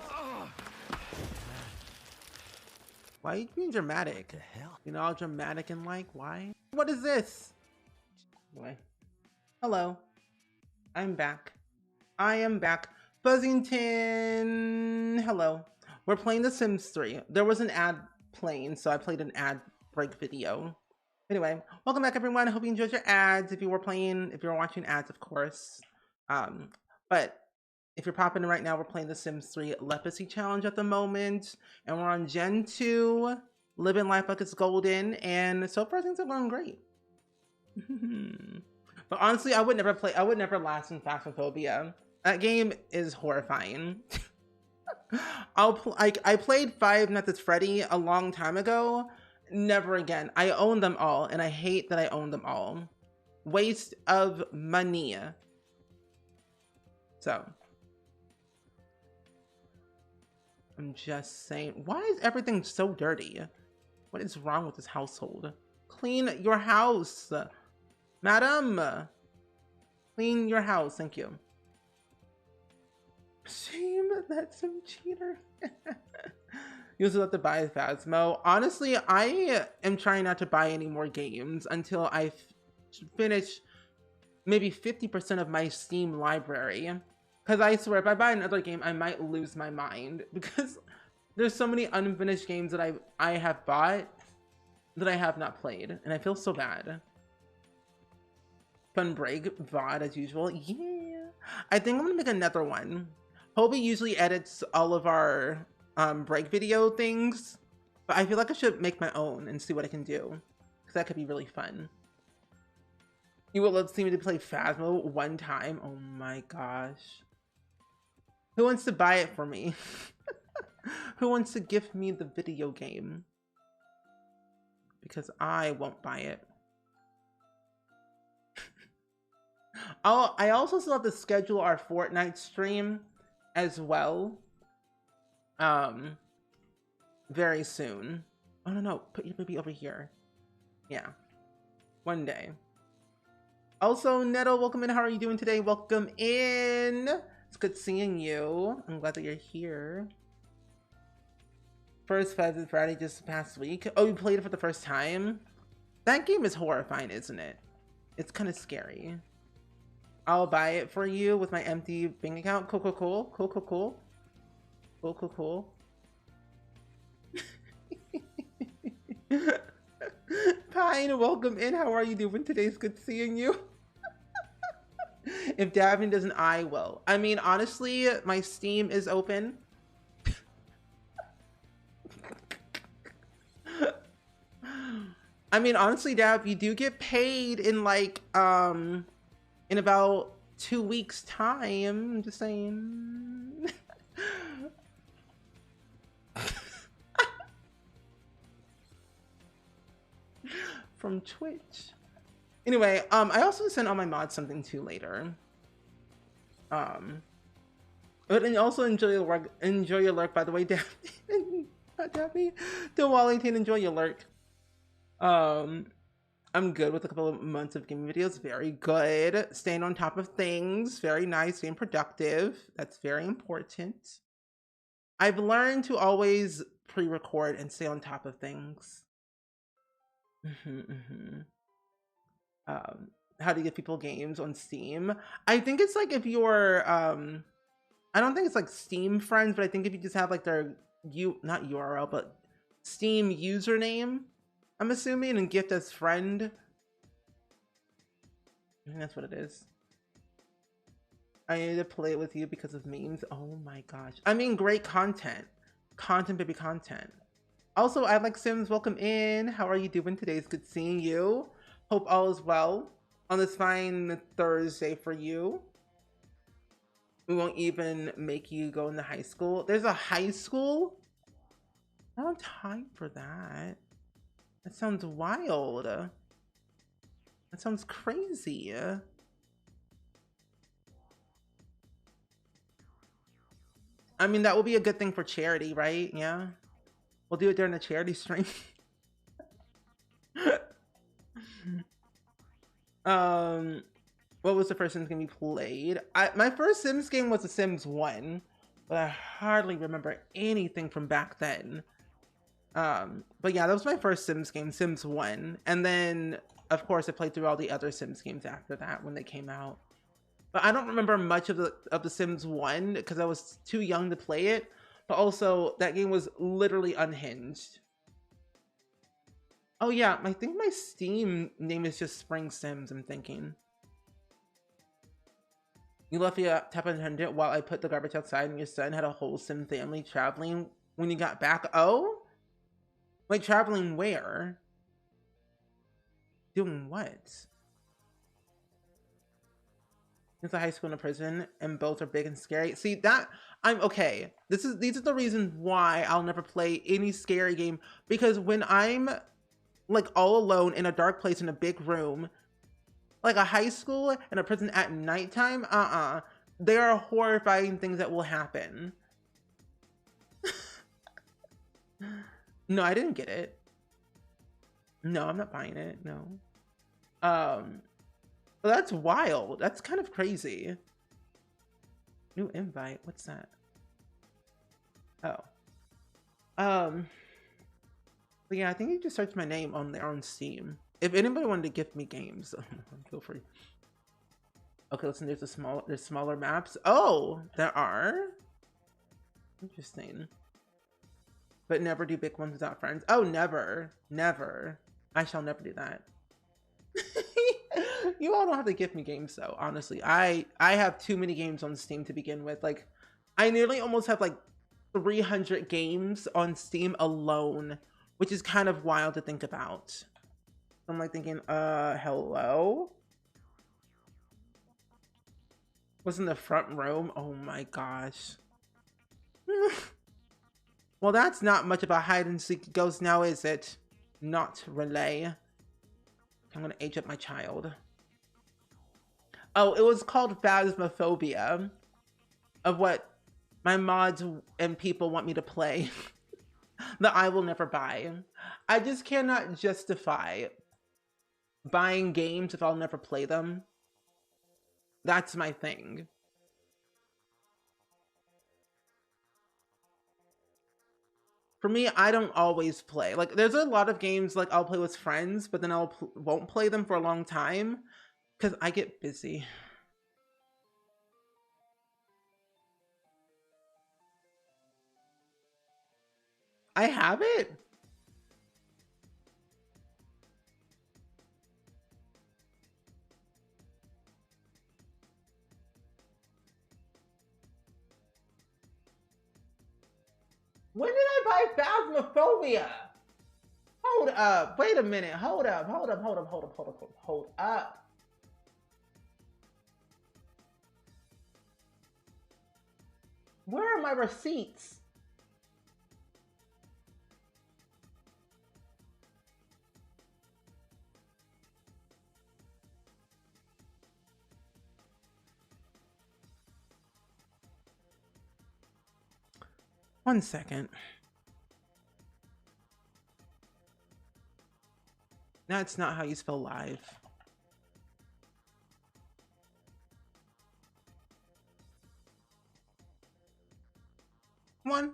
Why are you being dramatic? The hell? You know, all dramatic and like, why? What is this? Anyway. Hello. I'm back. I am back. Buzzington. Hello. We're playing The Sims 3. There was an ad playing, so I played an ad break video. Anyway, welcome back everyone. I hope you enjoyed your ads. If you were watching ads, of course. But if you're popping in right now, we're playing The Sims 3 Lepacy Challenge at the moment. And we're on Gen 2, living life like it's golden. And so far things are going great. But honestly, I would never last in Phasmophobia. That game is horrifying. I played Five Nights at Freddy a long time ago. Never again. I own them all, and I hate that I own them all. Waste of money. So, I'm just saying, why is everything so dirty? What is wrong with this household? Clean your house, madam. Clean your house, thank you. Shame that some cheater. You also have to buy Phasmo. Honestly, I am trying not to buy any more games until I finish maybe 50% of my Steam library. Because I swear, if I buy another game, I might lose my mind. Because there's so many unfinished games that I have bought that I have not played. And I feel so bad. Fun break, VOD as usual. Yeah. I think I'm going to make another one. Hobie usually edits all of our break video things, but I feel like I should make my own and see what I can do, because that could be really fun. You will love to see me to play Phasmo one time. Oh my gosh. Who wants to buy it for me? Who wants to gift me the video game? Because I won't buy it. I also still have to schedule our Fortnite stream as well. Very soon. Oh no, put your baby over here. Yeah. One day. Also, Netto, welcome in. How are you doing today? Welcome in. It's good seeing you. I'm glad that you're here. First Pheasant Friday just past week. Oh, you played it for the first time? That game is horrifying, isn't it? It's kind of scary. I'll buy it for you with my empty bank account. Cool, cool, cool. Cool, cool, cool. Cool, cool, cool. Pine, welcome in. How are you doing today? It's good seeing you. If Davin doesn't, I will. I mean, honestly, my Steam is open. I mean, honestly, Dav, you do get paid in like, in about 2 weeks' time. I'm just saying. From Twitch. Anyway, I also sent all my mods something too later. But and also enjoy your work. Enjoy your lurk, by the way, Daphne. Not Daphne. The Wallington, enjoy your lurk. I'm good with a couple of months of gaming videos. Very good. Staying on top of things. Very nice. Being productive. That's very important. I've learned to always pre-record and stay on top of things. How to get people games on Steam. I think it's like if you're, I don't think it's like Steam friends, but I think if you just have like their, not URL, but Steam username, I'm assuming, and gift as friend. I think that's what it is. I need to play it with you because of memes. Oh my gosh. I mean, great content. Content, baby, content. Also, I like Sims. Welcome in. How are you doing today? It's good seeing you. Hope all is well on this fine Thursday for you. We won't even make you go into high school. There's a high school? I don't have time for that. That sounds wild. That sounds crazy. I mean, that will be a good thing for charity, right? Yeah. We'll do it during the charity stream. What was the first Sims game you played? My first Sims game was The Sims 1, but I hardly remember anything from back then. But yeah, that was my first Sims game, Sims 1. And then, of course, I played through all the other Sims games after that when they came out. But I don't remember much of the Sims 1 because I was too young to play it. But also, that game was literally unhinged. Oh yeah, I think my Steam name is just Spring Sims, I'm thinking. You left your tap attendant while I put the garbage outside and your son had a whole Sim family traveling when you got back. Oh? Like traveling where? Doing what? It's a high school and a prison and both are big and scary. See that I'm okay. These are the reasons why I'll never play any scary game, because when I'm like all alone in a dark place in a big room, like a high school and a prison at nighttime, there are horrifying things that will happen. No, I didn't get it. No, I'm not buying it. No. Well, that's wild. That's kind of crazy. New invite. What's that? Oh. But yeah, I think you just search my name on there on Steam. If anybody wanted to gift me games, feel free. Okay, listen, there's smaller maps. Oh, there are? Interesting. But never do big ones without friends. Oh, never. Never. I shall never do that. You all don't have to gift me games though, honestly. I have too many games on Steam to begin with. Like, I nearly almost have like 300 games on Steam alone, which is kind of wild to think about. I'm like thinking, hello? Was in the front room? Oh my gosh. Well, that's not much of a hide and seek ghost now, is it? Not relay. I'm gonna age up my child. Oh, it was called Phasmophobia, of what my mods and people want me to play that I will never buy. I just cannot justify buying games if I'll never play them. That's my thing. For me, I don't always play. Like, there's a lot of games like I'll play with friends, but then won't play them for a long time because I get busy. I have it. When did I buy Phasmophobia? Hold up. Wait a minute. Hold up. Hold up. Hold up. Hold up. Hold up. Hold up. Where are my receipts? One second. That's not how you spell live. One.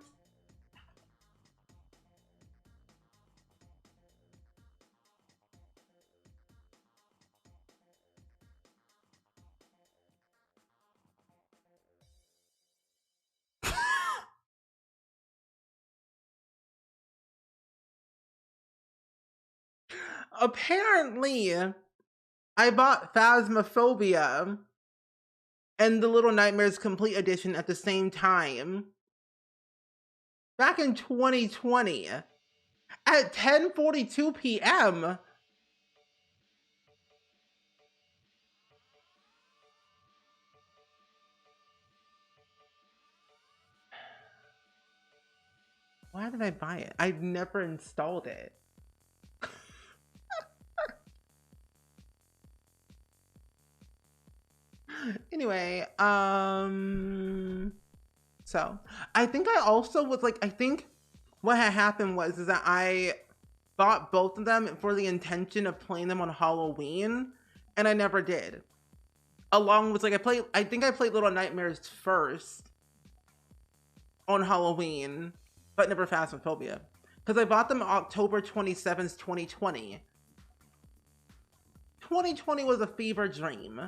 Apparently, I bought Phasmophobia and the Little Nightmares Complete Edition at the same time. Back in 2020 at 10:42 p.m. Why did I buy it? I've never installed it. Anyway, So I think I also was like, I think what had happened was is that I bought both of them for the intention of playing them on Halloween, and I never did. Along with like I think I played Little Nightmares first on Halloween, but never Phasmophobia. Because I bought them October 27th, 2020. 2020 was a fever dream.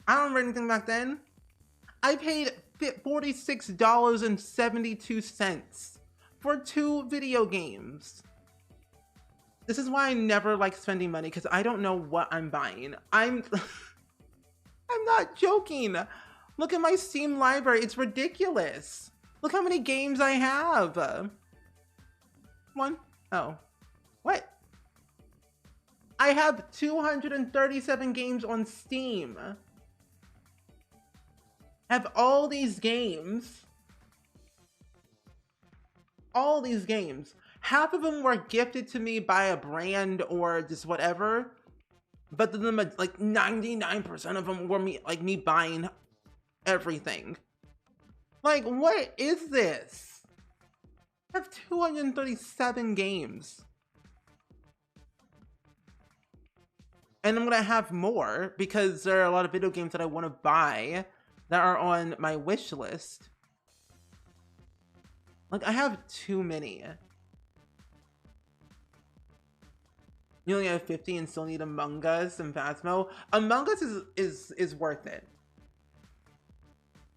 I don't remember anything back then. I paid $46.72 for 2 video games. This is why I never like spending money, because I don't know what I'm buying. I'm not joking. Look at my Steam library. It's ridiculous. Look how many games I have. One. Oh. What? I have 237 games on Steam. Have all these games. All these games. Half of them were gifted to me by a brand or just whatever. But then like 99% of them were me buying everything. Like, what is this? I have 237 games. And I'm gonna have more because there are a lot of video games that I want to buy that are on my wish list. Like, I have too many. You only have 50 and still need Among Us and Phasmo. Among Us is worth it.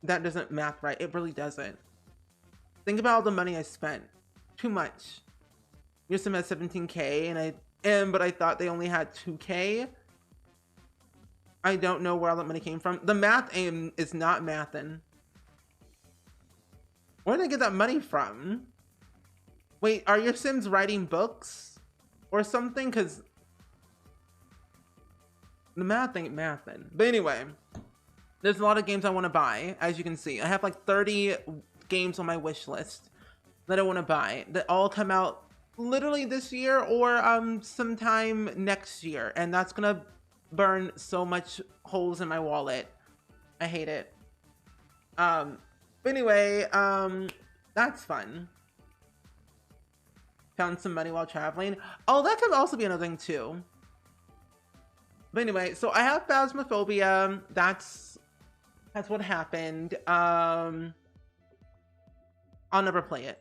That doesn't math right. It really doesn't. Think about all the money I spent. Too much. Your sim has 17K but I thought they only had 2K. I don't know where all that money came from. The math aim is not mathin'. Where did I get that money from? Wait, are your sims writing books or something? Because the math ain't mathin'. But anyway, there's a lot of games I want to buy. As you can see, I have like 30 games on my wish list that I want to buy that all come out literally this year or sometime next year, and that's gonna burn so much holes in my wallet. I hate it. But anyway, that's fun. Found some money while traveling. Oh, that could also be another thing too. But anyway, so I have Phasmophobia. That's what happened. I'll never play it.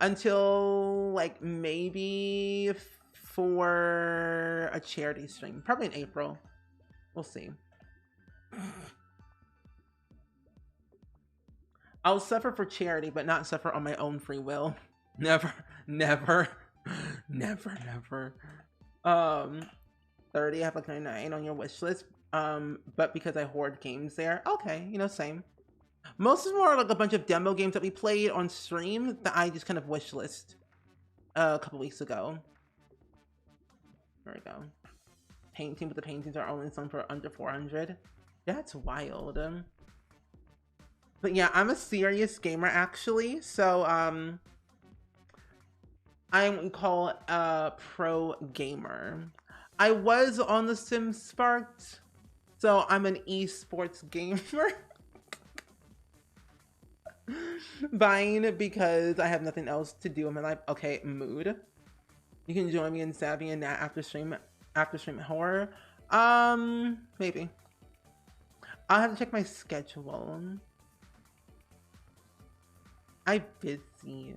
Until like maybe for a charity stream, probably in April. We'll see. I'll suffer for charity, but not suffer on my own free will. Never, never, never, never. 30, I have like 99 on your wish list. But because I hoard games there, okay, you know, same. Most of them are like a bunch of demo games that we played on stream that I just kind of wish list a couple weeks ago. There we go. Painting, but the paintings are only selling for under 400. That's wild. But yeah, I'm a serious gamer actually. So I would call a pro gamer. I was on The Sims Sparked, so I'm an esports gamer. Buying because I have nothing else to do in my life. Okay, mood. You can join me in Savvy and Nat after stream horror. Maybe. I'll have to check my schedule. I'm busy.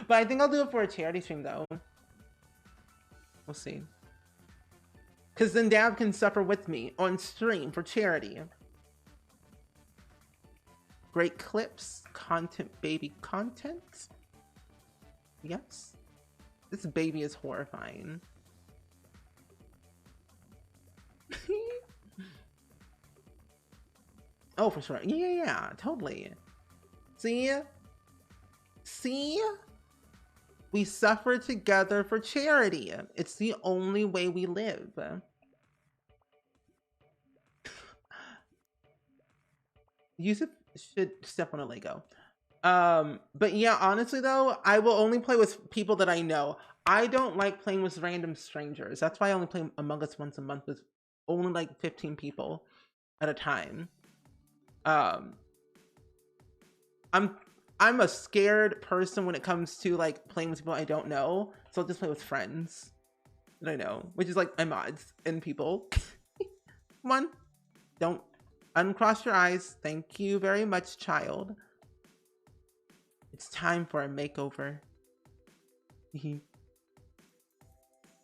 But I think I'll do it for a charity stream though. We'll see. Because then Dab can suffer with me on stream for charity. Great clips, content, baby content. Yes. This baby is horrifying. Oh, for sure. Yeah, totally. See? See? We suffer together for charity. It's the only way we live. Yusuf should step on a Lego. But yeah, honestly though, I will only play with people that I know. I don't like playing with random strangers. That's why I only play Among Us once a month with only like 15 people at a time. Um, I'm a scared person when it comes to like playing with people I don't know, so I'll just play with friends that I know, which is like my mods and people. Come on, don't uncross your eyes. Thank you very much, child. It's time for a makeover.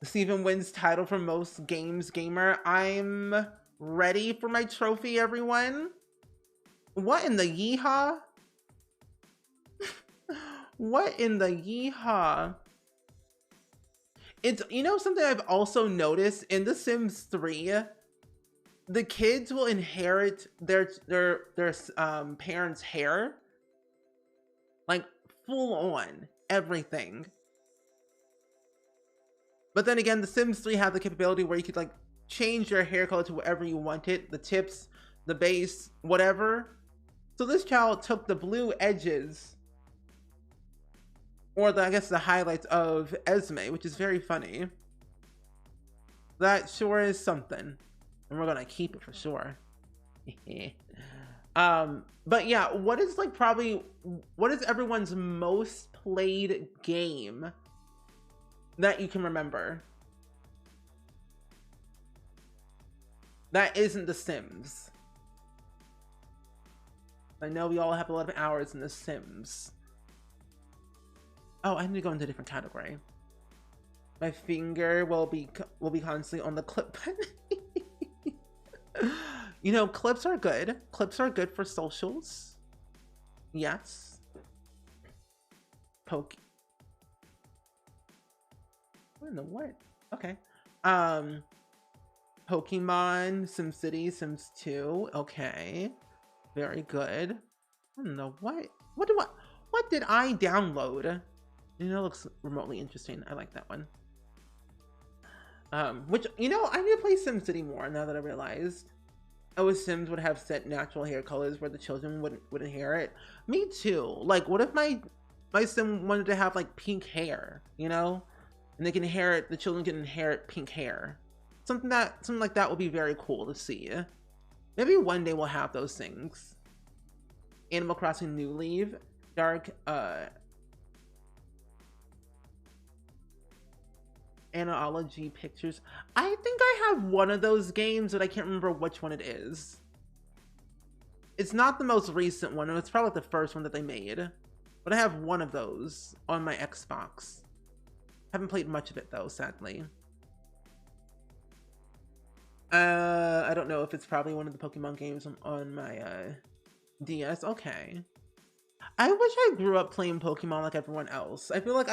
Steven wins title for most games gamer. I'm ready for my trophy, everyone. What in the yeehaw? What in the yeehaw? It's, you know, something I've also noticed in The Sims 3, the kids will inherit their parents' hair, like full on everything. But then again, The Sims 3 had the capability where you could like change your hair color to whatever you wanted, the tips, the base, whatever. So this child took the blue edges, or I guess the highlights of Esme, which is very funny. That sure is something, and we're gonna keep it for sure. But yeah, what is everyone's most played game that you can remember that isn't The Sims? I know we all have a lot of hours in The Sims. Oh, I need to go into a different category. My finger will be constantly on the clip button. You know, clips are good. Clips are good for socials. Yes. What in the what? Okay. Pokemon, SimCity, Sims 2. Okay. Very good. I don't know what did I download? You know, it looks remotely interesting. I like that one. Which, you know, I need to play SimCity more now that I realized. Oh, Sims would have set natural hair colors where the children would inherit. Me too. Like, what if my Sim wanted to have like pink hair, you know? And they can inherit, the children can inherit pink hair. Something like that would be very cool to see. Maybe one day we'll have those things. Animal Crossing New Leaf, Dark, Analogy Pictures. I think I have one of those games, but I can't remember which one it is. It's not the most recent one, and it's probably the first one that they made. But I have one of those on my Xbox. Haven't played much of it though, sadly. I don't know if it's probably one of the Pokemon games on my DS. Okay. I wish I grew up playing Pokemon like everyone else. I feel like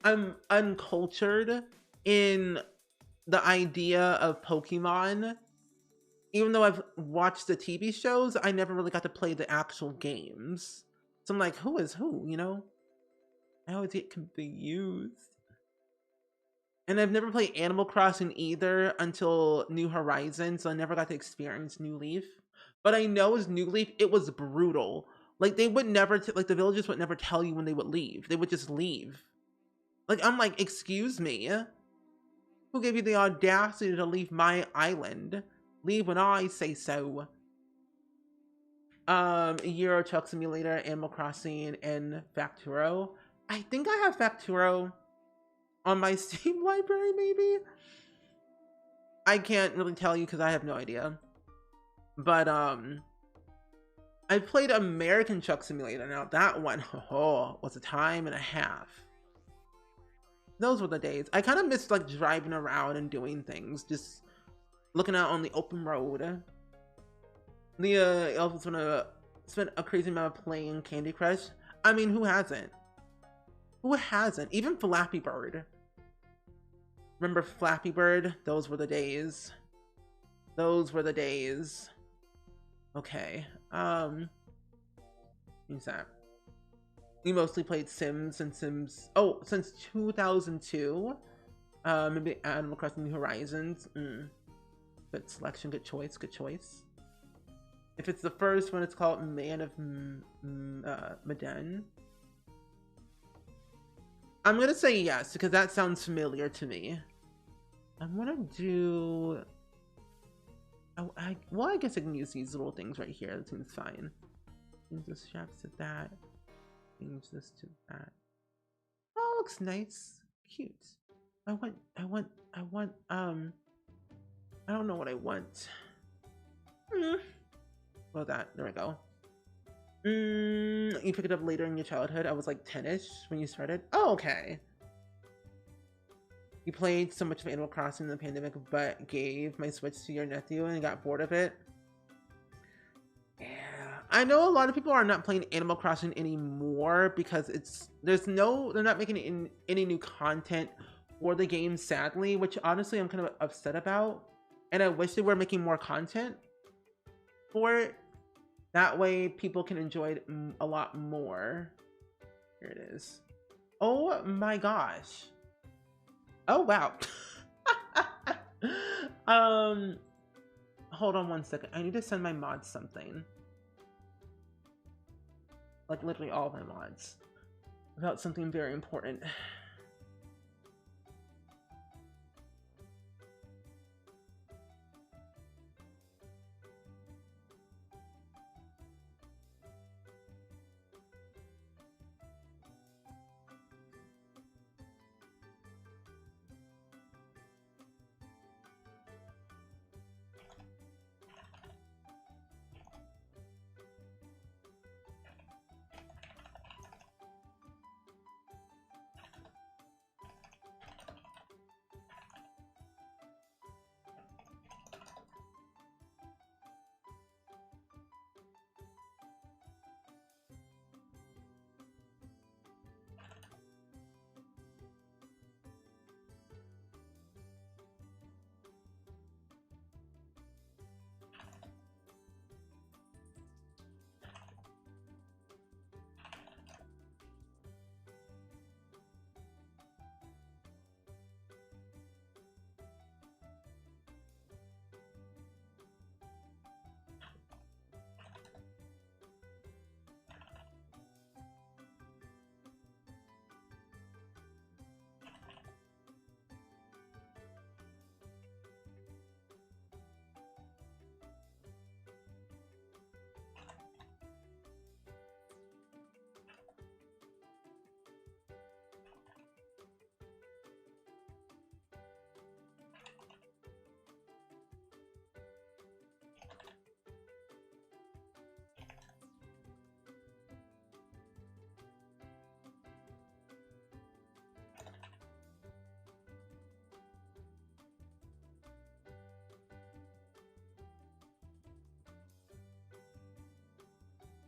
I'm uncultured in the idea of Pokemon. Even though I've watched the TV shows, I never really got to play the actual games. So I'm like, who is who, you know? I always get confused. And I've never played Animal Crossing either until New Horizons, so I never got to experience New Leaf. But I know as New Leaf, it was brutal. Like, they would never, like, the villagers would never tell you when they would leave. They would just leave. Like, I'm like, excuse me? Who gave you the audacity to leave my island? Leave when I say so. Euro Truck Simulator, Animal Crossing, and Facturo. I think I have Facturo on my Steam library, maybe? I can't really tell you because I have no idea. But, I played American Truck Simulator. Now, that one, was a time and a half. Those were the days. I kind of missed, like, driving around and doing things. Just looking out on the open road. I also spent a crazy amount of playing Candy Crush. I mean, who hasn't? Who hasn't? Even Flappy Bird. Remember Flappy Bird? Those were the days. Those were the days. Okay. Who's that? We mostly played Sims and Sims. Oh, since 2002. Maybe Animal Crossing New Horizons. Good selection, good choice, good choice. If it's the first one, it's called Man of Medan. I'm gonna say yes, because that sounds familiar to me. I'm gonna do Oh, well, I guess I can use these little things right here. That seems fine. Change the straps to that. Change this to that. Oh, looks nice. Cute. I want, I don't know what I want. Well, that, there we go. You pick it up later in your childhood. I was like 10-ish when you started. Oh, okay. You played so much of Animal Crossing in the pandemic, but gave my Switch to your nephew and got bored of it. Yeah, I know a lot of people are not playing Animal Crossing anymore because they're not making any new content for the game, sadly, which honestly I'm kind of upset about. And I wish they were making more content for it. That way people can enjoy it a lot more. Here it is. Oh my gosh. Oh wow. Hold on one second. I need to send my mods something. Like literally all of my mods. About something very important.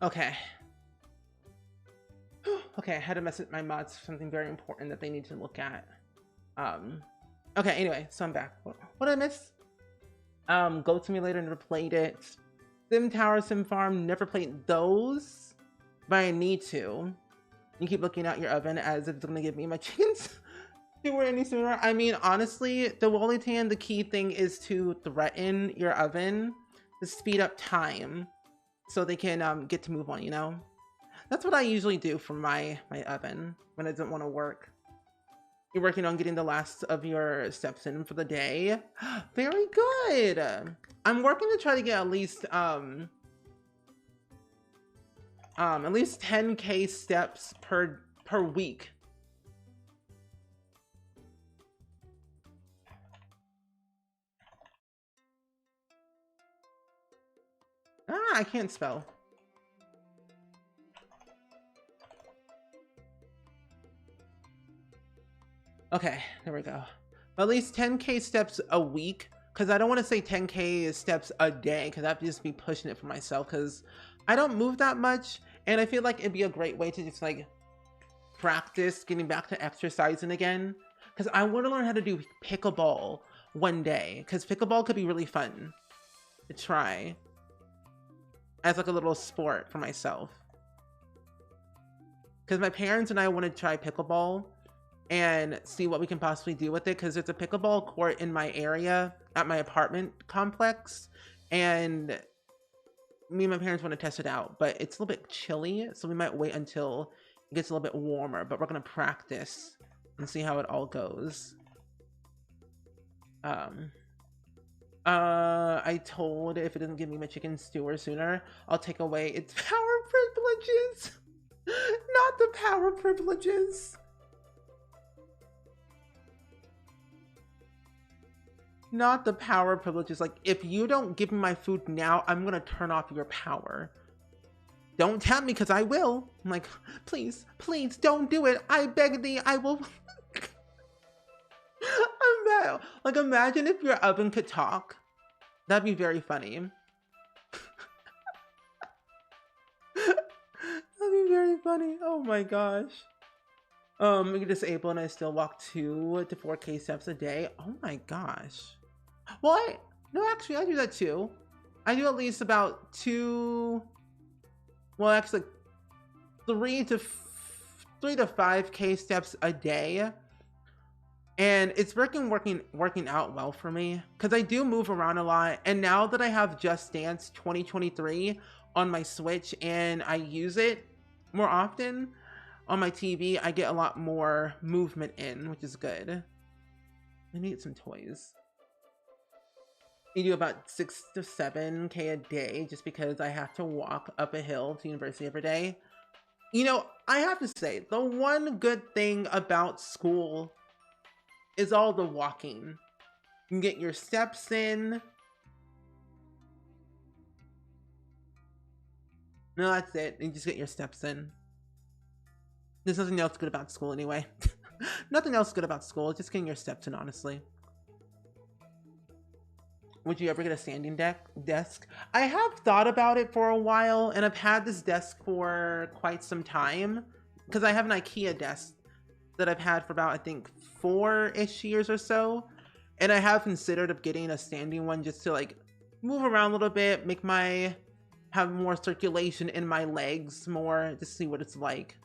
Okay. Okay, I had to message my mods for something very important that they need to look at. Okay, anyway, so I'm back. What did I miss? Goat Simulator, never played it. Sim Tower, Sim Farm, never played those, but I need to. You keep looking at your oven as if it's gonna give me my chickens to any sooner. I mean, honestly, the Wallitan, the key thing is to threaten your oven to speed up time so they can get to move on, you know? That's what I usually do for my oven when it doesn't want to work. You're working on getting the last of your steps in for the day. Very good. I'm working to try to get at least 10K steps per week. I can't spell. Okay, there we go. At least 10K steps a week, because I don't want to say 10K steps a day, because I'd just be pushing it for myself, because I don't move that much, and I feel like it'd be a great way to just like practice getting back to exercising again, because I want to learn how to do pickleball one day, because pickleball could be really fun to try as like a little sport for myself. Because my parents and I want to try pickleball and see what we can possibly do with it, because there's a pickleball court in my area at my apartment complex, and me and my parents want to test it out, but it's a little bit chilly, so we might wait until it gets a little bit warmer, but we're going to practice and see how it all goes. I told if it doesn't give me my chicken stew sooner, I'll take away its power privileges. Not the power privileges. Not the power privileges. Like, if you don't give me my food now, I'm gonna turn off your power. Don't tempt me, because I will. I'm like, please, please don't do it. I beg thee, I will. Like, imagine if your oven could talk. That'd be very funny. That'd be very funny. Oh my gosh. We can disable and I still walk 2 to 4K steps a day. Oh my gosh. Well, no, actually, I do that too. I do at least about 2. Well, actually, 3 to 5K steps a day. And it's working out well for me because I do move around a lot. And now that I have Just Dance 2023 on my Switch and I use it more often on my TV, I get a lot more movement in, which is good. I need some toys. You do about 6 to 7K a day just because I have to walk up a hill to university every day. You know, I have to say, the one good thing about school is all the walking. You can get your steps in. No, that's it. You just get your steps in. There's nothing else good about school anyway. Nothing else good about school. Just getting your steps in, honestly. Would you ever get a standing desk? I have thought about it for a while, and I've had this desk for quite some time. Because I have an IKEA desk that I've had for about, I think, 4-ish years or so. And I have considered of getting a standing one just to like move around a little bit, have more circulation in my legs more, to see what it's like.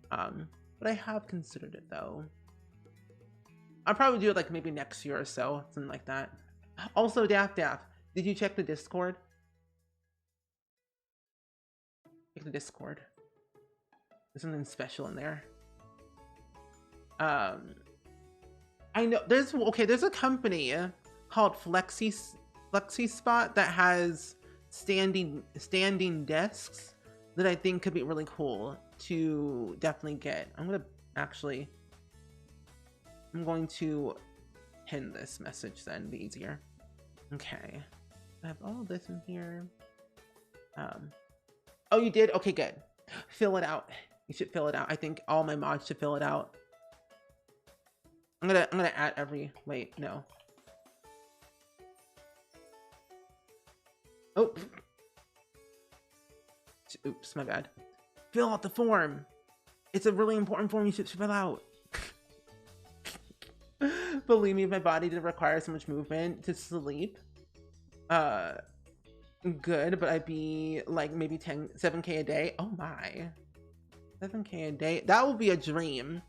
But I have considered it though. I'll probably do it like maybe next year or so, something like that. Also, Daft, did you check the Discord? Check the Discord. There's something special in there. I know there's a company called Flexi Spot that has standing desks that I think could be really cool to definitely get. I'm going to pin this message then, be easier. Okay, I have all this in here. Oh, you did? Okay, good. Fill it out. You should fill it out. I think all my mods should fill it out. I'm gonna add every, wait, no. Oh. Oops, my bad. Fill out the form. It's a really important form you should fill out. Believe me, if my body didn't require so much movement to sleep, good, but I'd be like maybe 7K a day. Oh my. 7K a day. That would be a dream.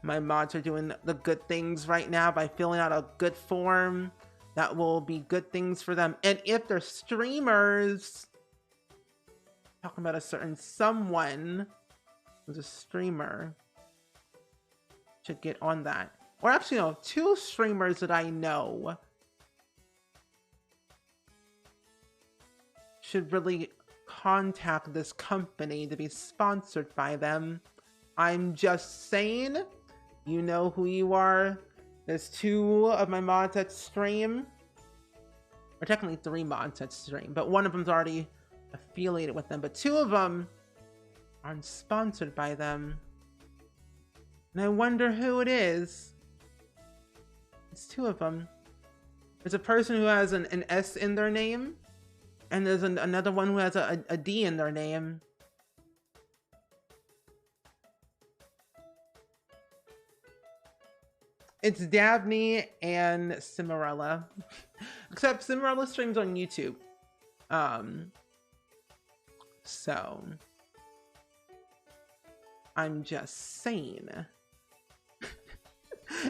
My mods are doing the good things right now by filling out a good form. That will be good things for them. And if they're streamers, talking about a certain someone who's a streamer, should get on that. Or actually, no, 2 streamers that I know should really contact this company to be sponsored by them. I'm just saying, you know who you are. There's 2 of my mods that stream, or technically 3 mods that stream, but one of them's already affiliated with them, but 2 of them aren't sponsored by them. And I wonder who it is. It's 2 of them. There's a person who has an S in their name, and there's another one who has a D in their name. It's Dabney and Cimarella. Except Cimarella streams on YouTube. So I'm just saying.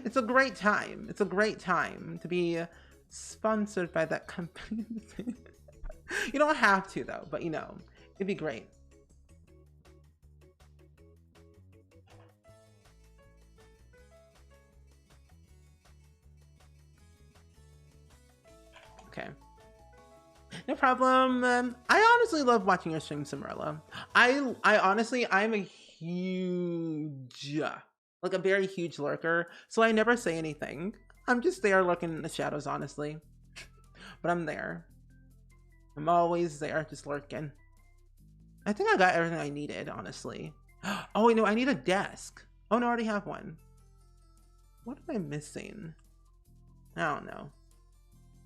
It's a great time. It's a great time to be sponsored by that company. You don't have to though, but you know, it'd be great. No problem. I honestly love watching your stream, Cimarella. I honestly, I'm a huge, like a very huge lurker, so I never say anything. I'm just there lurking in the shadows, honestly. But I'm there. I'm always there, just lurking. I think I got everything I needed, honestly. Oh, wait, no, I need a desk. Oh, no, I already have one. What am I missing? I don't know.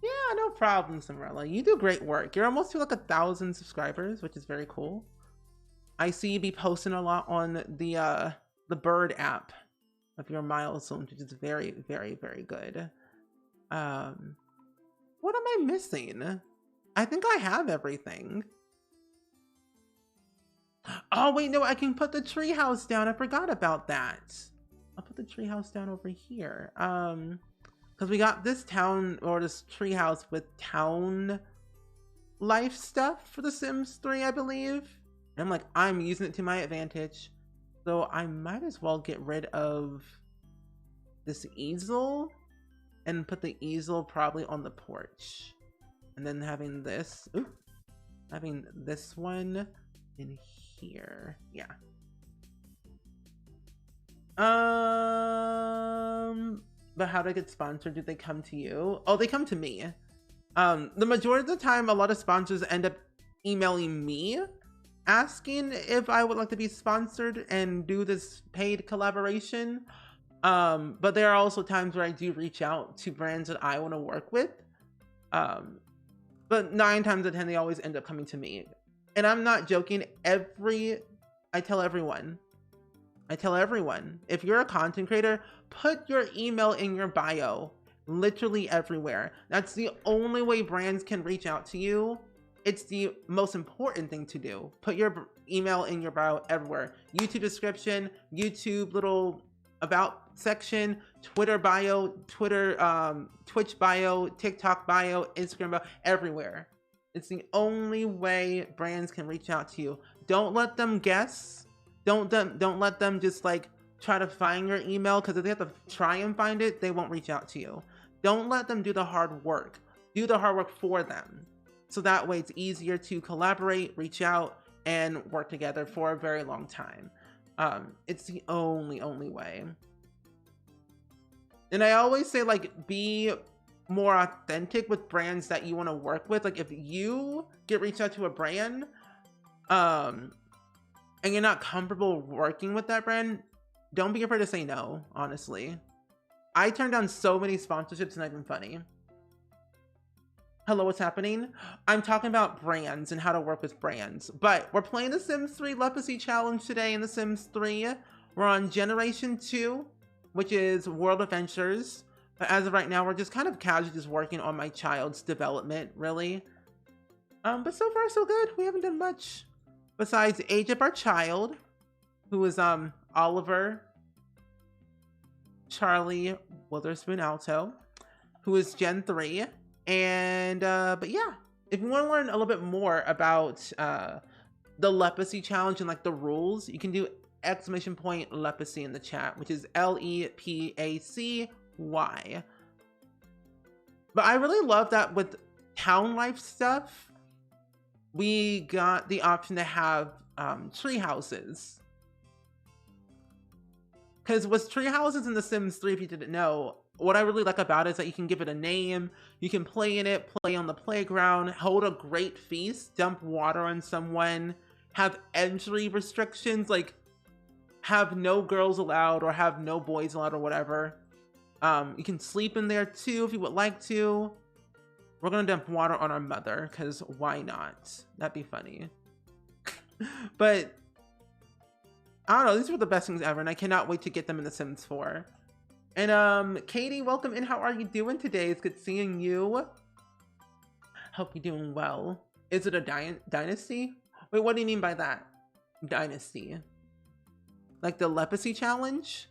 Yeah, no problem, Cimarella. You do great work. You're almost to like 1,000 subscribers, which is very cool. I see you be posting a lot on the Bird app of your milestones, which is very, very, very good. What am I missing? I think I have everything. Oh, wait, no, I can put the treehouse down. I forgot about that. I'll put the treehouse down over here. Because we got this town, or this treehouse with town life stuff for The Sims 3, I believe. And I'm like, I'm using it to my advantage. So I might as well get rid of this easel and put the easel probably on the porch. And then having this, having this one in here. Yeah. But how do I get sponsored? Do they come to you? Oh, they come to me. The majority of the time, a lot of sponsors end up emailing me asking if I would like to be sponsored and do this paid collaboration. But there are also times where I do reach out to brands that I want to work with. But 9 times out of 10, they always end up coming to me. And I'm not joking. I tell everyone, if you're a content creator, put your email in your bio, literally everywhere. That's the only way brands can reach out to you. It's the most important thing to do. Put your email in your bio everywhere. YouTube description, YouTube little about section, Twitter bio, Twitch bio, TikTok bio, Instagram bio, everywhere. It's the only way brands can reach out to you. Don't let them guess. Don't let them just like try to find your email, because if they have to try and find it, they won't reach out to you. Don't let them do the hard work. Do the hard work for them. So that way it's easier to collaborate, reach out, and work together for a very long time. It's the only way. And I always say, like, be more authentic with brands that you want to work with. Like, if you get reached out to a brand, and you're not comfortable working with that brand, don't be afraid to say no, honestly. I turned down so many sponsorships, it's not even funny. Hello, what's happening? I'm talking about brands and how to work with brands. But we're playing the Sims 3 Lepacy Challenge today in the Sims 3. We're on Generation 2, which is World Adventures. But as of right now, we're just kind of casually just working on my child's development, really. But so far, so good. We haven't done much. Besides age of our child, who is Oliver Charlie Witherspoon Alto, who is Gen 3. And but yeah, if you want to learn a little bit more about the Lepacy Challenge and like the rules, you can do !lepacy in the chat, which is LEPACY. But I really love that with town life stuff, we got the option to have tree houses. Because with tree houses in The Sims 3, if you didn't know, what I really like about it is that you can give it a name, you can play in it, play on the playground, hold a great feast, dump water on someone, have entry restrictions, like have no girls allowed or have no boys allowed or whatever. You can sleep in there too if you would like to. We're gonna dump water on our mother, because why not? That'd be funny. But I don't know, these were the best things ever, and I cannot wait to get them in The Sims 4. And Katie, welcome in. How are you doing today? It's good seeing you. Hope you're doing well. Is it a dynasty? Wait, what do you mean by that? Dynasty? Like the Lepacy Challenge?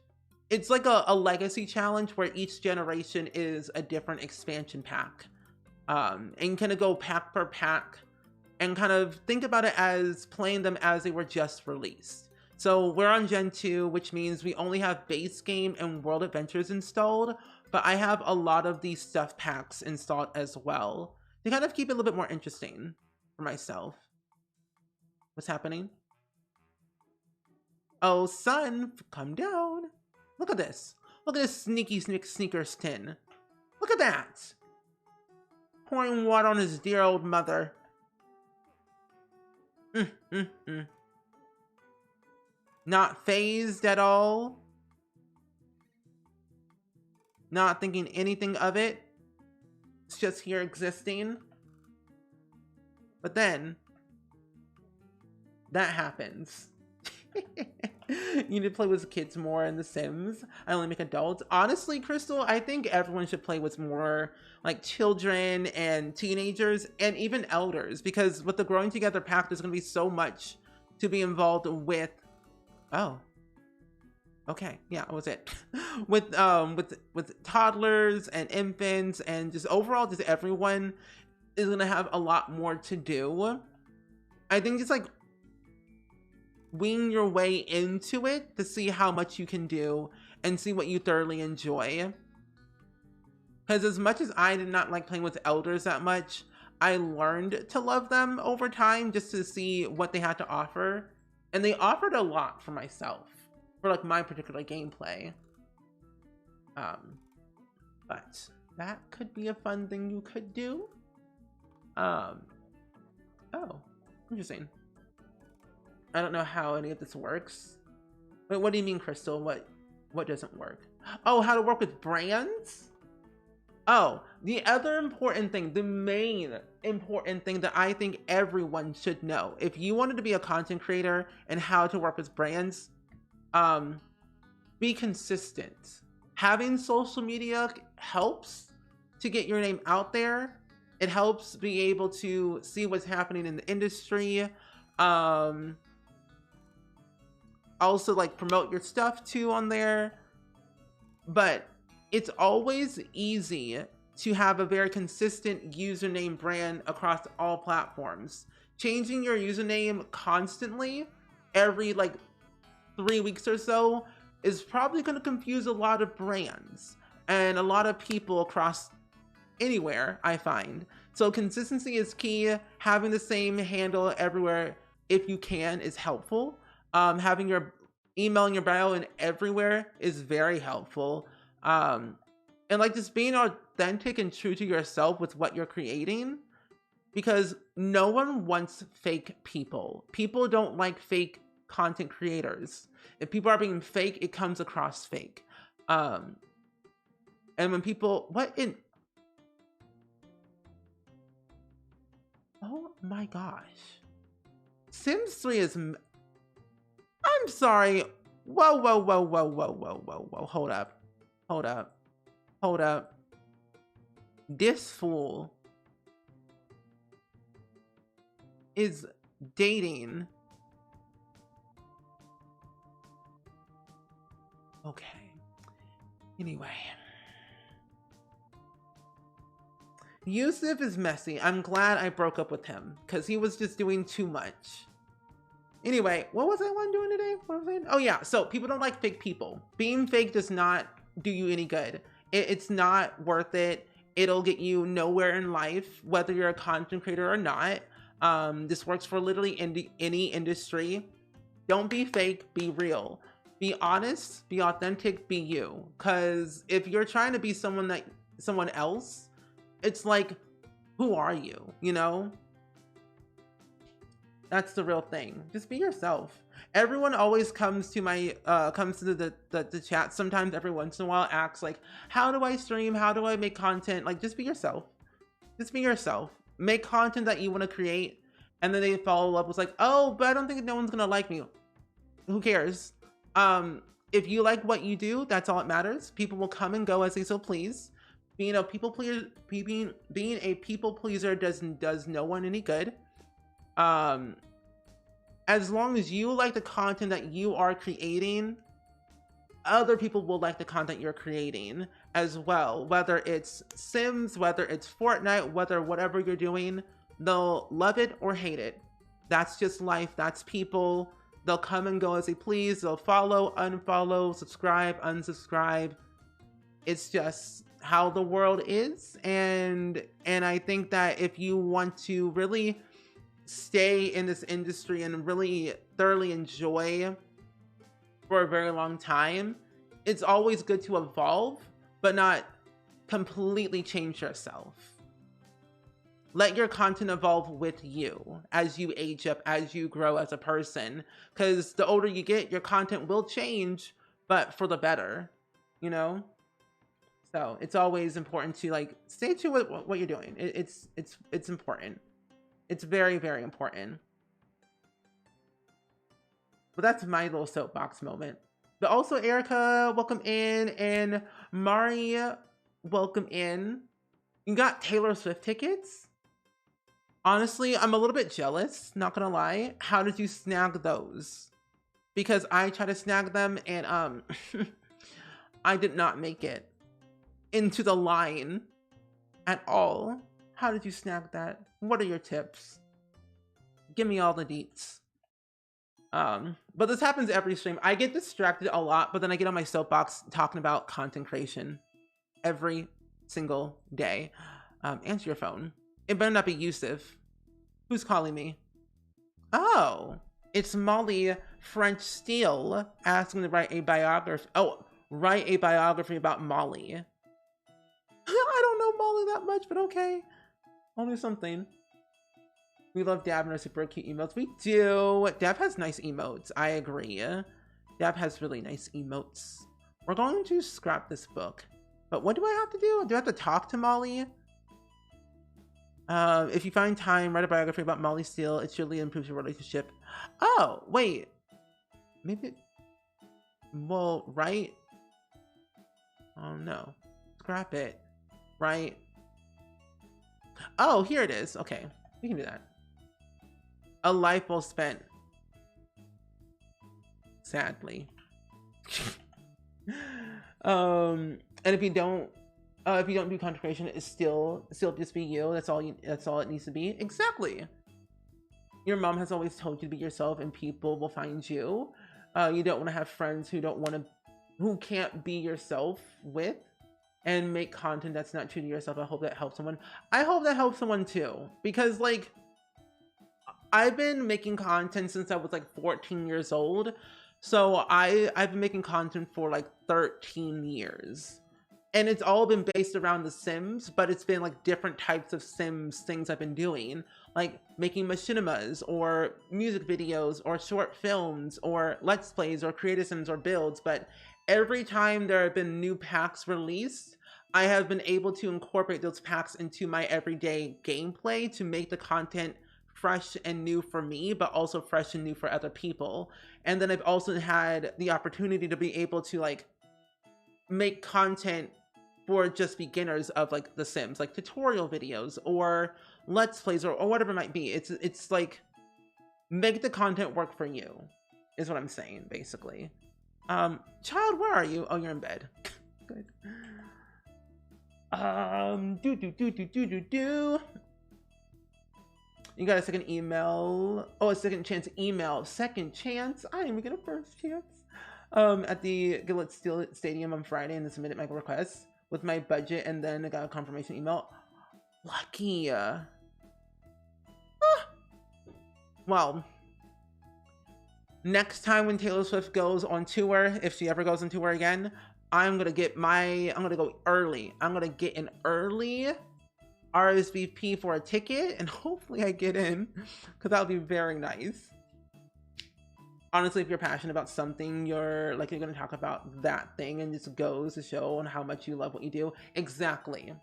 It's like a legacy challenge where each generation is a different expansion pack. And kind of go pack per pack and kind of think about it as playing them as they were just released. So we're on Gen 2, which means we only have base game and World Adventures installed, but I have a lot of these stuff packs installed as well to kind of keep it a little bit more interesting for myself. What's happening? Oh, son, come down. Look at this. Look at this sneakers tin. Look at that. Pouring water on his dear old mother. Not fazed at all. Not thinking anything of it. It's just here existing. But then, that happens. You need to play with kids more in The Sims. I only make adults. Honestly, Crystal, I think everyone should play with more like children and teenagers and even elders, because with the Growing Together pack, there's going to be so much to be involved with. Oh, okay, yeah, that was it. with toddlers and infants and just overall, just everyone is going to have a lot more to do. I think just like wing your way into it to see how much you can do and see what you thoroughly enjoy. Because as much as I did not like playing with elders that much, I learned to love them over time just to see what they had to offer. And they offered a lot for myself, for like my particular gameplay. But that could be a fun thing you could do. Oh, interesting. I don't know how any of this works. Wait, what do you mean, Crystal? What doesn't work? Oh, how to work with brands? Oh, the other important thing, the main important thing that I think everyone should know, if you wanted to be a content creator and how to work with brands, be consistent. Having social media helps to get your name out there. It helps be able to see what's happening in the industry. Also like promote your stuff too on there. But it's always easy to have a very consistent username brand across all platforms. Changing your username constantly every like 3 weeks or so is probably going to confuse a lot of brands and a lot of people across anywhere, I find. So consistency is key. Having the same handle everywhere, if you can, is helpful. Having your email in your bio and everywhere is very helpful. And like just being authentic and true to yourself with what you're creating, because no one wants fake people. People don't like fake content creators. If people are being fake, it comes across fake. And when people, oh my gosh. Sims 3 is, I'm sorry. Whoa. Hold up. This fool is dating. Okay. Anyway. Yusuf is messy. I'm glad I broke up with him because he was just doing too much. Anyway, what was I doing today? What was I? Oh yeah, so people don't like fake people. Being fake does not do you any good. It's not worth it. It'll get you nowhere in life, whether you're a content creator or not. This works for literally any industry. Don't be fake, be real. Be honest, be authentic, be you. Because if you're trying to be someone else, it's like, who are you, you know? That's the real thing. Just be yourself. Everyone always comes to my the chat sometimes every once in a while, asks like, how do I stream? How do I make content? Like, just be yourself. Just be yourself. Make content that you want to create. And then they follow up with like, oh, but I don't think no one's gonna like me. Who cares? If you like what you do, that's all that matters. People will come and go as they so please. Being a people pleaser, being a people pleaser does no one any good. As long as you like the content that you are creating, other people will like the content you're creating as well. Whether it's Sims, whether it's Fortnite, whatever you're doing, they'll love it or hate it. That's just life. That's people. They'll come and go as they please. They'll follow, unfollow, subscribe, unsubscribe. It's just how the world is, and I think that if you want to really stay in this industry and really thoroughly enjoy for a very long time, it's always good to evolve, but not completely change yourself. Let your content evolve with you as you age up, as you grow as a person. Because the older you get, your content will change, but for the better, you know? So it's always important to like stay true with what you're doing. It's important. It's very, very important. But that's my little soapbox moment. But also, Erica, welcome in, and Mari, welcome in. You got Taylor Swift tickets? Honestly, I'm a little bit jealous, not gonna lie. How did you snag those? Because I tried to snag them and I did not make it into the line at all. How did you snag that? What are your tips? Give me all the deets. But this happens every stream. I get distracted a lot, but then I get on my soapbox talking about content creation every single day. Answer your phone. It better not be Yusuf. Who's calling me? Oh, it's Molly French Steel asking to write a biography. Oh, write a biography about Molly. I don't know Molly that much, but okay. I'll do something. We love Dab and our super cute emotes. We do. Dab has nice emotes. I agree. Dab has really nice emotes. We're going to scrap this book. But what do I have to do? Do I have to talk to Molly? If you find time, write a biography about Molly Steele. It surely improves your relationship. Oh, wait. Maybe. Well, right? Oh, no. Scrap it. Right? Oh, here it is. Okay. We can do that. A life well spent. Sadly. And if you don't do content creation, it's still just be you. That's all it needs to be. Exactly. Your mom has always told you to be yourself, and people will find you. You don't want to have friends who can't be yourself with, and make content that's not true to yourself. I hope that helps someone. I hope that helps someone too, because like I've been making content since I was like 14 years old. So I've been making content for like 13 years. And it's all been based around The Sims, but it's been like different types of Sims things I've been doing, like making machinimas or music videos or short films or let's plays or creative Sims or builds. But every time there have been new packs released, I have been able to incorporate those packs into my everyday gameplay to make the content fresh and new for me, but also fresh and new for other people. And then I've also had the opportunity to be able to like make content for just beginners of like The Sims, like tutorial videos or let's plays or whatever it might be. It's like make the content work for you is what I'm saying basically. Child, where are you? Oh, you're in bed. Good. You got a second email. Oh, a second chance email. Second chance? I didn't even get a first chance. At the Gillette Stadium on Friday and submitted my request with my budget, and then I got a confirmation email. Lucky. Well, next time when Taylor Swift goes on tour, if she ever goes on tour again, I'm gonna go early. I'm gonna get an early RSVP for a ticket, and hopefully I get in, because that would be very nice. Honestly, if you're passionate about something, you're going to talk about that thing, and just goes to show on how much you love what you do. Exactly.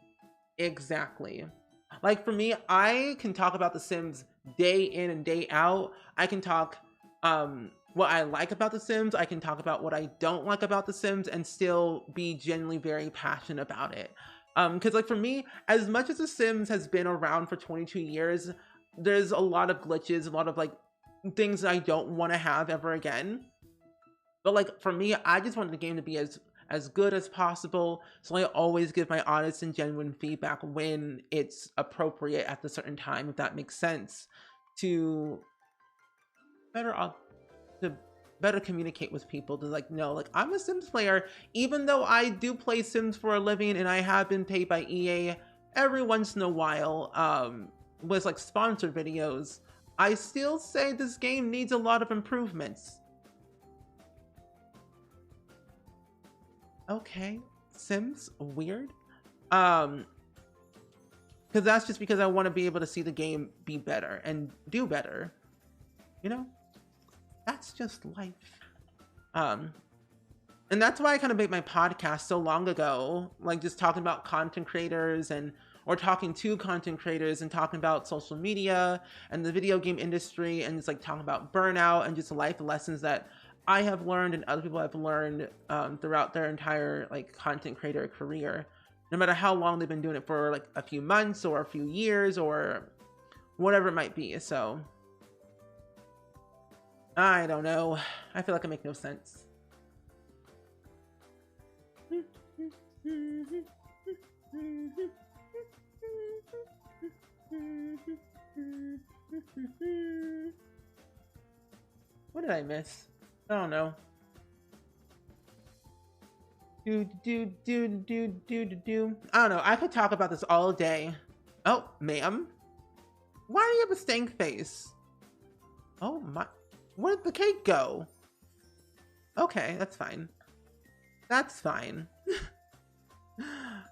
Like for me, I can talk about The Sims day in and day out. I can talk what I like about The Sims. I can talk about what I don't like about The Sims and still be genuinely very passionate about it. Because like for me, as much as The Sims has been around for 22 years, there's a lot of glitches, a lot of like things that I don't want to have ever again. But like for me, I just want the game to be as good as possible. So I always give my honest and genuine feedback when it's appropriate at a certain time, if that makes sense, to better better communicate with people to like know like I'm a Sims player, even though I do play Sims for a living and I have been paid by EA every once in a while with like sponsored videos. I still say this game needs a lot of improvements. Okay, Sims, weird. Because that's just because I want to be able to see the game be better and do better. You know, that's just life. And that's why I kind of made my podcast so long ago, like just talking about content creators or talking to content creators and talking about social media and the video game industry and just like talking about burnout and just life lessons that I have learned and other people have learned throughout their entire like content creator career, no matter how long they've been doing it for like a few months or a few years or whatever it might be. So I don't know. I feel like I make no sense. What did I miss? I don't know. I don't know. I could talk about this all day. Oh, ma'am. Why do you have a stank face? Oh my. Where did the cake go? Okay, that's fine. That's fine.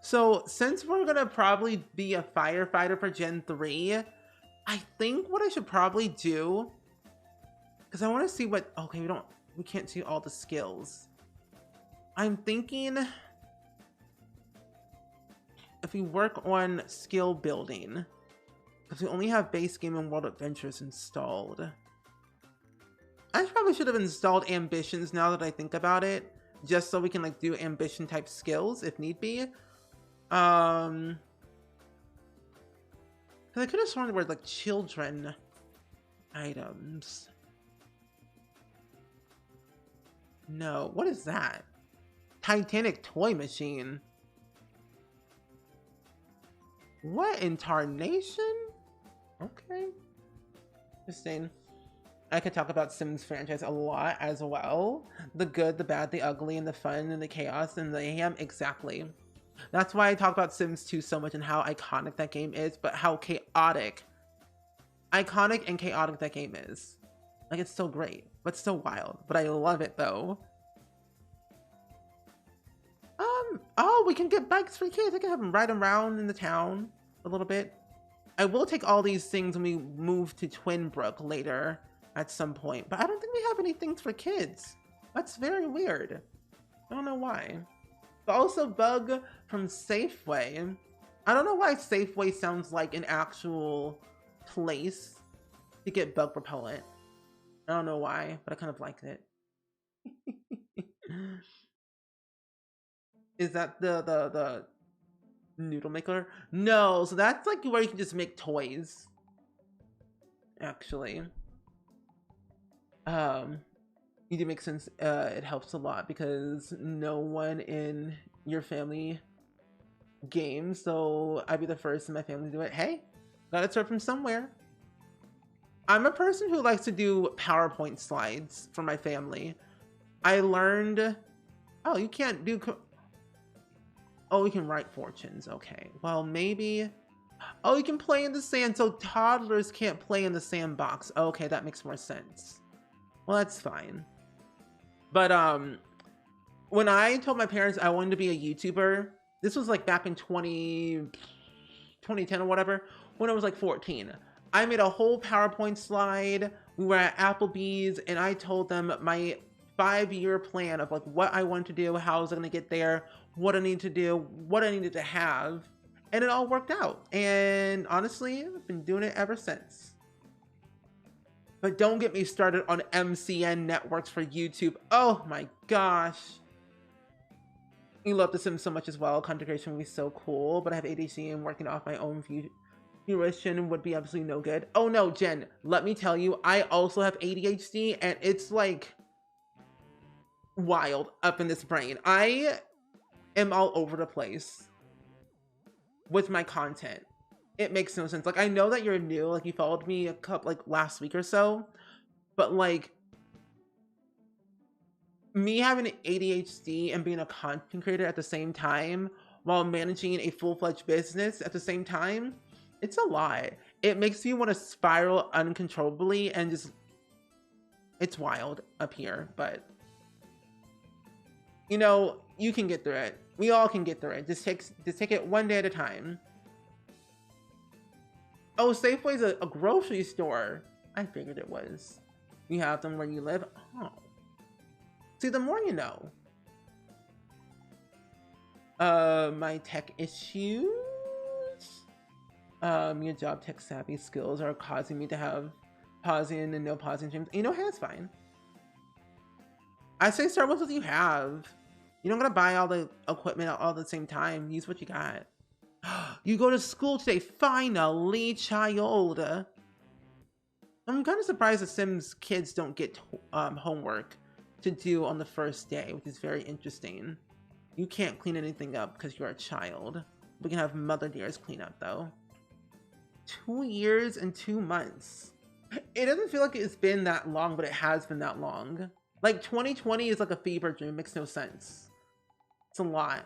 So, since we're gonna probably be a firefighter for Gen 3, I think what I should probably do, because I want to see what, okay, we can't see all the skills. I'm thinking if we work on skill building, because we only have base game and world adventures installed. I probably should have installed ambitions now that I think about it, just so we can like do ambition type skills if need be. Because I could have sworn the word like children items. No, what is that? Titanic toy machine. What in tarnation? Okay. Interesting. I could talk about Sims franchise a lot as well. The good, the bad, the ugly, and the fun, and the chaos, and the mayhem. Exactly. That's why I talk about Sims 2 so much and how iconic that game is, but how iconic and chaotic that game is. Like, it's so great, but so wild. But I love it, though. Oh, we can get bikes for kids. I can have them ride around in the town a little bit. I will take all these things when we move to Twinbrook later at some point, but I don't think we have any things for kids. That's very weird. I don't know why. But also bug from Safeway. I don't know why Safeway sounds like an actual place to get bug repellent. I don't know why, but I kind of like it. Is that the noodle maker? No, so that's like where you can just make toys. Actually. You do make sense. It helps a lot because no one in your family games, so I'd be the first in my family to do it. Hey, gotta start from somewhere. I'm a person who likes to do PowerPoint slides for my family. I learned, oh, you can't do, oh, we can write fortunes. Okay, well, maybe, oh, you can play in the sand, so toddlers can't play in the sandbox. Okay, that makes more sense. Well, that's fine. But when I told my parents I wanted to be a YouTuber, this was like back in 2010 or whatever, when I was like 14. I made a whole PowerPoint slide. We were at Applebee's and I told them my 5-year plan of like what I wanted to do, how I was gonna get there, what I need to do, what I needed to have, and it all worked out. And honestly, I've been doing it ever since. But don't get me started on MCN networks for YouTube. Oh my gosh. We love The Sims so much as well. Content creation would be so cool, but I have ADHD and working off my own fruition would be absolutely no good. Oh no, Jen, let me tell you, I also have ADHD and it's like wild up in this brain. I am all over the place with my content. It makes no sense. Like, I know that you're new, like you followed me a couple, like last week or so, but like Me having ADHD and being a content creator at the same time while managing a full-fledged business at the same time, it's a lot. It makes you want to spiral uncontrollably and just, it's wild up here, but you know, you can get through it. We all can get through it. Just take it one day at a time. Oh, Safeway's a grocery store. I figured it was. You have them where you live? Oh. See, the more you know. My tech issues? Your job tech savvy skills are causing me to have pausing and no pausing dreams. You know, hey, that's fine. I say start with what you have. You don't gotta buy all the equipment all at the same time. Use what you got. You go to school today, finally, child. I'm kind of surprised the Sims kids don't get homework to do on the first day, which is very interesting. You can't clean anything up because you're a child. We can have Mother Dear's clean up though. 2 years and 2 months. It doesn't feel like it's been that long, but it has been that long. Like 2020 is like a fever dream. Makes no sense. It's a lot.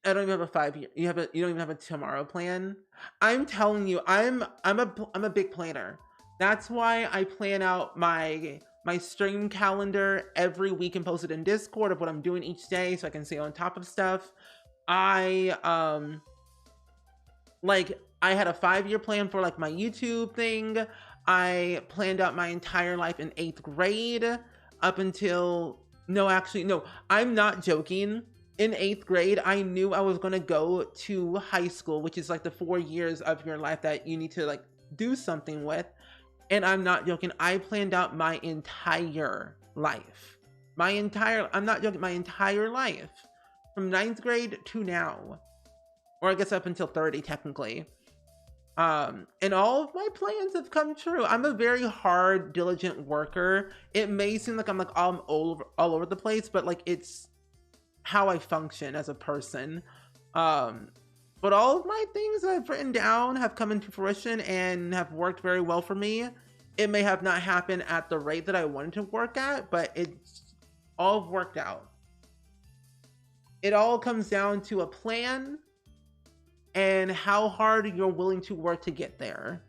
I don't even have a 5 year. You don't even have a tomorrow plan. I'm telling you, I'm a big planner. That's why I plan out my stream calendar every week and post it in Discord of what I'm doing each day so I can stay on top of stuff. I had a 5-year plan for like my YouTube thing. I planned out my entire life in 8th grade up until, no, I'm not joking. In 8th grade, I knew I was going to go to high school, which is like the 4 years of your life that you need to like do something with. And I'm not joking. I planned out my entire life. I'm not joking, my entire life. From 9th grade to now. Or I guess up until 30, technically. And all of my plans have come true. I'm a very hard, diligent worker. It may seem like I'm like all over the place, but like it's how I function as a person. But all of my things I've written down have come into fruition and have worked very well for me. It may have not happened at the rate that I wanted to work at, but it's all worked out. It all comes down to a plan and how hard you're willing to work to get there.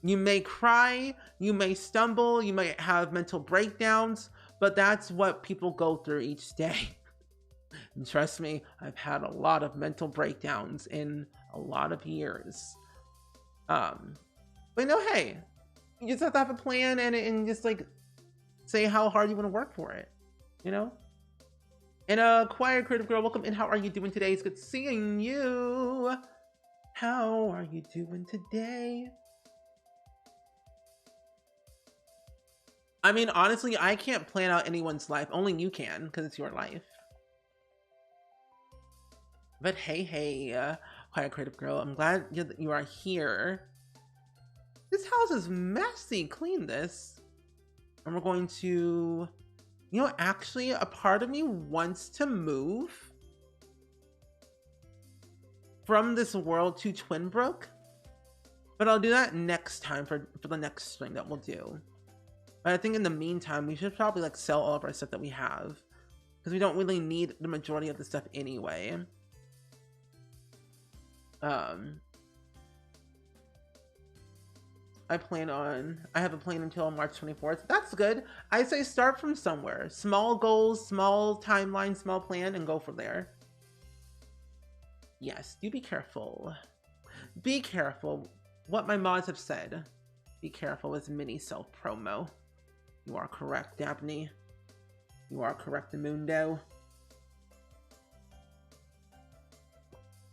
You may cry, you may stumble, you might have mental breakdowns, but that's what people go through each day. And trust me, I've had a lot of mental breakdowns in a lot of years. But no, hey, you just have to have a plan and just like say how hard you want to work for it, you know? And Quiet Creative Girl, welcome in. How are you doing today? It's good seeing you. How are you doing today? I mean, honestly, I can't plan out anyone's life. Only you can, because it's your life. But hey, Quiet Creative Girl, I'm glad you are here. This house is messy. Clean this. And we're going to... You know, actually, a part of me wants to move from this world to Twinbrook. But I'll do that next time for the next stream that we'll do. But I think in the meantime, we should probably like sell all of our stuff that we have. Because we don't really need the majority of the stuff anyway. I have a plan until March 24th. That's good. I say start from somewhere. Small goals, small timeline, small plan, and go from there. Yes, do be careful. Be careful. What my mods have said. Be careful with mini self-promo. You are correct, Dabney. You are correct, Mundo.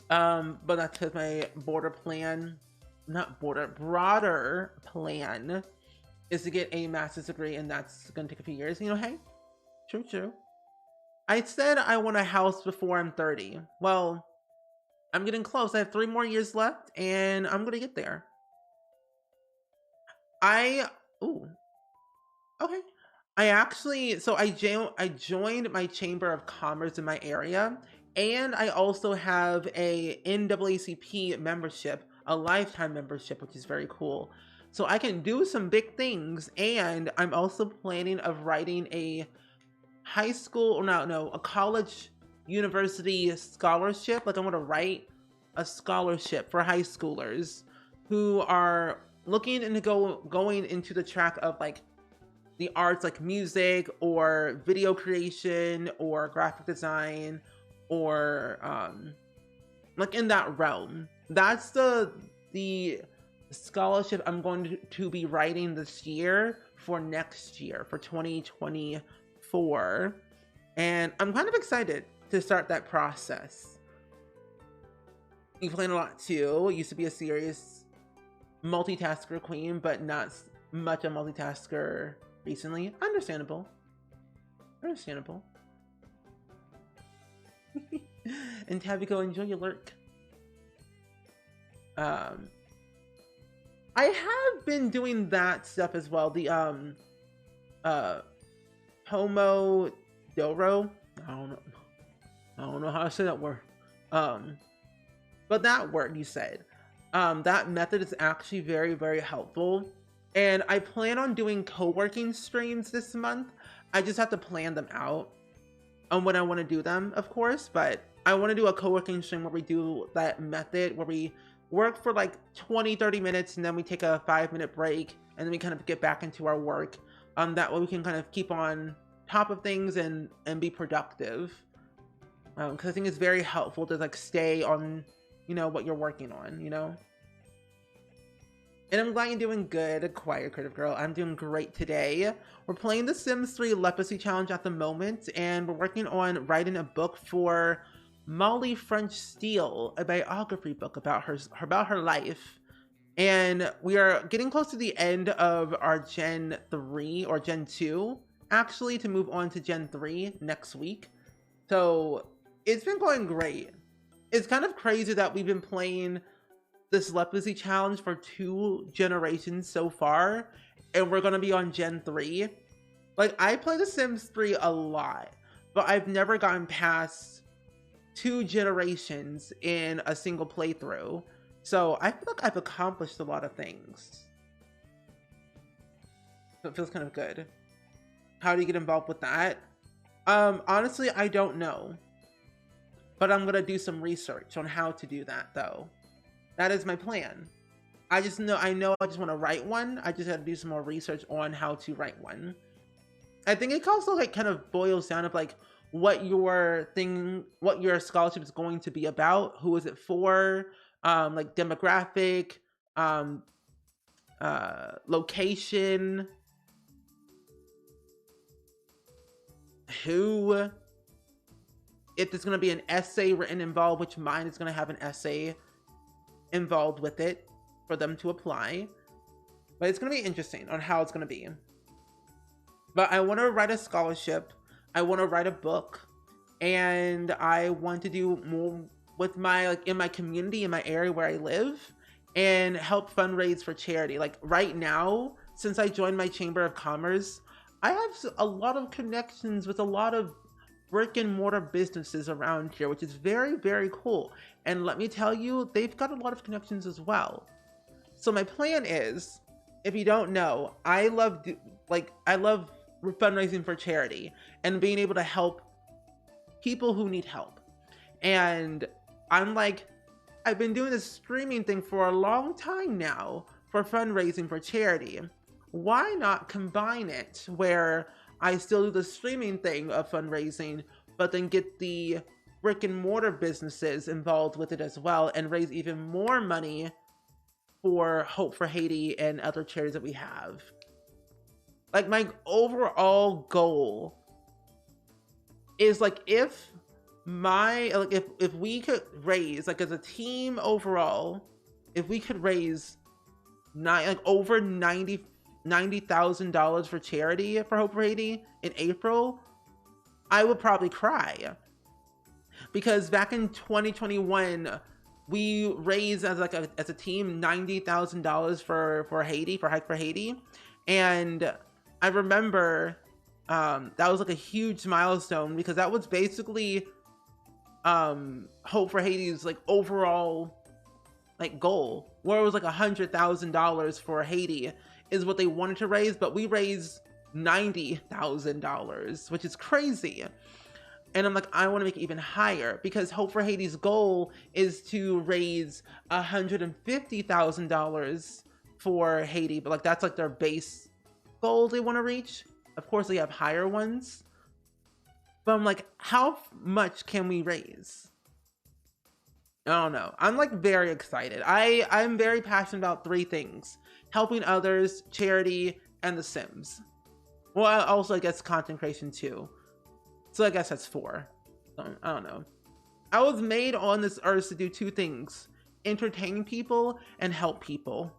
But that's because my broader plan is to get a master's degree, and that's gonna take a few years. You know, hey, true. I said I want a house before I'm 30. Well, I'm getting close. I have 3 more years left, and I'm gonna get there. Okay. I joined my Chamber of Commerce in my area, and I also have a NAACP membership a lifetime membership, which is very cool. So I can do some big things, and I'm also planning of writing a high school, or no, a college university scholarship. Like I want to write a scholarship for high schoolers who are looking into going into the track of like the arts, like music or video creation or graphic design or like in that realm. That's the scholarship I'm going to be writing this year for next year, for 2024. And I'm kind of excited to start that process. You playing a lot too. Used to be a serious multitasker queen, but not much a multitasker recently. Understandable. Understandable. And Tabiko, enjoy your lurk. I have been doing that stuff as well. The Homo Doro. I don't know how to say that word. But that word you said. That method is actually very, very helpful. And I plan on doing co-working streams this month. I just have to plan them out on when I want to do them, of course. But I want to do a co-working stream where we do that method, where we work for like 20-30 minutes and then we take a 5-minute break and then we kind of get back into our work. That way we can kind of keep on top of things and be productive. Because I think it's very helpful to like stay on, you know, what you're working on, you know? And I'm glad you're doing good, Quiet Creative Girl. I'm doing great today. We're playing the Sims 3 Lepacy Challenge at the moment, and we're working on writing a book for Molly French Steele, a biography book about her life. And we are getting close to the end of our Gen 3, or Gen 2, actually, to move on to Gen 3 next week. So it's been going great. It's kind of crazy that we've been playing this Lepacy Challenge for 2 generations so far, and we're gonna be on Gen 3. Like, I play The Sims 3 a lot, but I've never gotten past 2 generations in a single playthrough. So I feel like I've accomplished a lot of things. So it feels kind of good. How do you get involved with that? Honestly, I don't know. But I'm gonna do some research on how to do that, though. That is my plan. I know I just want to write one. I just have to do some more research on how to write one. I think it also like kind of boils down of like what your scholarship is going to be about. Who is it for? Like demographic, location, who. If there's going to be an essay written involved, which mine is going to have an essay involved with it for them to apply. But it's going to be interesting on how it's going to be. But I want to write a scholarship. I want to write a book. And I want to do more with my, like, in my community, in my area where I live, and help fundraise for charity. Like right now, since I joined my Chamber of Commerce, I have a lot of connections with a lot of brick and mortar businesses around here, which is very, very cool. And let me tell you, they've got a lot of connections as well. So my plan is, if you don't know, I love fundraising for charity and being able to help people who need help. And I've been doing this streaming thing for a long time now for fundraising for charity. Why not combine it where I still do the streaming thing of fundraising, but then get the brick and mortar businesses involved with it as well and raise even more money for Hope for Haiti and other charities that we have. Like, my overall goal is like, if we could raise, like, as a team overall, if we could raise over $90,000 for charity for Hope for Haiti in April, I would probably cry. Because back in 2021, we raised as a team $90,000 for Haiti, for Hike for Haiti. And I remember that was like a huge milestone, because that was basically Hope for Haiti's like overall like goal where it was like $100,000 for Haiti is what they wanted to raise, but we raised $90,000, which is crazy. And I'm like, I want to make it even higher because Hope for Haiti's goal is to raise $150,000 for Haiti, but like that's like their base goal they want to reach. Of course, they have higher ones, but I'm like, how much can we raise? I don't know. I'm like very excited. I'm very passionate about three things: helping others, charity, and The Sims. Well, also I guess content creation too. So I guess that's four. I don't know. I was made on this earth to do two things: entertain people and help people.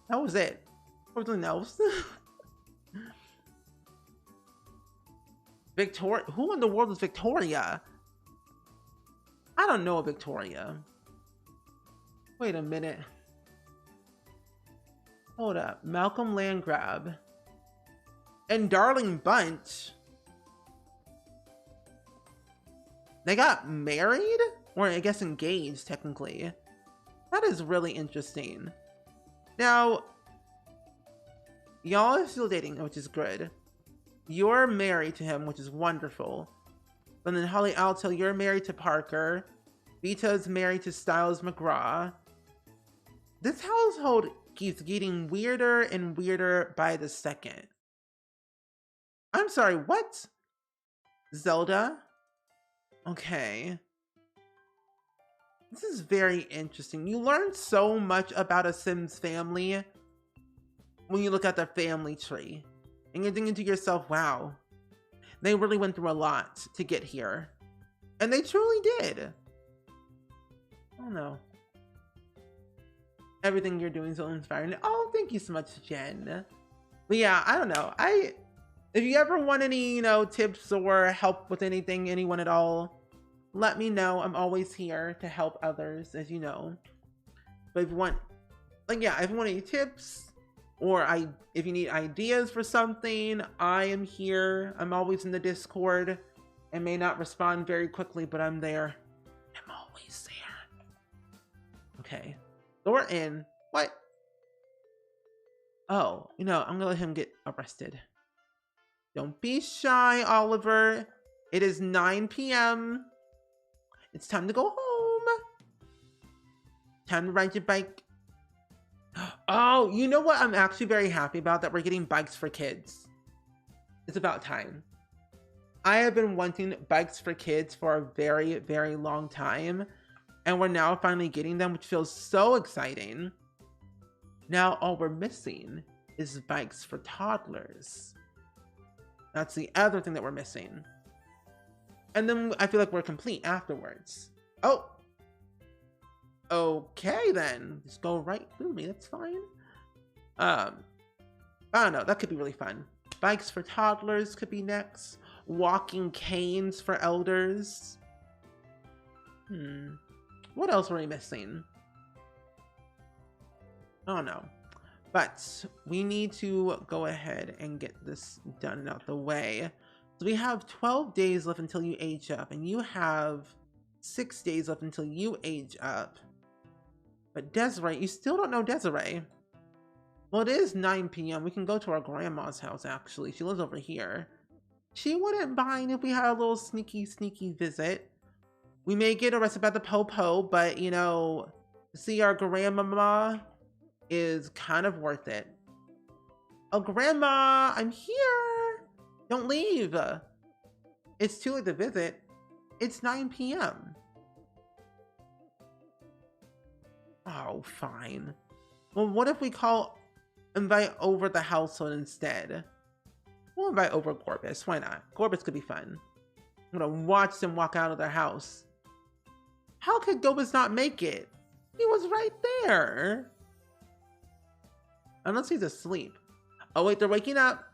That was it. Nothing else. Victoria? Who in the world is Victoria? I don't know Victoria. Wait a minute. Hold up. Malcolm Landgrab. And Darling Bunch. They got married? Or I guess engaged, technically. That is really interesting. Now, y'all are still dating, which is good. You're married to him, which is wonderful. But then Holly Alto, you're married to Parker. Vita's married to Styles McGraw. This household keeps getting weirder and weirder by the second. I'm sorry, what? Zelda? Okay. This is very interesting. You learn so much about a Sims family when you look at their family tree. And you're thinking to yourself, wow, they really went through a lot to get here. And they truly did. I don't know. Everything you're doing is so inspiring. Oh, thank you so much, Jen. But yeah, I don't know. If you ever want any, tips or help with anything, anyone at all, let me know. I'm always here to help others, as you know. But if you want, if you want any tips, or if you need ideas for something, I am here. I'm always in the Discord. I may not respond very quickly, but I'm there. I'm always there. Okay. So we're in. What? Oh, I'm gonna let him get arrested. Don't be shy, Oliver. It is 9 p.m. It's time to go home. Time to ride your bike. Oh, you know what I'm actually very happy about? That we're getting bikes for kids. It's about time. I have been wanting bikes for kids for a very, very long time. And we're now finally getting them, which feels so exciting. Now all we're missing is bikes for toddlers. That's the other thing that we're missing. And then I feel like we're complete afterwards. Oh. Okay then. Just go right through me. That's fine. I don't know. That could be really fun. Bikes for toddlers could be next. Walking canes for elders. What else are we missing? I don't know. But we need to go ahead and get this done and out the way. So we have 12 days left until you age up, and you have 6 days left until you age up. But Desiree, you still don't know Desiree. Well, it is 9 p.m. We can go to our grandma's house, actually. She lives over here. She wouldn't mind if we had a little sneaky visit. We may get arrested by the po-po, but, to see our grandmama is kind of worth it. Oh, Grandma, I'm here. Don't leave. It's too late to visit. It's 9 p.m. Oh, fine. Well, what if we invite over the household instead? We'll invite over Gorbis. Why not? Gorbis could be fun. I'm gonna watch them walk out of their house. How could Gorbis not make it? He was right there. Unless he's asleep. Oh wait, they're waking up.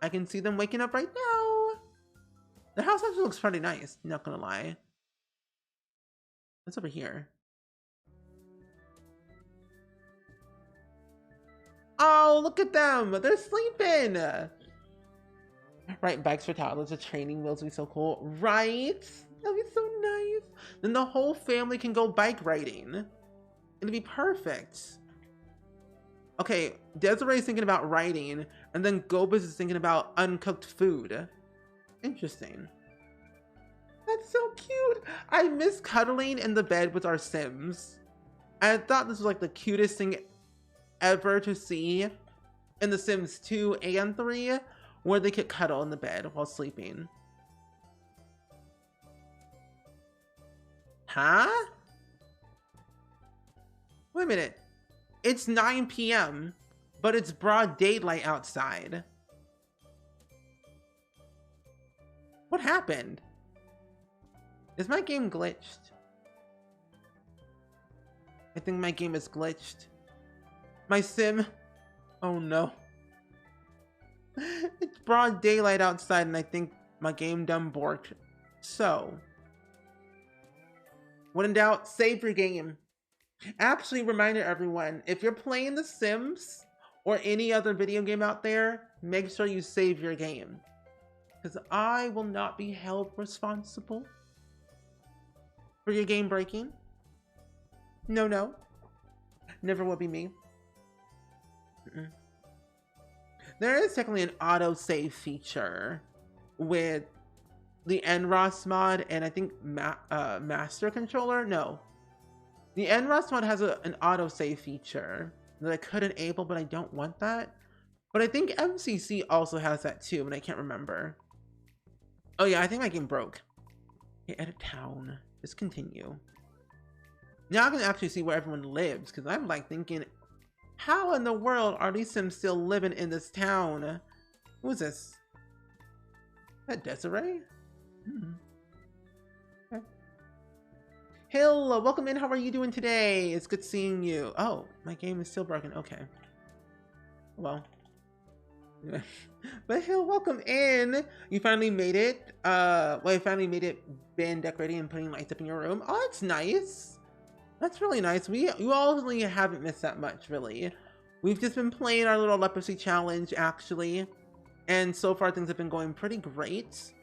I can see them waking up right now. The house actually looks pretty nice, not gonna lie. What's over here? Oh, look at them! They're sleeping! Right, bikes for toddlers, the training wheels would be so cool. Right? That'd be so nice. Then the whole family can go bike riding. It'll be perfect. Okay, Desiree's thinking about writing, and then Gobus is thinking about uncooked food. Interesting. That's so cute. I miss cuddling in the bed with our Sims. I thought this was like the cutest thing ever to see in The Sims 2 and 3, where they could cuddle in the bed while sleeping. Huh? Wait a minute. It's 9 p.m., but it's broad daylight outside. What happened? Is my game glitched? I think my game is glitched. My sim... Oh no. It's broad daylight outside and I think my game done borked. So... when in doubt, save your game. Actually, reminder everyone, if you're playing The Sims or any other video game out there, make sure you save your game. Because I will not be held responsible for your game breaking. No, no. Never will be me. There is technically an auto-save feature with the NROS mod and I think Master Controller? No. The NROS mod has an auto-save feature that I could enable, but I don't want that. But I think MCC also has that too, but I can't remember. Oh yeah, I think my game broke. Okay, edit town. Just continue. Now I can actually see where everyone lives, because I'm like thinking, how in the world are these Sims still living in this town? Who is this? Is that Desiree? Okay. Hill, welcome in. How are you doing today? It's good seeing you. Oh, my game is still broken. Okay. Well. But Hill, welcome in. You finally made it. Well, you finally made it been decorating and putting lights up in your room. Oh, that's nice. That's really nice. You all really haven't missed that much, really. We've just been playing our little leprosy challenge, actually. And so far, things have been going pretty great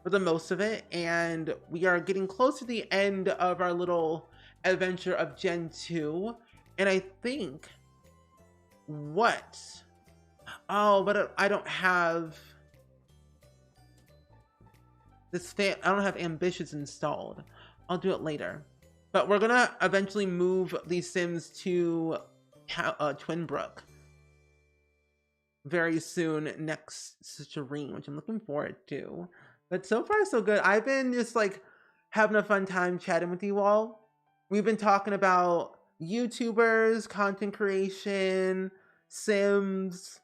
for the most of it. And we are getting close to the end of our little adventure of Gen 2. And I think... What? Oh, but I don't have... I don't have Ambitious installed. I'll do it later. But we're gonna eventually move these Sims to Twinbrook very soon next stream, which I'm looking forward to. But so far so good. I've been just like having a fun time chatting with you all. We've been talking about YouTubers, content creation, Sims,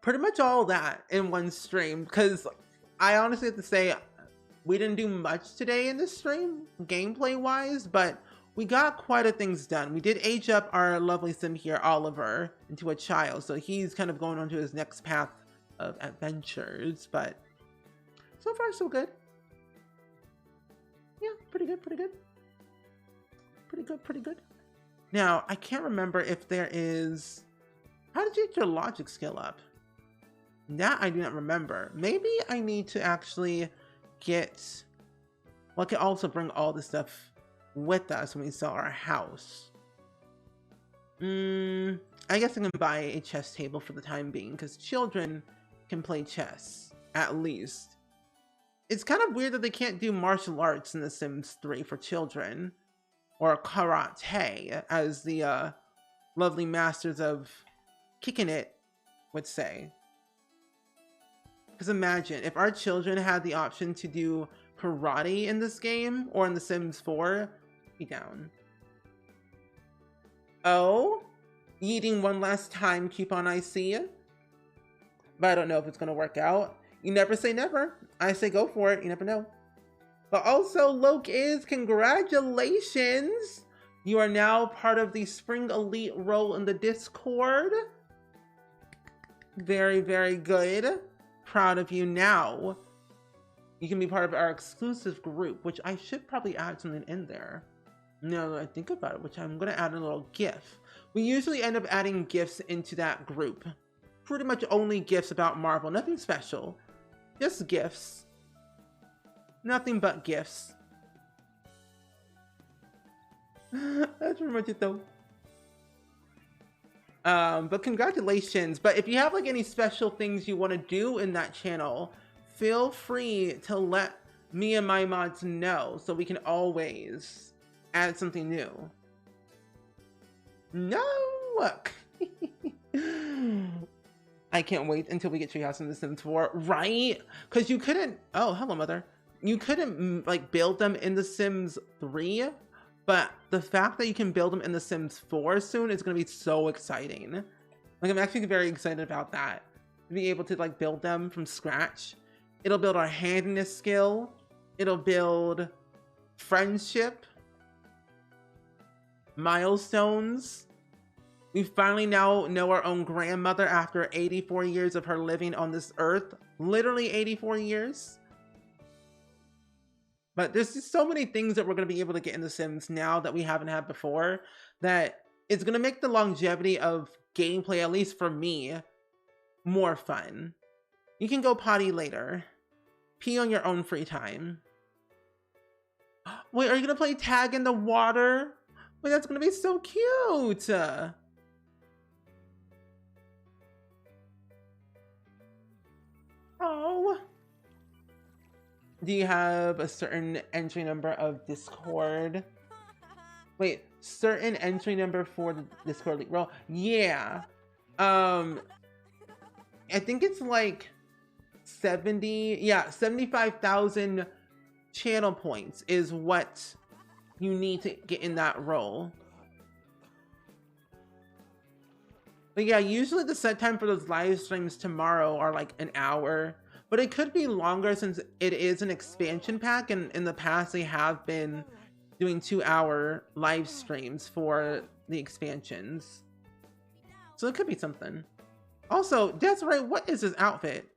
pretty much all that in one stream, because I honestly have to say we didn't do much today in this stream, gameplay wise, but we got quite a things done. We did age up our lovely Sim here, Oliver, into a child, so he's kind of going on to his next path of adventures, but so far so good. Yeah, pretty good, pretty good. Pretty good, pretty good. Now, I can't remember if there is... How did you get your logic skill up? That I do not remember. Maybe I need to actually get... Well, I can also bring all this stuff with us when we sell our house. I guess I can buy a chess table for the time being, because children can play chess, at least. It's kind of weird that they can't do martial arts in The Sims 3 for children. Or karate, as the lovely masters of kicking it would say. Because imagine, if our children had the option to do karate in this game, or in The Sims 4, be down. Oh? Eating one last time, coupon I see. But I don't know if it's going to work out. You never say never. I say go for it. You never know. But also, Loke congratulations! You are now part of the Spring Elite role in the Discord. Very, very good. Proud of you now. You can be part of our exclusive group, which I should probably add something in there. Now that I think about it, which I'm going to add a little GIF. We usually end up adding GIFs into that group. Pretty much only GIFs about Marvel, nothing special. Just GIFs. Nothing but GIFs. That's pretty much it though. But congratulations. But if you have like any special things you want to do in that channel, feel free to let me and my mods know so we can always add something new. No! I can't wait until we get Treehouse in The Sims 4, right? Because you couldn't, oh, hello, mother. You couldn't like build them in The Sims 3, but the fact that you can build them in The Sims 4 soon is going to be so exciting. Like, I'm actually very excited about that. To be able to like build them from scratch. It'll build our handiness skill. It'll build friendship, milestones. We finally now know our own grandmother after 84 years of her living on this earth. Literally 84 years. But there's just so many things that we're going to be able to get in The Sims now that we haven't had before, that it's going to make the longevity of gameplay, at least for me, more fun. You can go potty later. Pee on your own free time. Wait, are you going to play tag in the water? Wait, that's going to be so cute. Oh. Do you have a certain entry number of Discord? Wait, certain entry number for the Discord league roll? Yeah. I think it's like 75,000 channel points is what you need to get in that role. But yeah, usually the set time for those live streams tomorrow are like an hour, but it could be longer since it is an expansion pack, and in the past they have been doing 2-hour live streams for the expansions. So it could be something. Also, Desiree, what is this outfit?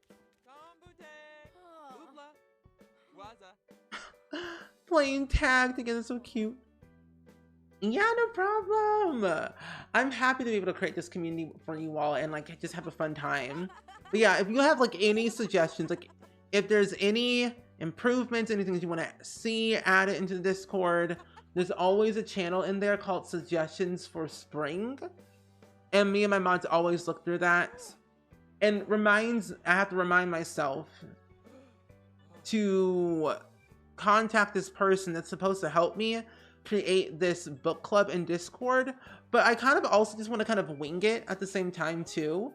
Playing tag together, so cute. Yeah, no problem. I'm happy to be able to create this community for you all and like just have a fun time. But yeah, if you have like any suggestions, like if there's any improvements, anything that you want to see, add it into the Discord. There's always a channel in there called Suggestions for Spring. And me and my mods always look through that. And I have to remind myself to contact this person that's supposed to help me create this book club in Discord, but I kind of also just want to kind of wing it at the same time too,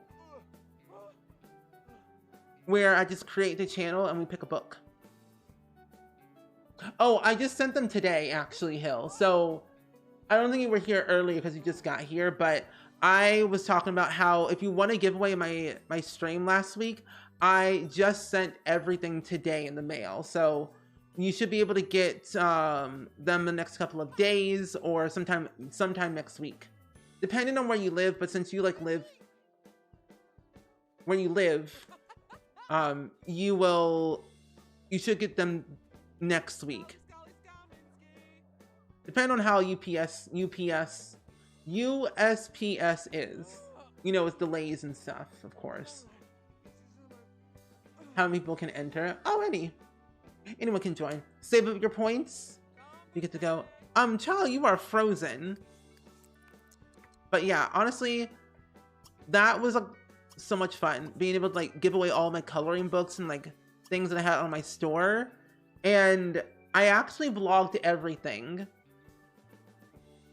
where I just create the channel and we pick a book. Oh, I just sent them today actually, Hill, so I don't think you were here earlier because you just got here, but I was talking about how if you want to give away my stream last week, I just sent everything today in the mail, so you should be able to get them the next couple of days or sometime next week, depending on where you live. But since you like live where you live, you should get them next week. Depending on how USPS is, you know, with delays and stuff, of course. How many people can enter? Oh, anyone can join. Save up your points. You get to go. Charlie, you are frozen. But yeah, honestly, that was so much fun. Being able to like give away all my coloring books and like things that I had on my store. And I actually vlogged everything.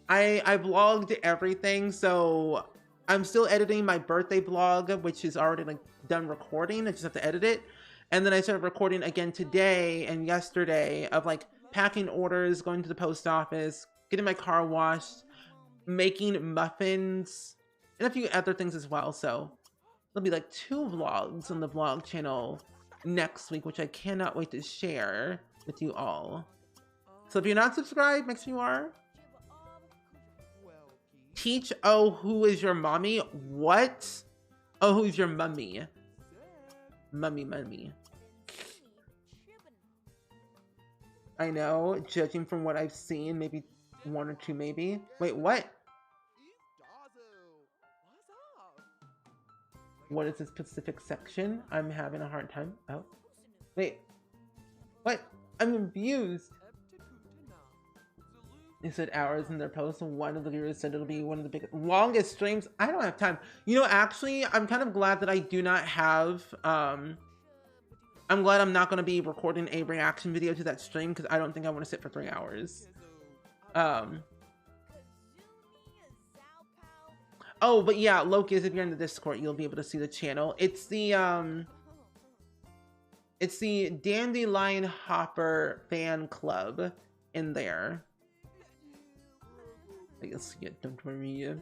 I vlogged everything, so I'm still editing my birthday vlog, which is already like done recording. I just have to edit it. And then I started recording again today and yesterday of like packing orders, going to the post office, getting my car washed, making muffins, and a few other things as well. So there'll be like 2 vlogs on the vlog channel next week, which I cannot wait to share with you all. So if you're not subscribed, make sure you are. Teach, oh, who is your mommy? What? Oh, who's your mummy? Mummy. I know, judging from what I've seen, maybe 1 or 2 maybe. Wait, what? What is this specific section? I'm having a hard time. Oh. Wait. What? I'm confused. They said hours in their post. One of the viewers said it'll be one of the biggest, longest streams. I don't have time. You know, actually, I'm kind of glad that I do not have, I'm glad I'm not going to be recording a reaction video to that stream because I don't think I want to sit for 3 hours. Oh, but yeah, Locust, if you're in the Discord, you'll be able to see the channel. It's the Dandelion Hopper fan club in there. I guess, yeah, don't worry.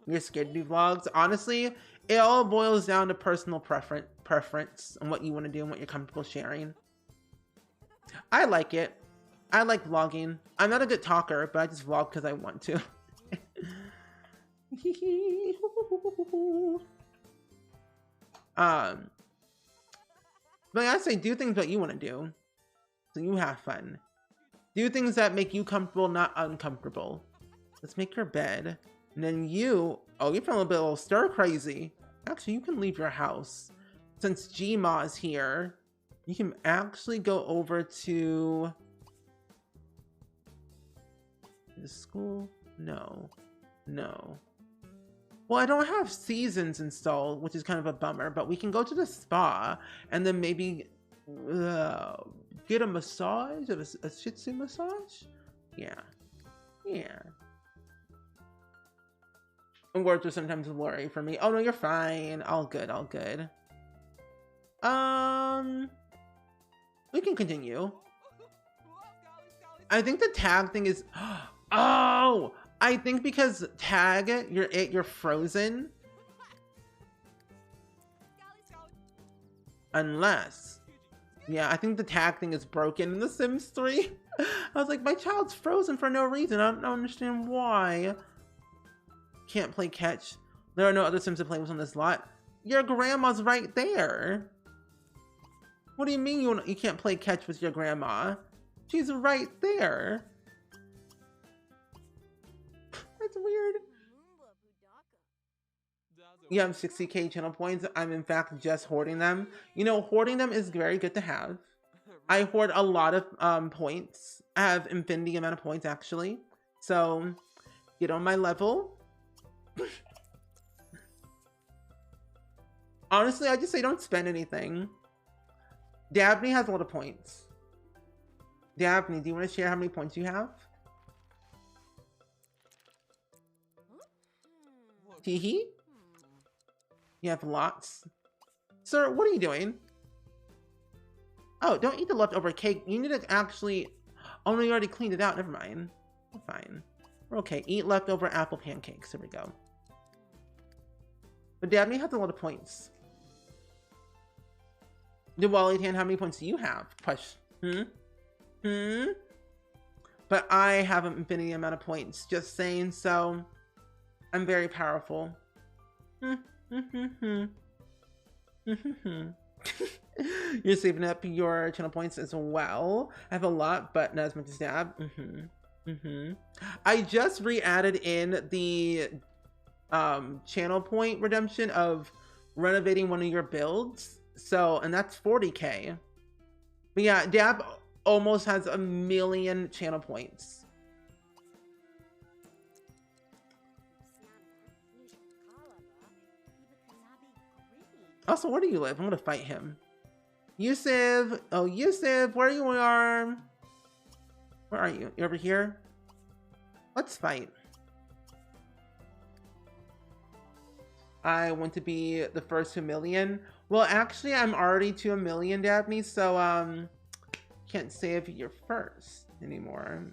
You're scared to do vlogs. Honestly, it all boils down to personal preference and what you want to do and what you're comfortable sharing. I like it. I like vlogging. I'm not a good talker, but I just vlog because I want to. But I say do things that you want to do, so you have fun. Do things that make you comfortable, not uncomfortable. Let's make your bed, and then you're feeling a little stir crazy. Actually, you can leave your house. Since Gma is here, you can actually go over to the school. No. Well, I don't have seasons installed, which is kind of a bummer, but we can go to the spa and then maybe get a massage, a Shih Tzu massage? Yeah. And words are sometimes blurry for me. Oh no, you're fine. All good. We can continue. I think the tag thing is, oh! I think because tag, you're frozen. Unless, yeah, I think the tag thing is broken in The Sims 3. I was like, my child's frozen for no reason. I don't understand why. Can't play catch. There are no other Sims to play with on this lot. Your grandma's right there. What do you mean you can't play catch with your grandma? She's right there. That's weird. Yeah, I'm 60k channel points. I'm in fact just hoarding them. You know, hoarding them is very good to have. I hoard a lot of points. I have infinity amount of points actually. So get on my level. Honestly, I just say don't spend anything. Dabney has a lot of points. Dabney, do you want to share how many points you have? Teehee? You have lots. Sir, what are you doing? Oh, don't eat the leftover cake. You need to actually... Oh no, you already cleaned it out. Never mind. We're fine. We're okay. Eat leftover apple pancakes. There we go. But Dabney has a lot of points. Diwali, how many points do you have? Push. But I have an infinity amount of points. Just saying, so... I'm very powerful. You're saving up your channel points as well. I have a lot, but not as much as Dab. I just re-added in the channel point redemption of renovating one of your builds. So, and that's 40k. But yeah, Dab almost has 1 million channel points. Also, where do you live? I'm gonna fight him. Yusuf! Oh, Yusuf, where you are? Where are you? You over here? Let's fight. I want to be the first to 1 million. Well, actually, I'm already to 1 million, Dabney, so, can't say if you're first anymore.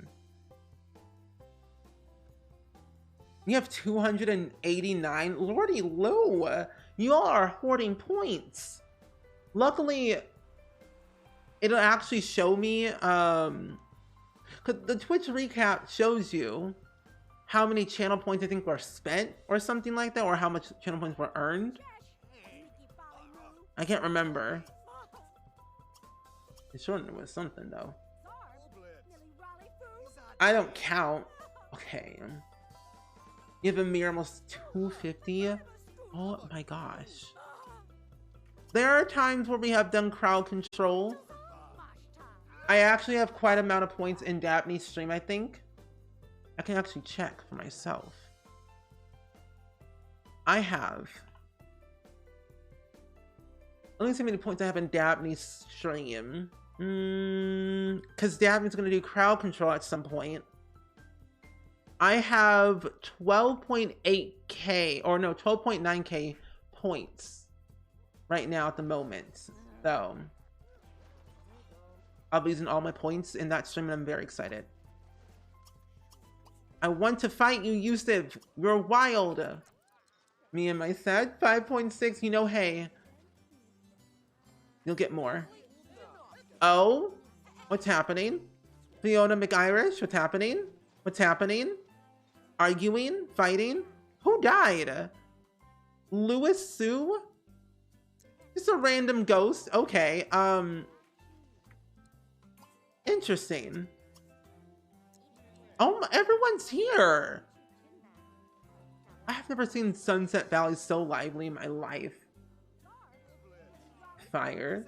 You have 289? Lordy Lou! You all are hoarding points. Luckily, it'll actually show me, cause the Twitch recap shows you how many channel points I think were spent or something like that, or how much channel points were earned. I can't remember. It's sure it was something though. I don't count. Okay. You have a mere almost 250. Oh my gosh. There are times where we have done crowd control. I actually have quite a amount of points in Dabney's stream, I think. I can actually check for myself. I have. Let me see how many points I have in Dabney's stream. Because Dabney's going to do crowd control at some point. I have 12.8k, or no, 12.9k points right now at the moment. So, I'll be using all my points in that stream, and I'm very excited. I want to fight you, Yusuf. You're wild. Me and my set, 5.6. You know, hey. You'll get more. Oh? What's happening? Fiona McIrish, what's happening? What's happening? Arguing? Fighting? Who died? Lewis Sue? Just a random ghost. Okay, interesting. Oh, everyone's here. I've never seen Sunset Valley so lively in my life. Fire.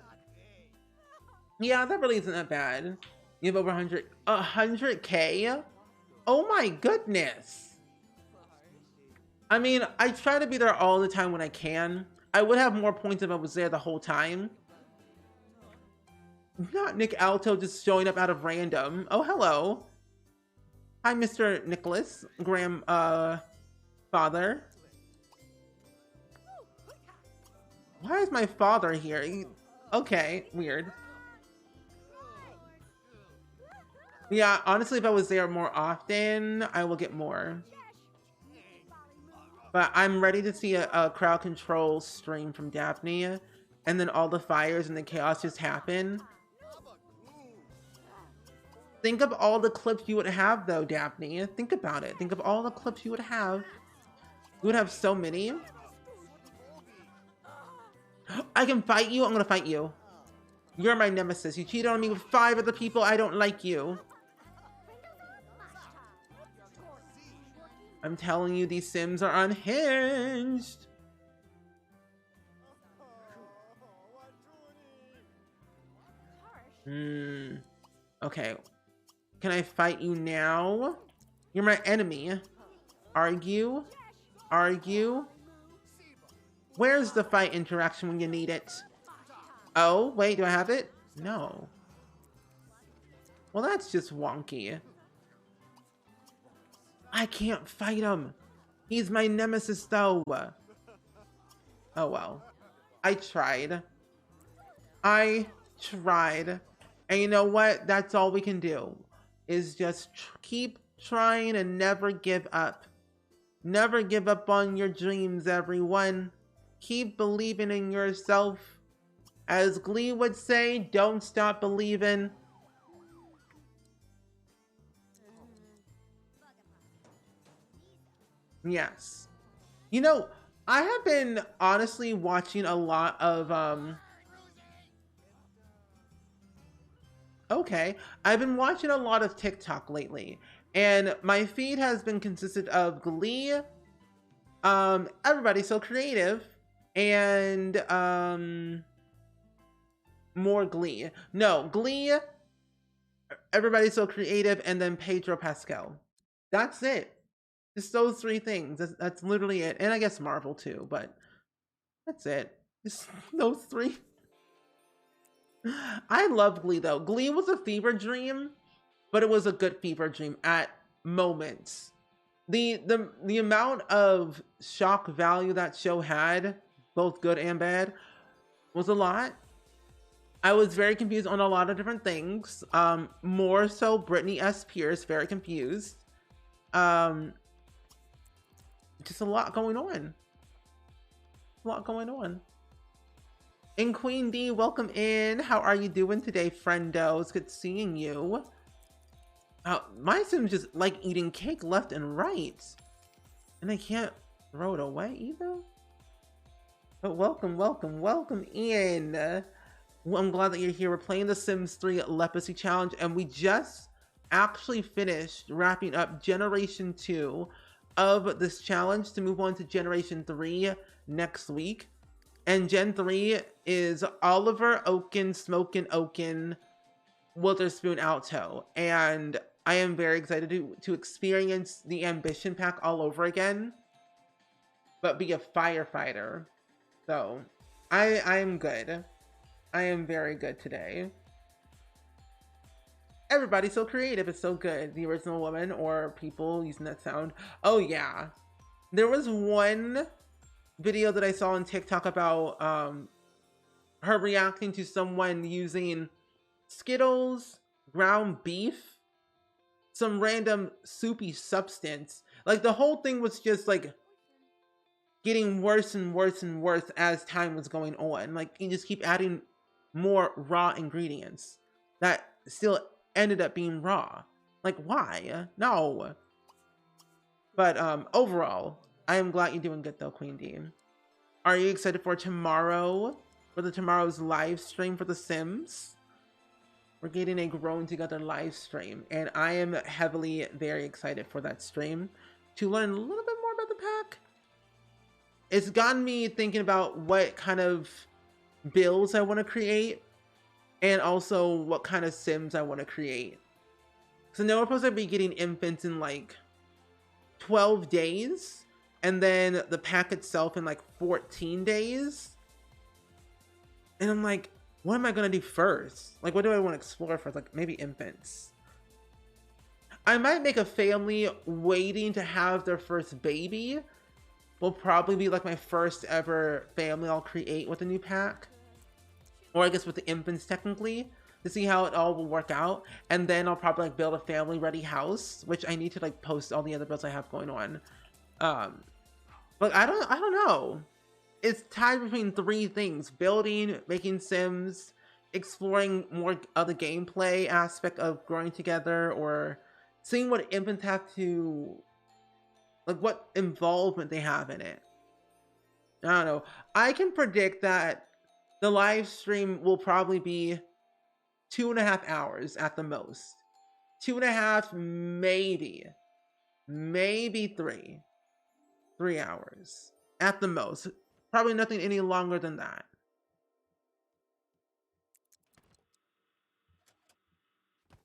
Yeah, that really isn't that bad. You have over 100k? Oh my goodness. I mean, I try to be there all the time when I can. I would have more points if I was there the whole time. Not Nick Alto just showing up out of random. Oh, hello. Hi, Mr. Nicholas, father. Why is my father here? Okay, weird. Yeah, honestly, if I was there more often, I will get more. But I'm ready to see a crowd control stream from Daphne, and then all the fires and the chaos just happen. Think of all the clips you would have, though, Daphne. Think about it. Think of all the clips you would have. You would have so many. I can fight you. I'm gonna fight you. You're my nemesis. You cheated on me with 5 other people. I don't like you. I'm telling you, these Sims are unhinged. Okay. Can I fight you now? You're my enemy. Argue? Argue? Where's the fight interaction when you need it? Oh, wait, do I have it? No. Well, that's just wonky. I can't fight him. He's my nemesis, though. Oh, well. I tried. I tried. And you know what? That's all we can do. Is just keep trying and never give up. Never give up on your dreams, everyone. Keep believing in yourself. As Glee would say, don't stop believing. Yes. You know, I have been honestly watching a lot of, okay. I've been watching a lot of TikTok lately. And my feed has been consisted of Glee, Everybody So Creative, and, more Glee. No, Glee, Everybody So Creative, and then Pedro Pascal. That's it. Just those 3 things. That's literally it. And I guess Marvel too, but that's it. Just those 3. I love Glee though. Glee was a fever dream, but it was a good fever dream at moments. The amount of shock value that show had, both good and bad, was a lot. I was very confused on a lot of different things. More so Britney S. Pierce, very confused. Just a lot going on. A lot going on. And Queen D, welcome in. How are you doing today, friendo? It's good seeing you. My Sims just like eating cake left and right. And I can't throw it away either. But welcome, welcome, welcome in. Well, I'm glad that you're here. We're playing the Sims 3 Lepacy Challenge, and we just actually finished wrapping up Generation 2 of this challenge to move on to Generation 3 next week. And Gen 3 is Oliver, Oaken, Smokin', Oaken, Witherspoon, Alto. And I am very excited to experience the ambition pack all over again, but be a firefighter. So I am good. I am very good today. Everybody's so creative. It's so good. The original woman or people using that sound. Oh yeah. There was one video that I saw on TikTok about her reacting to someone using Skittles, ground beef, some random soupy substance. Like the whole thing was just like getting worse and worse and worse as time was going on. Like you just keep adding more raw ingredients that still ended up being raw. Like why? No. But overall, I am glad you're doing good though, Queen D. Are you excited for tomorrow? For tomorrow's live stream for The Sims? We're getting a Grown Together live stream, and I am heavily very excited for that stream to learn a little bit more about the pack. It's gotten me thinking about what kind of builds I want to create, and also what kind of Sims I want to create. So now we're supposed to be getting infants in like 12 days, and then the pack itself in like 14 days. And I'm like, what am I gonna do first? Like, what do I want to explore first? Like, maybe infants. I might make a family waiting to have their first baby. Will probably be like my first ever family I'll create with a new pack. Or I guess with the infants technically, to see how it all will work out. And then I'll probably like build a family ready house, which I need to like post all the other builds I have going on. But I don't know. It's tied between three things: building, making Sims, exploring more of the gameplay aspect of growing together, or seeing what infants have to, like what involvement they have in it. I don't know. I can predict that the live stream will probably be 2.5 hours at the most. 2.5, maybe 3. 3 hours at the most. Probably nothing any longer than that.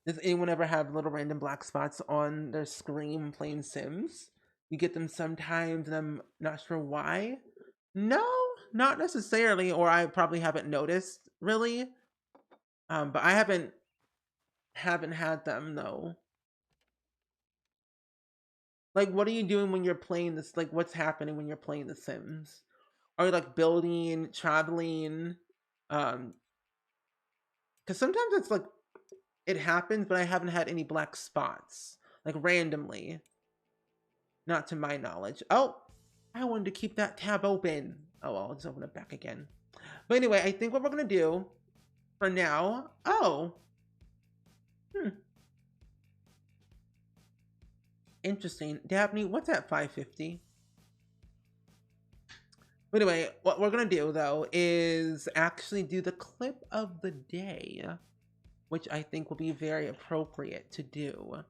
Does anyone ever have little random black spots on their screen playing Sims? You get them sometimes and I'm not sure why. No, not necessarily, or I probably haven't noticed really. But I haven't had them, no. Like, what are you doing when you're playing this? Like, what's happening when you're playing The Sims? Are you like building, traveling? Because sometimes it's like it happens, but I haven't had any black spots like randomly. Not to my knowledge. Oh, I wanted to keep that tab open. Oh, well, I'll just open it back again. But anyway, I think what we're gonna do for now. Oh, interesting. Dabney, what's at 550? But anyway, what we're gonna do though is actually do the clip of the day, which I think will be very appropriate to do.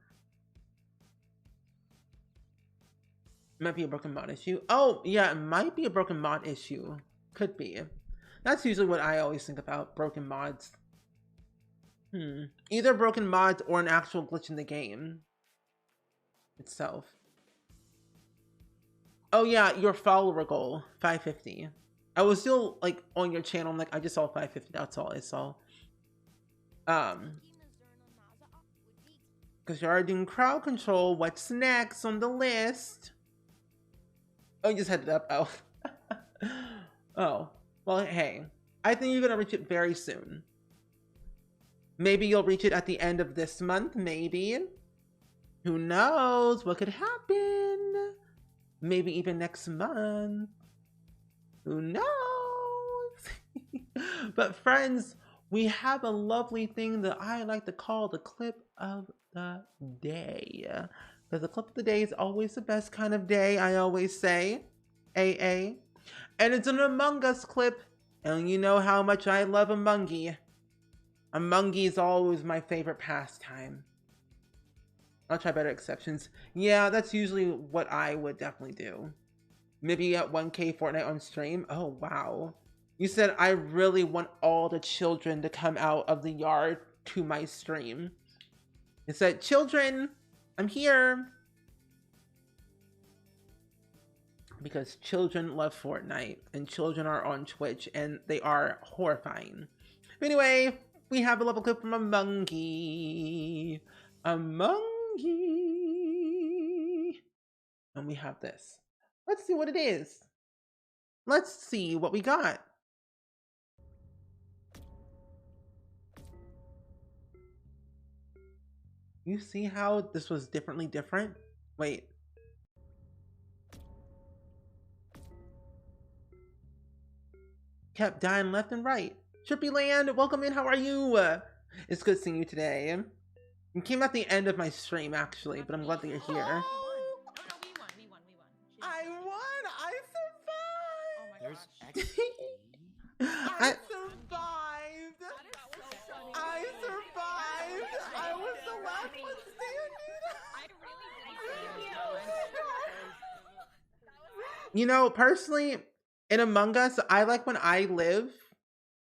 Might be a broken mod issue. Oh, yeah, it might be a broken mod issue. Could be. That's usually what I always think about, broken mods. Either broken mods or an actual glitch in the game itself. Oh yeah, your follower goal, 550. I was still like on your channel, I'm like, I just saw 550, that's all I saw. Because you're already doing crowd control, what's next on the list? Oh, you just headed up, oh. Oh, well, hey. I think you're gonna reach it very soon. Maybe you'll reach it at the end of this month, maybe. Who knows what could happen? Maybe even next month. Who knows? But friends, we have a lovely thing that I like to call the clip of the day. Because the clip of the day is always the best kind of day, I always say. AA. And it's an Among Us clip. And you know how much I love Amongy. Amongy is always my favorite pastime. I'll try better exceptions. Yeah, that's usually what I would definitely do. Maybe at 1K Fortnite on stream. Oh, wow. You said I really want all the children to come out of the yard to my stream. It said, children, I'm here. Because children love Fortnite and children are on Twitch and they are horrifying. Anyway, we have a level clip from a monkey. A monkey. And we have this. Let's see what it is. Let's see what we got. You see how this was different? Wait. Kept dying left and right. Trippy Land, welcome in. How are you? It's good seeing you today. You came at the end of my stream, actually, but I'm glad that you're here. Oh, no, we won. I won! I survived! Oh my There's gosh. I survived! I survived! I was the last one standing! You know, personally, in Among Us, I like when I live,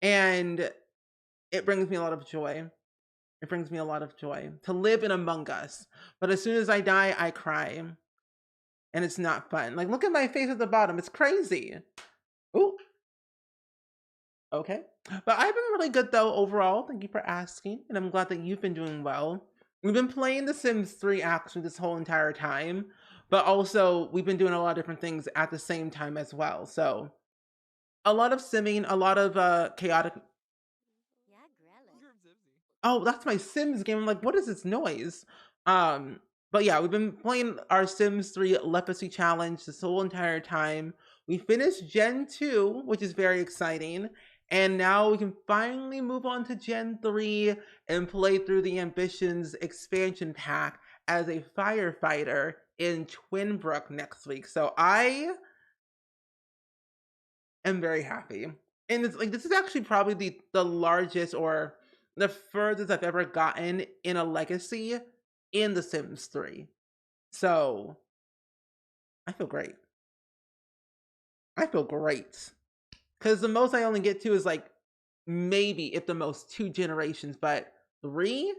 and it brings me a lot of joy. It brings me a lot of joy to live in Among Us. But as soon as I die, I cry. And it's not fun. Like, look at my face at the bottom. It's crazy. Ooh. Okay. But I've been really good, though, overall. Thank you for asking. And I'm glad that you've been doing well. We've been playing The Sims 3, actually, this whole entire time. But also, we've been doing a lot of different things at the same time as well. So, a lot of simming, a lot of chaotic. Oh, that's my Sims game. I'm like, what is this noise? But yeah, we've been playing our Sims 3 lepacy challenge this whole entire time. We finished Gen 2, which is very exciting. And now we can finally move on to Gen 3 and play through the Ambitions expansion pack as a firefighter in Twinbrook next week. So I am very happy. And it's like, this is actually probably the largest or the furthest I've ever gotten in a legacy in The Sims 3. So I feel great. I feel great. Because the most I only get to is like maybe, if the most, 2 generations, but 3?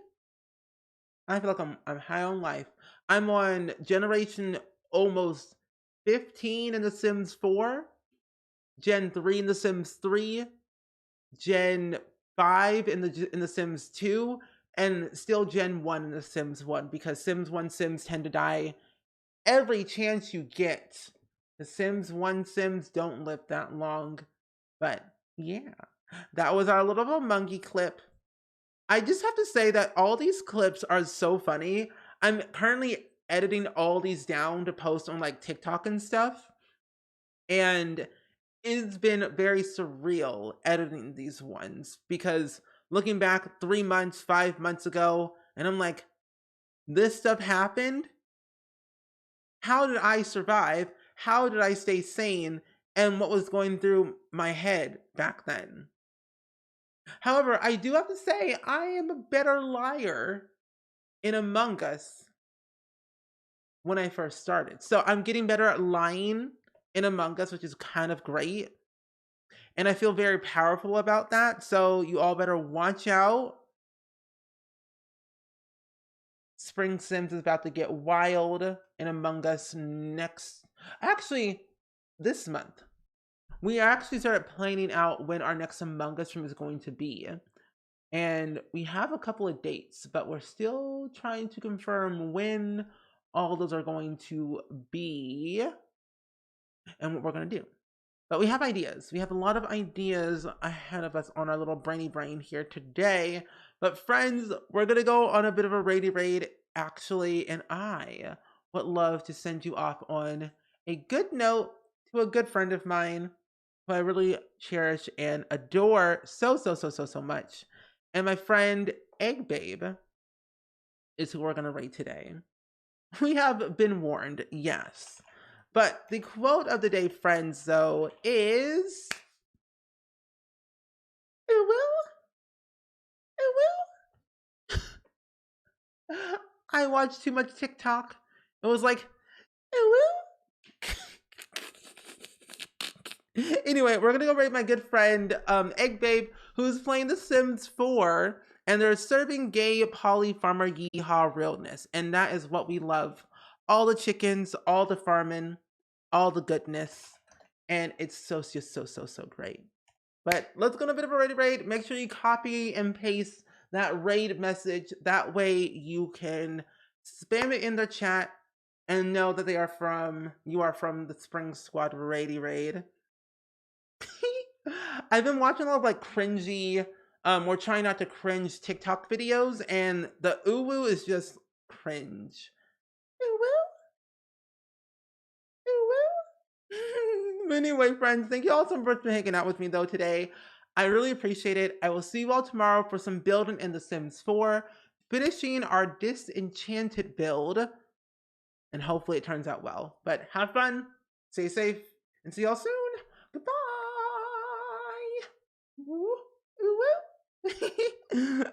I feel like I'm high on life. I'm on generation almost 15 in The Sims 4, Gen 3 in The Sims 3, Gen 5 in the Sims 2, and still Gen 1 in The Sims 1, because Sims 1 Sims tend to die every chance you get. The Sims 1 Sims don't live that long. But yeah, that was our little monkey clip. I just have to say that all these clips are so funny. I'm currently editing all these down to post on like TikTok and stuff. And it's been very surreal editing these ones, because looking back 3 months, 5 months ago, and I'm like, this stuff happened? How did I survive? How did I stay sane? And what was going through my head back then? However, I do have to say, I am a better liar in Among Us when I first started. So I'm getting better at lying in Among Us, which is kind of great. And I feel very powerful about that. So you all better watch out. Spring Sims is about to get wild in Among Us this month. We actually started planning out when our next Among Us stream is going to be. And we have a couple of dates, but we're still trying to confirm when all those are going to be and what we're going to do. But we have ideas. We have a lot of ideas ahead of us on our little brainy brain here today. But friends, we're going to go on a bit of a raid actually, and I would love to send you off on a good note to a good friend of mine who I really cherish and adore so much. And my friend Egg Babe is who we're going to rate today. We have been warned, yes. But the quote of the day, friends, though, is... It will. I watched too much TikTok. It was like, it will. Anyway, we're gonna go rate my good friend Egg Babe, who's playing The Sims 4, And they're serving gay poly farmer yeehaw realness. And that is what we love. All the chickens, all the farming, all the goodness. And it's just so great. But let's go on a bit of a raid. Make sure you copy and paste that raid message. That way you can spam it in the chat and know that you are from the Spring Squad raid. I've been watching a lot of like cringy, we're trying not to cringe TikTok videos, and the uwu is just cringe. Uwu? Anyway, friends, thank you all so much for hanging out with me though today. I really appreciate it. I will see you all tomorrow for some building in The Sims 4, finishing our disenchanted build, and hopefully it turns out well. But have fun, stay safe, and see y'all soon. Goodbye. Woo, woo, woo.